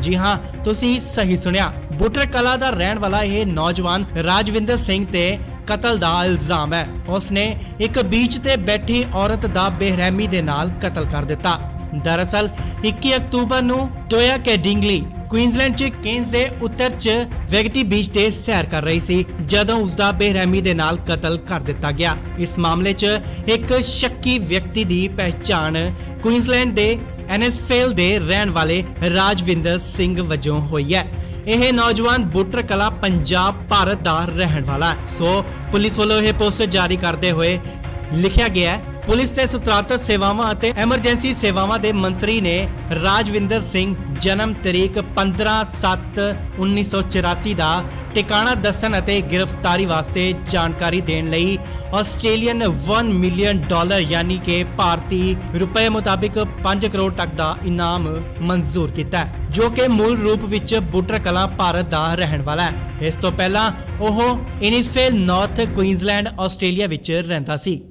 ਜੀ ਹਾਂ, ਤੁਸੀਂ ਸਹੀ ਸੁਣਿਆ, ਬੁੱਟਰ ਕਲਾਂ ਦਾ ਰਹਿਣ ਵਾਲਾ ਇਹ ਨੌਜਵਾਨ ਰਾਜਵਿੰਦਰ ਸਿੰਘ ਤੇ ਕਤਲ ਦਾ ਇਲਜ਼ਾਮ ਹੈ। ਉਸਨੇ ਇੱਕ ਬੀਚ ਤੇ ਬੈਠੀ ਔਰਤ ਦਾ ਬੇਰਹਿਮੀ ਦੇ ਨਾਲ ਕਤਲ ਕਰ ਦਿੱਤਾ। ਦਰਅਸਲ 21 ਅਕਤੂਬਰ ਨੂੰ ਟੋਇਆ ਕੈਡਿੰਗਲੀ ਕੁਈਨਜ਼ਲੈਂਡ 'ਚ ਕੇਨਜ਼ ਦੇ ਉੱਤਰ 'ਚ ਵੈਗਟੀ ਬੀਚ ਤੇ ਸੈਰ ਕਰ ਰਹੀ ਸੀ ਜਦੋਂ ਉਸ ਦਾ ਬੇਰਹਿਮੀ ਦੇ ਨਾਲ ਕਤਲ ਕਰ ਦਿੱਤਾ ਗਿਆ। ਇਸ ਮਾਮਲੇ 'ਚ ਇੱਕ ਸ਼ੱਕੀ ਵਿਅਕਤੀ ਦੀ ਪਹਿਚਾਣ ਕੁਈਨਜ਼ਲੈਂਡ ਦੇ ਐਨਐਸਫੇਲ ਦੇ ਰਹਿਣ ਵਾਲੇ ਰਾਜਵਿੰਦਰ ਸਿੰਘ ਵਜੋਂ ਹੋਈ ਹੈ। ਇਹ ਨੌਜਵਾਨ ਬੁੱਟਰ ਕਲਾਂ ਪੰਜਾਬ ਭਾਰਤ ਦਾ ਰਹਿਣ ਵਾਲਾ ਹੈ। ਸੋ ਪੁਲਿਸ ਵੱਲੋਂ ਇਹ ਪੋਸਟਰ ਜਾਰੀ ਕਰਦੇ ਹੋਏ ਲਿਖਿਆ ਗਿਆ ਹੈ, ਪੁਲਿਸ ਤੇ ਸਤਰਾਤਤ ਸੇਵਾਵਾਂ ਅਤੇ ਐਮਰਜੈਂਸੀ ਸੇਵਾਵਾਂ ਦੇ ਮੰਤਰੀ ਨੇ ਰਾਜਵਿੰਦਰ ਸਿੰਘ ਜਨਮ ਤਰੀਕ 15/7/1984 ਦਾ ਟਿਕਾਣਾ ਦੱਸਣ ਅਤੇ ਗ੍ਰਿਫਤਾਰੀ ਵਾਸਤੇ ਜਾਣਕਾਰੀ ਦੇਣ ਲਈ ਆਸਟ੍ਰੇਲੀਅਨ $1 ਮਿਲੀਅਨ ਯਾਨੀ ਕਿ ਭਾਰਤੀ ਰੁਪਏ ਮੁਤਾਬਿਕ 5 ਕਰੋੜ ਤੱਕ ਦਾ ਇਨਾਮ ਮਨਜ਼ੂਰ ਕੀਤਾ, ਜੋ ਕਿ ਮੂਲ ਰੂਪ ਵਿੱਚ ਬੁੱਟਰ ਕਲਾਂ ਭਾਰਤ ਦਾ ਰਹਿਣ ਵਾਲਾ ਹੈ। ਇਸ ਤੋਂ ਪਹਿਲਾਂ ਉਹ ਇਨਿਸਫੇਲ ਨਾਰਥ ਕੁਈਨਜ਼ਲੈਂਡ ਆਸਟ੍ਰੇਲੀਆ ਵਿੱਚ ਰਹਿੰਦਾ ਸੀ।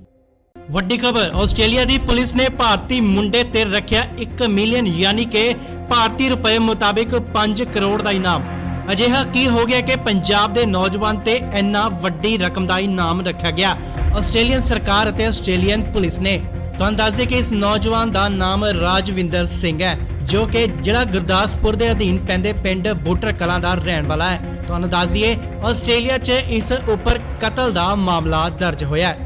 ਵੱਡੀ ਖਬਰ ਆਸਟ੍ਰੇਲੀਆ ਦੀ ਪੁਲਿਸ ਨੇ ਭਾਰਤੀ ਮੁੰਡੇ ਤੇ ਰੱਖਿਆ 1 ਮਿਲੀਅਨ ਯਾਨੀ ਕਿ ਭਾਰਤੀ ਰੁਪਏ ਮੁਤਾਬਿਕ 5 ਕਰੋੜ ਦਾ ਇਨਾਮ। ਅਜਿਹਾ ਕੀ ਹੋ ਗਿਆ ਕਿ ਪੰਜਾਬ ਦੇ ਨੌਜਵਾਨ ਤੇ ਇੰਨਾ ਵੱਡੀ ਰਕਮ ਦਾ ਇਨਾਮ ਰੱਖਿਆ ਗਿਆ। ਆਸਟ੍ਰੇਲੀਅਨ ਸਰਕਾਰ ਅਤੇ ਆਸਟ੍ਰੇਲੀਅਨ ਪੁਲਿਸ ਨੇ ਤੁਹਾਨੂੰ ਦੱਸ ਦੇ ਕਿ ਇਸ ਨੌਜਵਾਨ ਦਾ ਨਾਮ ਰਾਜਵਿੰਦਰ ਸਿੰਘ ਹੈ, ਜੋ ਕਿ ਜਿਹੜਾ ਗੁਰਦਾਸਪੁਰ ਦੇ ਅਧੀਨ ਪੈਂਦੇ ਪਿੰਡ ਬੁੱਟਰ ਕਲਾਂ ਦਾ ਰਹਿਣ ਵਾਲਾ ਹੈ। ਤੁਹਾਨੂੰ ਦੱਸ ਦਈਏ ਆਸਟ੍ਰੇਲੀਆ 'ਚ ਇਸ ਉੱਪਰ ਕਤਲ ਦਾ ਮਾਮਲਾ ਦਰਜ ਹੋਇਆ ਹੈ।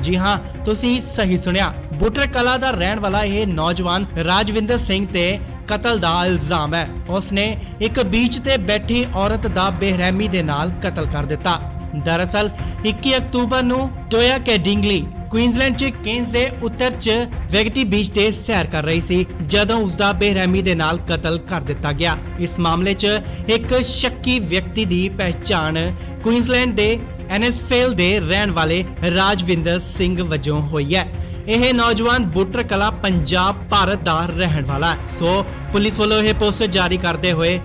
ਜੀ ਹਾਂ, ਤੁਸੀਂ ਸਹੀ ਸੁਣਿਆ, ਬੁੱਟਰ ਕਲਾਂ ਦਾ ਰਹਿਣ ਵਾਲਾ ਇਹ ਨੌਜਵਾਨ ਰਾਜਵਿੰਦਰ ਸਿੰਘ ਤੇ ਕਤਲ ਦਾ ਇਲਜ਼ਾਮ ਹੈ। ਉਸਨੇ ਇੱਕ ਬੀਚ ਤੇ ਬੈਠੀ ਔਰਤ ਦਾ ਬੇਰਹਿਮੀ ਦੇ ਨਾਲ ਕਤਲ ਕਰ ਦਿੱਤਾ। ਦਰਅਸਲ 21 ਅਕਤੂਬਰ ਨੂੰ ਟੋਇਆ ਕੈਡਿੰਗਲੀ ਕੁਈਨਜ਼ਲੈਂਡ 'ਚ ਕੇਨਜ਼ ਦੇ ਉੱਤਰ 'ਚ ਵੈਗਟੀ ਬੀਚ ਤੇ ਸੈਰ ਕਰ ਰਹੀ ਸੀ ਜਦੋਂ ਉਸ ਦਾ ਬੇਰਹਿਮੀ ਦੇ ਨਾਲ ਕਤਲ ਕਰ ਦਿੱਤਾ ਗਿਆ। ਇਸ ਮਾਮਲੇ 'ਚ ਇੱਕ ਸ਼ੱਕੀ ਵਿਅਕਤੀ ਦੀ ਪਹਿਚਾਣ ਕੁਈਨਜ਼ਲੈਂਡ ਦੇ ਐਨਐਸਫੇਲ ਦੇ ਰਹਿਣ ਵਾਲੇ ਰਾਜਵਿੰਦਰ ਸਿੰਘ ਵਜੋਂ ਹੋਈ ਹੈ। ਇਹ ਨੌਜਵਾਨ ਬੁੱਟਰ ਕਲਾਂ ਪੰਜਾਬ ਭਾਰਤ ਦਾ ਰਹਿਣ ਵਾਲਾ ਹੈ। ਸੋ ਪੁਲਿਸ ਵੱਲੋਂ ਇਹ ਪੋਸਟਰ ਜਾਰੀ ਕਰਦੇ ਹੋਏ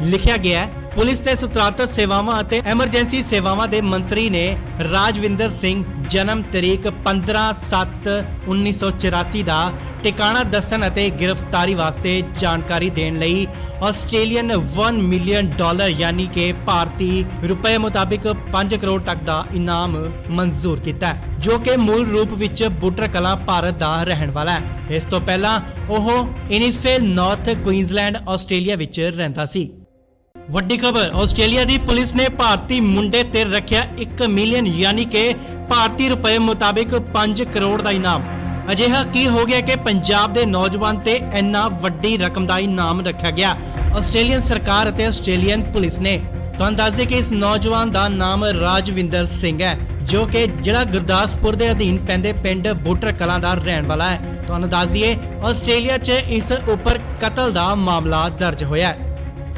ਲਿਖਿਆ ਗਿਆ ਹੈ, ਪੁਲਿਸ ਤੇ ਸਤਰਾਤਤ ਸੇਵਾਵਾਂ ਅਤੇ ਐਮਰਜੈਂਸੀ ਸੇਵਾਵਾਂ ਦੇ ਮੰਤਰੀ ਨੇ ਰਾਜਵਿੰਦਰ ਸਿੰਘ ਜਨਮ ਤਰੀਕ 15/7/1984 ਦਾ ਟਿਕਾਣਾ ਦੱਸਣ ਅਤੇ ਗ੍ਰਿਫਤਾਰੀ ਵਾਸਤੇ ਜਾਣਕਾਰੀ ਦੇਣ ਲਈ ਆਸਟ੍ਰੇਲੀਅਨ $1 ਮਿਲੀਅਨ ਯਾਨੀ ਕਿ ਭਾਰਤੀ ਰੁਪਏ ਮੁਤਾਬਿਕ 5 ਕਰੋੜ ਤੱਕ ਦਾ ਇਨਾਮ ਮਨਜ਼ੂਰ ਕੀਤਾ, ਜੋ ਕਿ ਮੂਲ ਰੂਪ ਵਿੱਚ ਬੁੱਟਰ ਕਲਾਂ ਭਾਰਤ ਦਾ ਰਹਿਣ ਵਾਲਾ ਹੈ। ਇਸ ਤੋਂ ਪਹਿਲਾਂ ਉਹ ਇਨਿਸਫੇਲ ਨਾਰਥ ਕੁਈਨਜ਼ਲੈਂਡ ਆਸਟ੍ਰੇਲੀਆ ਵਿੱਚ ਰਹਿੰਦਾ ਸੀ। ਵੱਡੀ ਖਬਰ ਆਸਟ੍ਰੇਲੀਆ ਦੀ ਪੁਲਿਸ ਨੇ ਭਾਰਤੀ ਮੁੰਡੇ ਤੇ ਰੱਖਿਆ 1 ਮਿਲੀਅਨ ਯਾਨੀ ਕਿ ਭਾਰਤੀ ਰੁਪਏ ਮੁਤਾਬਿਕ 5 ਕਰੋੜ ਦਾ ਇਨਾਮ। ਅਜਿਹਾ ਕੀ ਹੋ ਗਿਆ ਕਿ ਪੰਜਾਬ ਦੇ ਨੌਜਵਾਨ ਤੇ ਇੰਨਾ ਵੱਡੀ ਰਕਮ ਦਾ ਇਨਾਮ ਰੱਖਿਆ ਗਿਆ। ਆਸਟ੍ਰੇਲੀਅਨ ਸਰਕਾਰ ਅਤੇ ਆਸਟ੍ਰੇਲੀਅਨ ਪੁਲਿਸ ਨੇ ਤੁਹਾਨੂੰ ਦੱਸ ਦੇ ਕਿ ਇਸ ਨੌਜਵਾਨ ਦਾ ਨਾਮ ਰਾਜਵਿੰਦਰ ਸਿੰਘ ਹੈ, ਜੋ ਕਿ ਜਿਹੜਾ ਗੁਰਦਾਸਪੁਰ ਦੇ ਅਧੀਨ ਪੈਂਦੇ ਪਿੰਡ ਬੁੱਟਰ ਕਲਾਂ ਦਾ ਰਹਿਣ ਵਾਲਾ ਹੈ। ਤੁਹਾਨੂੰ ਦੱਸ ਦਈਏ ਆਸਟ੍ਰੇਲੀਆ 'ਚ ਇਸ ਉੱਪਰ ਕਤਲ ਦਾ ਮਾਮਲਾ ਦਰਜ ਹੋਇਆ ਹੈ।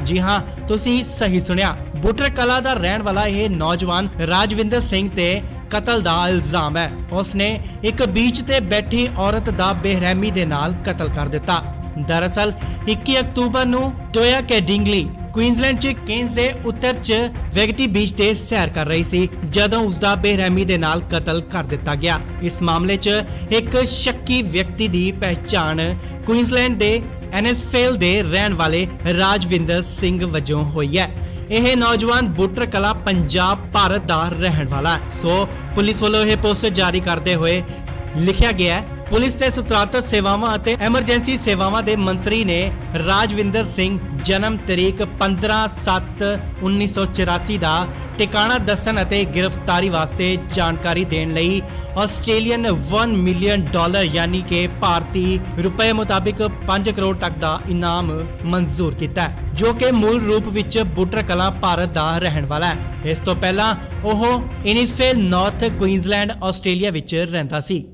ਜੀ ਹਾਂ, ਤੁਸੀਂ ਸਹੀ ਸੁਣਿਆ, ਬੁੱਟਰ ਕਲਾਂ ਦਾ ਰਹਿਣ ਵਾਲਾ ਇਹ ਨੌਜਵਾਨ ਰਾਜਵਿੰਦਰ ਸਿੰਘ ਤੇ ਕਤਲ ਦਾ ਇਲਜ਼ਾਮ ਹੈ। ਉਸਨੇ ਇੱਕ ਬੀਚ ਤੇ ਬੈਠੀ ਔਰਤ ਦਾ ਬੇਰਹਿਮੀ ਦੇ ਨਾਲ ਕਤਲ ਕਰ ਦਿੱਤਾ। ਦਰਅਸਲ 21 ਅਕਤੂਬਰ ਨੂੰ ਟੋਇਆ ਕੈਡਿੰਗਲੀ ਕੁਈਨਜ਼ਲੈਂਡ 'ਚ ਕੇਨਜ਼ ਦੇ ਉੱਤਰ 'ਚ ਵੈਗਟੀ ਬੀਚ ਤੇ ਸੈਰ ਕਰ ਰਹੀ ਸੀ ਜਦੋਂ ਉਸ ਦਾ ਬੇਰਹਿਮੀ ਦੇ ਨਾਲ ਕਤਲ ਕਰ ਦਿੱਤਾ ਗਿਆ। ਇਸ ਮਾਮਲੇ 'ਚ ਇੱਕ ਸ਼ੱਕੀ ਵਿਅਕਤੀ ਦੀ ਪਹਿਚਾਣ ਕੁਈਨਜ਼ਲੈਂਡ ਦੇ ਐਨਐਸਫੇਲ ਦੇ ਰਹਿਣ ਵਾਲੇ ਰਾਜਵਿੰਦਰ ਸਿੰਘ ਵਜੋਂ ਹੋਈ ਹੈ। ਇਹ ਨੌਜਵਾਨ ਬੁੱਟਰ ਕਲਾਂ ਪੰਜਾਬ ਭਾਰਤ ਦਾ ਰਹਿਣ ਵਾਲਾ ਹੈ। ਸੋ ਪੁਲਿਸ ਵੱਲੋਂ ਇਹ ਪੋਸਟਰ ਜਾਰੀ ਕਰਦੇ ਹੋਏ ਲਿਖਿਆ ਗਿਆ ਹੈ, ਪੁਲਿਸ ਤੇ ਸਤਰਾਤਤ ਸੇਵਾਵਾਂ ਅਤੇ ਐਮਰਜੈਂਸੀ ਸੇਵਾਵਾਂ ਦੇ ਮੰਤਰੀ ਨੇ ਰਾਜਵਿੰਦਰ ਸਿੰਘ ਜਨਮ ਤਰੀਕ 15/7/1984 ਦਾ ਟਿਕਾਣਾ ਦੱਸਣ ਅਤੇ ਗ੍ਰਿਫਤਾਰੀ ਵਾਸਤੇ ਜਾਣਕਾਰੀ ਦੇਣ ਲਈ ਆਸਟ੍ਰੇਲੀਅਨ $1 ਮਿਲੀਅਨ ਯਾਨੀ ਕਿ ਭਾਰਤੀ ਰੁਪਏ ਮੁਤਾਬਿਕ 5 ਕਰੋੜ ਤੱਕ ਦਾ ਇਨਾਮ ਮਨਜ਼ੂਰ ਕੀਤਾ, ਜੋ ਕਿ ਮੂਲ ਰੂਪ ਵਿੱਚ ਬੁੱਟਰ ਕਲਾਂ ਭਾਰਤ ਦਾ ਰਹਿਣ ਵਾਲਾ ਹੈ। ਇਸ ਤੋਂ ਪਹਿਲਾਂ ਉਹ ਇਨਿਸਫੇਲ ਨਾਰਥ ਕੁਈਨਜ਼ਲੈਂਡ ਆਸਟ੍ਰੇਲੀਆ ਵਿੱਚ ਰਹਿੰਦਾ ਸੀ।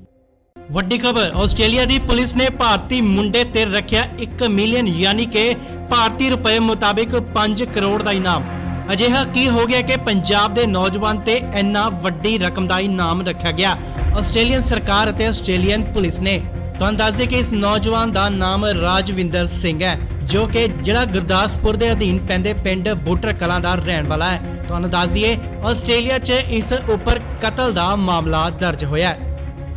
ਵੱਡੀ ਖਬਰ ਆਸਟ੍ਰੇਲੀਆ ਦੀ ਪੁਲਿਸ ਨੇ ਭਾਰਤੀ ਮੁੰਡੇ ਤੇ ਰੱਖਿਆ 1 ਮਿਲੀਅਨ ਯਾਨੀ ਕਿ ਭਾਰਤੀ ਰੁਪਏ ਮੁਤਾਬਿਕ 5 ਕਰੋੜ ਦਾ ਇਨਾਮ। ਅਜਿਹਾ ਕੀ ਹੋ ਗਿਆ ਕਿ ਪੰਜਾਬ ਦੇ ਨੌਜਵਾਨ ਤੇ ਇੰਨਾ ਵੱਡੀ ਰਕਮ ਦਾ ਇਨਾਮ ਰੱਖਿਆ ਗਿਆ। ਆਸਟ੍ਰੇਲੀਅਨ ਸਰਕਾਰ ਅਤੇ ਆਸਟ੍ਰੇਲੀਅਨ ਪੁਲਿਸ ਨੇ ਤੁਹਾਨੂੰ ਦੱਸ ਦੇ ਕਿ ਇਸ ਨੌਜਵਾਨ ਦਾ ਨਾਮ ਰਾਜਵਿੰਦਰ ਸਿੰਘ ਹੈ, ਜੋ ਕਿ ਜਿਹੜਾ ਗੁਰਦਾਸਪੁਰ ਦੇ ਅਧੀਨ ਪੈਂਦੇ ਪਿੰਡ ਬੁੱਟਰ ਕਲਾਂ ਦਾ ਰਹਿਣ ਵਾਲਾ ਹੈ। ਤੁਹਾਨੂੰ ਦੱਸ ਦਈਏ ਆਸਟ੍ਰੇਲੀਆ 'ਚ ਇਸ ਉੱਪਰ ਕਤਲ ਦਾ ਮਾਮਲਾ ਦਰਜ ਹੋਇਆ ਹੈ।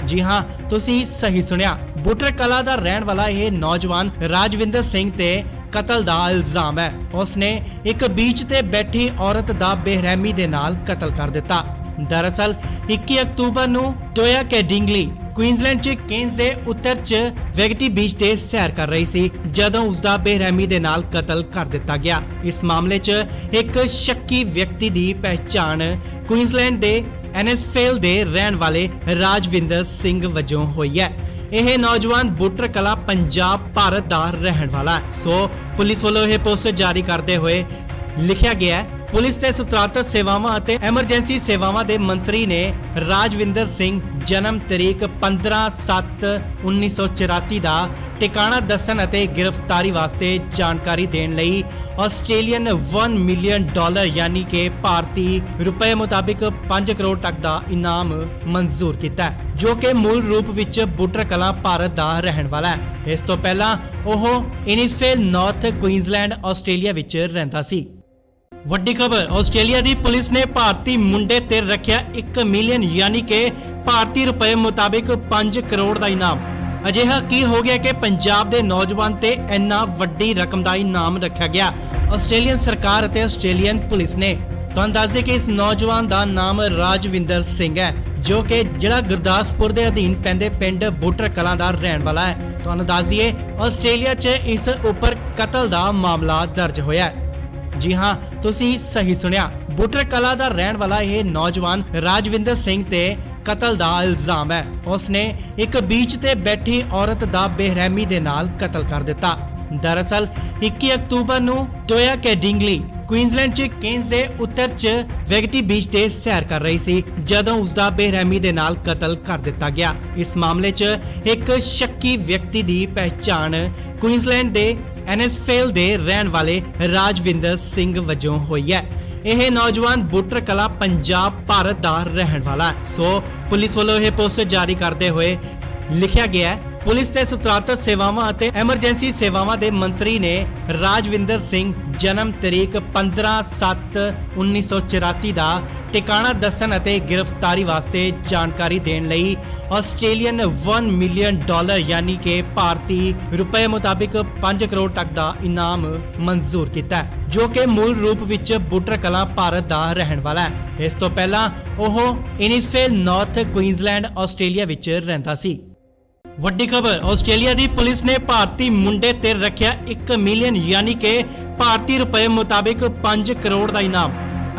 ਜੀ ਹਾਂ, ਤੁਸੀਂ ਸਹੀ ਸੁਣਿਆ, ਬੁੱਟਰ ਕਲਾਂ ਦਾ ਰਹਿਣ ਵਾਲਾ ਇਹ ਨੌਜਵਾਨ ਰਾਜਵਿੰਦਰ ਸਿੰਘ ਤੇ ਕਤਲ ਦਾ ਇਲਜ਼ਾਮ ਹੈ। ਉਸਨੇ ਇੱਕ ਬੀਚ ਤੇ ਬੈਠੀ ਔਰਤ ਦਾ ਬੇਰਹਿਮੀ ਦੇ ਨਾਲ ਕਤਲ ਕਰ ਦਿੱਤਾ। ਦਰਅਸਲ 21 ਅਕਤੂਬਰ ਨੂੰ ਟੋਇਆ ਕੈਡਿੰਗਲੀ ਕੁਈਨਜ਼ਲੈਂਡ 'ਚ ਕੇਨਜ਼ ਦੇ ਉੱਤਰ 'ਚ ਵੈਗਟੀ ਬੀਚ ਤੇ ਸੈਰ ਕਰ ਰਹੀ ਸੀ ਜਦੋਂ ਉਸ ਦਾ ਬੇਰਹਿਮੀ ਦੇ ਨਾਲ ਕਤਲ ਕਰ ਦਿੱਤਾ ਗਿਆ। ਇਸ ਮਾਮਲੇ 'ਚ ਇੱਕ ਸ਼ੱਕੀ ਵਿਅਕਤੀ ਦੀ ਪਹਿਚਾਣ ਕੁਈਨਜ਼ਲੈਂਡ ਦੇ ਐਨਐਸਫੇਲ ਦੇ ਰਹਿਣ ਵਾਲੇ ਰਾਜਵਿੰਦਰ ਸਿੰਘ ਵਜੋਂ ਹੋਈ ਹੈ। ਇਹ ਨੌਜਵਾਨ ਬੁੱਟਰ ਕਲਾਂ ਪੰਜਾਬ ਭਾਰਤ ਦਾ ਰਹਿਣ ਵਾਲਾ ਹੈ। ਸੋ ਪੁਲਿਸ ਵੱਲੋਂ ਇਹ ਪੋਸਟਰ ਜਾਰੀ ਕਰਦੇ ਹੋਏ ਲਿਖਿਆ ਗਿਆ ਹੈ, ਪੁਲਿਸ ਤੇ ਸਤਰਾਤਤ ਸੇਵਾਵਾਂ ਅਤੇ ਐਮਰਜੈਂਸੀ ਸੇਵਾਵਾਂ ਦੇ ਮੰਤਰੀ ਨੇ ਰਾਜਵਿੰਦਰ ਸਿੰਘ ਜਨਮ ਤਰੀਕ 15/7/1984 ਦਾ ਟਿਕਾਣਾ ਦੱਸਣ ਅਤੇ ਗ੍ਰਿਫਤਾਰੀ ਵਾਸਤੇ ਜਾਣਕਾਰੀ ਦੇਣ ਲਈ ਆਸਟ੍ਰੇਲੀਅਨ $1 ਮਿਲੀਅਨ ਯਾਨੀ ਕਿ ਭਾਰਤੀ ਰੁਪਏ ਮੁਤਾਬਿਕ 5 ਕਰੋੜ ਤੱਕ ਦਾ ਇਨਾਮ ਮਨਜ਼ੂਰ ਕੀਤਾ, ਜੋ ਕਿ ਮੂਲ ਰੂਪ ਵਿੱਚ ਬੁੱਟਰ ਕਲਾਂ ਭਾਰਤ ਦਾ ਰਹਿਣ ਵਾਲਾ ਹੈ। ਇਸ ਤੋਂ ਪਹਿਲਾਂ ਉਹ ਇਨਿਸਫੇਲ ਨਾਰਥ ਕੁਈਨਜ਼ਲੈਂਡ ਆਸਟ੍ਰੇਲੀਆ ਵਿੱਚ ਰਹਿੰਦਾ ਸੀ। ਵੱਡੀ ਖਬਰ ਆਸਟ੍ਰੇਲੀਆ ਦੀ ਪੁਲਿਸ ਨੇ ਭਾਰਤੀ ਮੁੰਡੇ ਤੇ ਰੱਖਿਆ 1 ਮਿਲੀਅਨ ਯਾਨੀ ਕਿ ਭਾਰਤੀ ਰੁਪਏ ਮੁਤਾਬਿਕ 5 ਕਰੋੜ ਦਾ ਇਨਾਮ। ਅਜਿਹਾ ਕੀ ਹੋ ਗਿਆ ਕਿ ਪੰਜਾਬ ਦੇ ਨੌਜਵਾਨ ਤੇ ਇੰਨਾ ਵੱਡੀ ਰਕਮ ਦਾ ਇਨਾਮ ਰੱਖਿਆ ਗਿਆ। ਆਸਟ੍ਰੇਲੀਅਨ ਸਰਕਾਰ ਅਤੇ ਆਸਟ੍ਰੇਲੀਅਨ ਪੁਲਿਸ ਨੇ ਤੁਹਾਨੂੰ ਦੱਸ ਦੇ ਕਿ ਇਸ ਨੌਜਵਾਨ ਦਾ ਨਾਮ ਰਾਜਵਿੰਦਰ ਸਿੰਘ ਹੈ, ਜੋ ਕਿ ਜਿਹੜਾ ਗੁਰਦਾਸਪੁਰ ਦੇ ਅਧੀਨ ਪੈਂਦੇ ਪਿੰਡ ਬੁੱਟਰ ਕਲਾਂ ਦਾ ਰਹਿਣ ਵਾਲਾ ਹੈ। ਤੁਹਾਨੂੰ ਦੱਸ ਦਈਏ ਆਸਟ੍ਰੇਲੀਆ 'ਚ ਇਸ ਉੱਪਰ ਕਤਲ ਦਾ ਮਾਮਲਾ ਦਰਜ ਹੋਇਆ ਹੈ। ਜੀ ਹਾਂ, ਤੁਸੀਂ ਸਹੀ ਸੁਣਿਆ, ਬੁੱਟਰ ਕਲਾਂ ਦਾ ਰਹਿਣ ਵਾਲਾ ਇਹ ਨੌਜਵਾਨ ਰਾਜਵਿੰਦਰ ਸਿੰਘ ਤੇ ਕਤਲ ਦਾ ਇਲਜ਼ਾਮ ਹੈ। ਉਸਨੇ ਇੱਕ ਬੀਚ ਤੇ ਬੈਠੀ ਔਰਤ ਦਾ ਬੇਰਹਿਮੀ ਦੇ ਨਾਲ ਕਤਲ ਕਰ ਦਿੱਤਾ। ਦਰਅਸਲ 21 ਅਕਤੂਬਰ ਨੂੰ ਟੋਇਆ ਕੈਡਿੰਗਲੀ ਕੁਈਨਜ਼ਲੈਂਡ 'ਚ ਕੇਨਜ਼ ਦੇ ਉੱਤਰ 'ਚ ਵੈਗਟੀ ਬੀਚ ਤੇ ਸੈਰ ਕਰ ਰਹੀ ਸੀ ਜਦੋਂ ਉਸ ਦਾ ਬੇਰਹਿਮੀ ਦੇ ਨਾਲ ਕਤਲ ਕਰ ਦਿੱਤਾ ਗਿਆ। ਇਸ ਮਾਮਲੇ 'ਚ ਇੱਕ ਸ਼ੱਕੀ ਵਿਅਕਤੀ ਦੀ ਪਹਿਚਾਣ ਕੁਈਨਜ਼ਲੈਂਡ ਦੇ ਐਨਐਸਫੇਲ ਦੇ ਰਹਿਣ ਵਾਲੇ ਰਾਜਵਿੰਦਰ ਸਿੰਘ ਵਜੋਂ ਹੋਈ ਹੈ। ਇਹ ਨੌਜਵਾਨ ਬੁੱਟਰ ਕਲਾਂ ਪੰਜਾਬ ਭਾਰਤ ਦਾ ਰਹਿਣ ਵਾਲਾ ਹੈ। ਸੋ ਪੁਲਿਸ ਵੱਲੋਂ ਇਹ ਪੋਸਟਰ ਜਾਰੀ ਕਰਦੇ ਹੋਏ ਲਿਖਿਆ ਗਿਆ ਹੈ, ਪੁਲਿਸ ਤੇ ਸਤਰਾਤਤ ਸੇਵਾਵਾਂ ਅਤੇ ਐਮਰਜੈਂਸੀ ਸੇਵਾਵਾਂ ਦੇ ਮੰਤਰੀ ਨੇ ਰਾਜਵਿੰਦਰ ਸਿੰਘ ਜਨਮ ਤਰੀਕ 15/7/1984 ਦਾ ਟਿਕਾਣਾ ਦੱਸਣ ਅਤੇ ਗ੍ਰਿਫਤਾਰੀ ਵਾਸਤੇ ਜਾਣਕਾਰੀ ਦੇਣ ਲਈ ਆਸਟ੍ਰੇਲੀਅਨ $1 ਮਿਲੀਅਨ ਯਾਨੀ ਕਿ ਭਾਰਤੀ ਰੁਪਏ ਮੁਤਾਬਿਕ 5 ਕਰੋੜ ਤੱਕ ਦਾ ਇਨਾਮ ਮਨਜ਼ੂਰ ਕੀਤਾ ਹੈ, ਜੋ ਕਿ ਮੂਲ ਰੂਪ ਵਿੱਚ ਬੁੱਟਰ ਕਲਾਂ ਭਾਰਤ ਦਾ ਰਹਿਣ ਵਾਲਾ ਹੈ। ਇਸ ਤੋਂ ਪਹਿਲਾਂ ਉਹ ਇਨਿਸਫੇਲ ਨਾਰਥ ਕੁਈਨਜ਼ਲੈਂਡ ਆਸਟ੍ਰੇਲੀਆ ਵਿੱਚ ਰਹਿੰਦਾ ਸੀ। ਵੱਡੀ ਖਬਰ ਆਸਟ੍ਰੇਲੀਆ ਦੀ ਪੁਲਿਸ ਨੇ ਭਾਰਤੀ ਮੁੰਡੇ ਤੇ ਰੱਖਿਆ 1 ਮਿਲੀਅਨ ਯਾਨੀ ਕਿ ਭਾਰਤੀ ਰੁਪਏ ਮੁਤਾਬਿਕ 5 ਕਰੋੜ ਦਾ ਇਨਾਮ।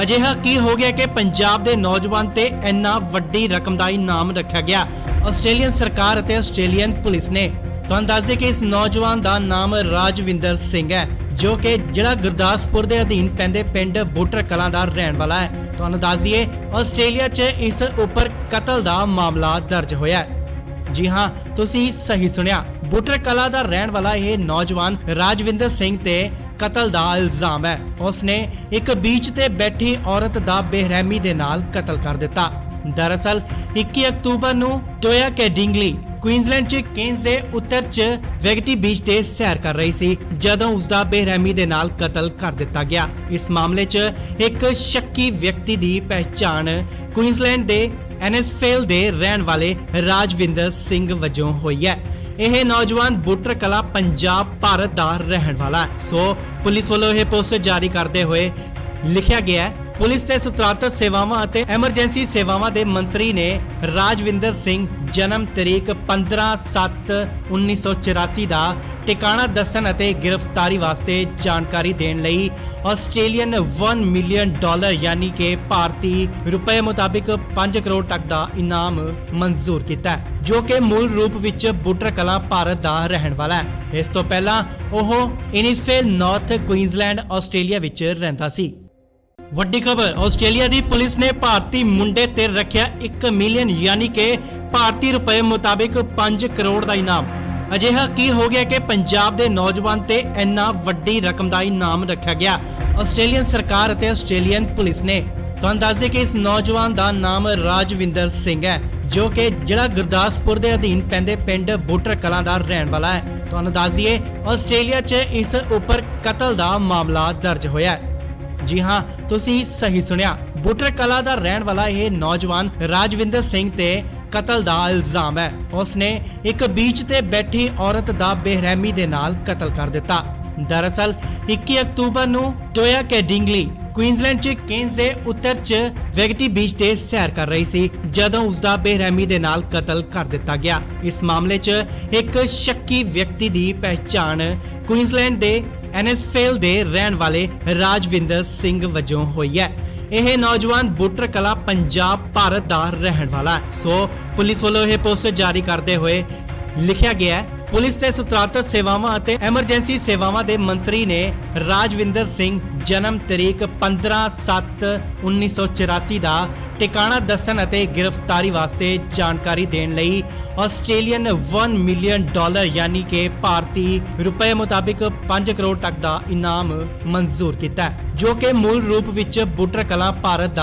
ਅਜਿਹਾ ਕੀ ਹੋ ਗਿਆ ਕਿ ਪੰਜਾਬ ਦੇ ਨੌਜਵਾਨ ਤੇ ਇੰਨਾ ਵੱਡੀ ਰਕਮ ਦਾ ਇਨਾਮ ਰੱਖਿਆ ਗਿਆ। ਆਸਟ੍ਰੇਲੀਅਨ ਸਰਕਾਰ ਅਤੇ ਆਸਟ੍ਰੇਲੀਅਨ ਪੁਲਿਸ ਨੇ ਤੁਹਾਨੂੰ ਦੱਸ ਦੇ ਕਿ ਇਸ ਨੌਜਵਾਨ ਦਾ ਨਾਮ ਰਾਜਵਿੰਦਰ ਸਿੰਘ ਹੈ, ਜੋ ਕਿ ਜਿਹੜਾ ਗੁਰਦਾਸਪੁਰ ਦੇ ਅਧੀਨ ਪੈਂਦੇ ਪਿੰਡ ਬੁੱਟਰ ਕਲਾਂ ਦਾ ਰਹਿਣ ਵਾਲਾ ਹੈ। ਤੁਹਾਨੂੰ ਦੱਸ ਦਈਏ ਆਸਟ੍ਰੇਲੀਆ 'ਚ ਇਸ ਉੱਪਰ ਕਤਲ ਦਾ ਮਾਮਲਾ ਦਰਜ ਹੋਇਆ ਹੈ। ਜੀ ਹਾਂ, ਤੁਸੀਂ ਸਹੀ ਸੁਣਿਆ, ਬੁੱਟਰ ਕਲਾਂ ਦਾ ਰਹਿਣ ਵਾਲਾ ਇਹ ਨੌਜਵਾਨ ਰਾਜਵਿੰਦਰ ਸਿੰਘ ਤੇ ਕਤਲ ਦਾ ਇਲਜ਼ਾਮ ਹੈ। ਉਸਨੇ ਇੱਕ ਬੀਚ ਤੇ ਬੈਠੀ ਔਰਤ ਦਾ ਬੇਰਹਿਮੀ ਦੇ ਨਾਲ ਕਤਲ ਕਰ ਦਿੱਤਾ। ਦਰਅਸਲ 21 ਅਕਤੂਬਰ ਨੂੰ ਟੋਇਆ ਕੈਡਿੰਗਲੀ ਕੁਈਨਜ਼ਲੈਂਡ 'ਚ ਕੇਨਜ਼ ਦੇ ਉੱਤਰ 'ਚ ਵੈਗਟੀ ਬੀਚ ਤੇ ਸੈਰ ਕਰ ਰਹੀ ਸੀ ਜਦੋਂ ਉਸ ਦਾ ਬੇਰਹਿਮੀ ਦੇ ਨਾਲ ਕਤਲ ਕਰ ਦਿੱਤਾ ਗਿਆ। ਇਸ ਮਾਮਲੇ 'ਚ ਇੱਕ ਸ਼ੱਕੀ ਵਿਅਕਤੀ ਦੀ ਪਹਿਚਾਣ ਕੁਈਨਜ਼ਲੈਂਡ ਦੇ ਐਨਐਸਫੇਲ ਦੇ ਰਹਿਣ ਵਾਲੇ ਰਾਜਵਿੰਦਰ ਸਿੰਘ ਵਜੋਂ ਹੋਈ ਹੈ। ਇਹ ਨੌਜਵਾਨ ਬੁੱਟਰ ਕਲਾਂ ਪੰਜਾਬ ਭਾਰਤ ਦਾ ਰਹਿਣ ਵਾਲਾ ਹੈ। ਸੋ ਪੁਲਿਸ ਵੱਲੋਂ ਇਹ ਪੋਸਟਰ ਜਾਰੀ ਕਰਦੇ ਹੋਏ ਲਿਖਿਆ ਗਿਆ ਹੈ, ਪੁਲਿਸ ਤੇ ਸਤਰਾਤਤ ਸੇਵਾਵਾਂ ਅਤੇ ਐਮਰਜੈਂਸੀ ਸੇਵਾਵਾਂ ਦੇ ਮੰਤਰੀ ਨੇ ਰਾਜਵਿੰਦਰ ਸਿੰਘ ਜਨਮ ਤਰੀਕ 15/7/1984 ਦਾ ਟਿਕਾਣਾ ਦੱਸਣ ਅਤੇ ਗ੍ਰਿਫਤਾਰੀ ਵਾਸਤੇ ਜਾਣਕਾਰੀ ਦੇਣ ਲਈ ਆਸਟ੍ਰੇਲੀਅਨ $1 ਮਿਲੀਅਨ ਯਾਨੀ ਕਿ ਭਾਰਤੀ ਰੁਪਏ ਮੁਤਾਬਿਕ 5 ਕਰੋੜ ਤੱਕ ਦਾ ਇਨਾਮ ਮਨਜ਼ੂਰ ਕੀਤਾ ਹੈ, ਜੋ ਕਿ ਮੂਲ ਰੂਪ ਵਿੱਚ ਬੁੱਟਰ ਕਲਾਂ ਭਾਰਤ ਦਾ ਰਹਿਣ ਵਾਲਾ ਹੈ। ਇਸ ਤੋਂ ਪਹਿਲਾਂ ਉਹ ਇਨਿਸਫੇਲ ਨਾਰਥ ਕੁਈਨਜ਼ਲੈਂਡ ਆਸਟ੍ਰੇਲੀਆ ਵਿੱਚ ਰਹਿੰਦਾ ਸੀ। ਵੱਡੀ ਖਬਰ ਆਸਟ੍ਰੇਲੀਆ ਦੀ ਪੁਲਿਸ ਨੇ ਭਾਰਤੀ ਮੁੰਡੇ ਤੇ ਰੱਖਿਆ 1 ਮਿਲੀਅਨ ਯਾਨੀ ਕਿ ਭਾਰਤੀ ਰੁਪਏ ਮੁਤਾਬਿਕ 5 ਕਰੋੜ ਦਾ ਇਨਾਮ। ਅਜਿਹਾ ਕੀ ਹੋ ਗਿਆ ਕਿ ਪੰਜਾਬ ਦੇ ਨੌਜਵਾਨ ਤੇ ਇੰਨਾ ਵੱਡੀ ਰਕਮ ਦਾ ਇਨਾਮ ਰੱਖਿਆ ਗਿਆ। ਆਸਟ੍ਰੇਲੀਅਨ ਸਰਕਾਰ ਅਤੇ ਆਸਟ੍ਰੇਲੀਅਨ ਪੁਲਿਸ ਨੇ ਤੁਹਾਨੂੰ ਦੱਸ ਦੇ ਕਿ ਇਸ ਨੌਜਵਾਨ ਦਾ ਨਾਮ ਰਾਜਵਿੰਦਰ ਸਿੰਘ ਹੈ, ਜੋ ਕਿ ਜਿਹੜਾ ਗੁਰਦਾਸਪੁਰ ਦੇ ਅਧੀਨ ਪੈਂਦੇ ਪਿੰਡ ਬੁੱਟਰ ਕਲਾਂ ਦਾ ਰਹਿਣ ਵਾਲਾ ਹੈ। ਤੁਹਾਨੂੰ ਦੱਸ ਦਈਏ ਆਸਟ੍ਰੇਲੀਆ 'ਚ ਇਸ ਉੱਪਰ ਕਤਲ ਦਾ ਮਾਮਲਾ ਦਰਜ ਹੋਇਆ ਹੈ। ਜੀ ਹਾਂ, ਤੁਸੀਂ ਸਹੀ ਸੁਣਿਆ, ਬੁੱਟਰ ਕਲਾਂ ਦਾ ਰਹਿਣ ਵਾਲਾ ਇਹ ਨੌਜਵਾਨ ਰਾਜਵਿੰਦਰ ਸਿੰਘ ਤੇ ਕਤਲ ਦਾ ਇਲਜ਼ਾਮ ਹੈ। ਉਸਨੇ ਇੱਕ ਬੀਚ ਤੇ ਬੈਠੀ ਔਰਤ ਦਾ ਬੇਰਹਿਮੀ ਦੇ ਨਾਲ ਕਤਲ ਕਰ ਦਿੱਤਾ। ਦਰਅਸਲ 21 ਅਕਤੂਬਰ ਨੂੰ ਟੋਇਆ ਕੈਡਿੰਗਲੀ ਕੁਈਨਜ਼ਲੈਂਡ 'ਚ ਕੇਨਜ਼ ਦੇ ਉੱਤਰ 'ਚ ਵੈਗਟੀ ਬੀਚ ਤੇ ਸੈਰ ਕਰ ਰਹੀ ਸੀ ਜਦੋਂ ਉਸ ਦਾ ਬੇਰਹਿਮੀ ਦੇ ਨਾਲ ਕਤਲ ਕਰ ਦਿੱਤਾ ਗਿਆ। ਇਸ ਮਾਮਲੇ 'ਚ ਇੱਕ ਸ਼ੱਕੀ ਵਿਅਕਤੀ ਦੀ ਪਹਿਚਾਣ ਕੁਈਨਜ਼ਲੈਂਡ ਦੇ ਐਨਐਸਫੇਲ ਦੇ ਰਹਿਣ ਵਾਲੇ ਰਾਜਵਿੰਦਰ ਸਿੰਘ ਵਜੋਂ ਹੋਈ ਹੈ। ਇਹ ਨੌਜਵਾਨ ਬੁੱਟਰ ਕਲਾਂ ਪੰਜਾਬ ਭਾਰਤ ਦਾ ਰਹਿਣ ਵਾਲਾ ਹੈ। ਸੋ ਪੁਲਿਸ ਵੱਲੋਂ ਇਹ ਪੋਸਟਰ ਜਾਰੀ ਕਰਦੇ ਹੋਏ ਲਿਖਿਆ ਗਿਆ ਹੈ, ਪੁਲਿਸ ਤੇ ਸਤਰਾਤਤ ਸੇਵਾਵਾਂ ਅਤੇ ਐਮਰਜੈਂਸੀ ਸੇਵਾਵਾਂ ਦੇ ਮੰਤਰੀ ਨੇ ਰਾਜਵਿੰਦਰ ਸਿੰਘ ਜਨਮ ਤਰੀਕ 15/7/1984 ਦਾ ਟਿਕਾਣਾ ਦੱਸਣ ਅਤੇ ਗ੍ਰਿਫਤਾਰੀ ਵਾਸਤੇ ਜਾਣਕਾਰੀ ਦੇਣ ਲਈ ਆਸਟ੍ਰੇਲੀਅਨ $1 ਮਿਲੀਅਨ ਯਾਨੀ ਕਿ ਭਾਰਤੀ ਰੁਪਏ ਮੁਤਾਬਿਕ 5 ਕਰੋੜ ਤੱਕ ਦਾ ਇਨਾਮ ਮਨਜ਼ੂਰ ਕੀਤਾ ਹੈ, ਜੋ ਕਿ ਮੂਲ ਰੂਪ ਵਿੱਚ ਬੁੱਟਰ ਕਲਾਂ ਭਾਰਤ ਦਾ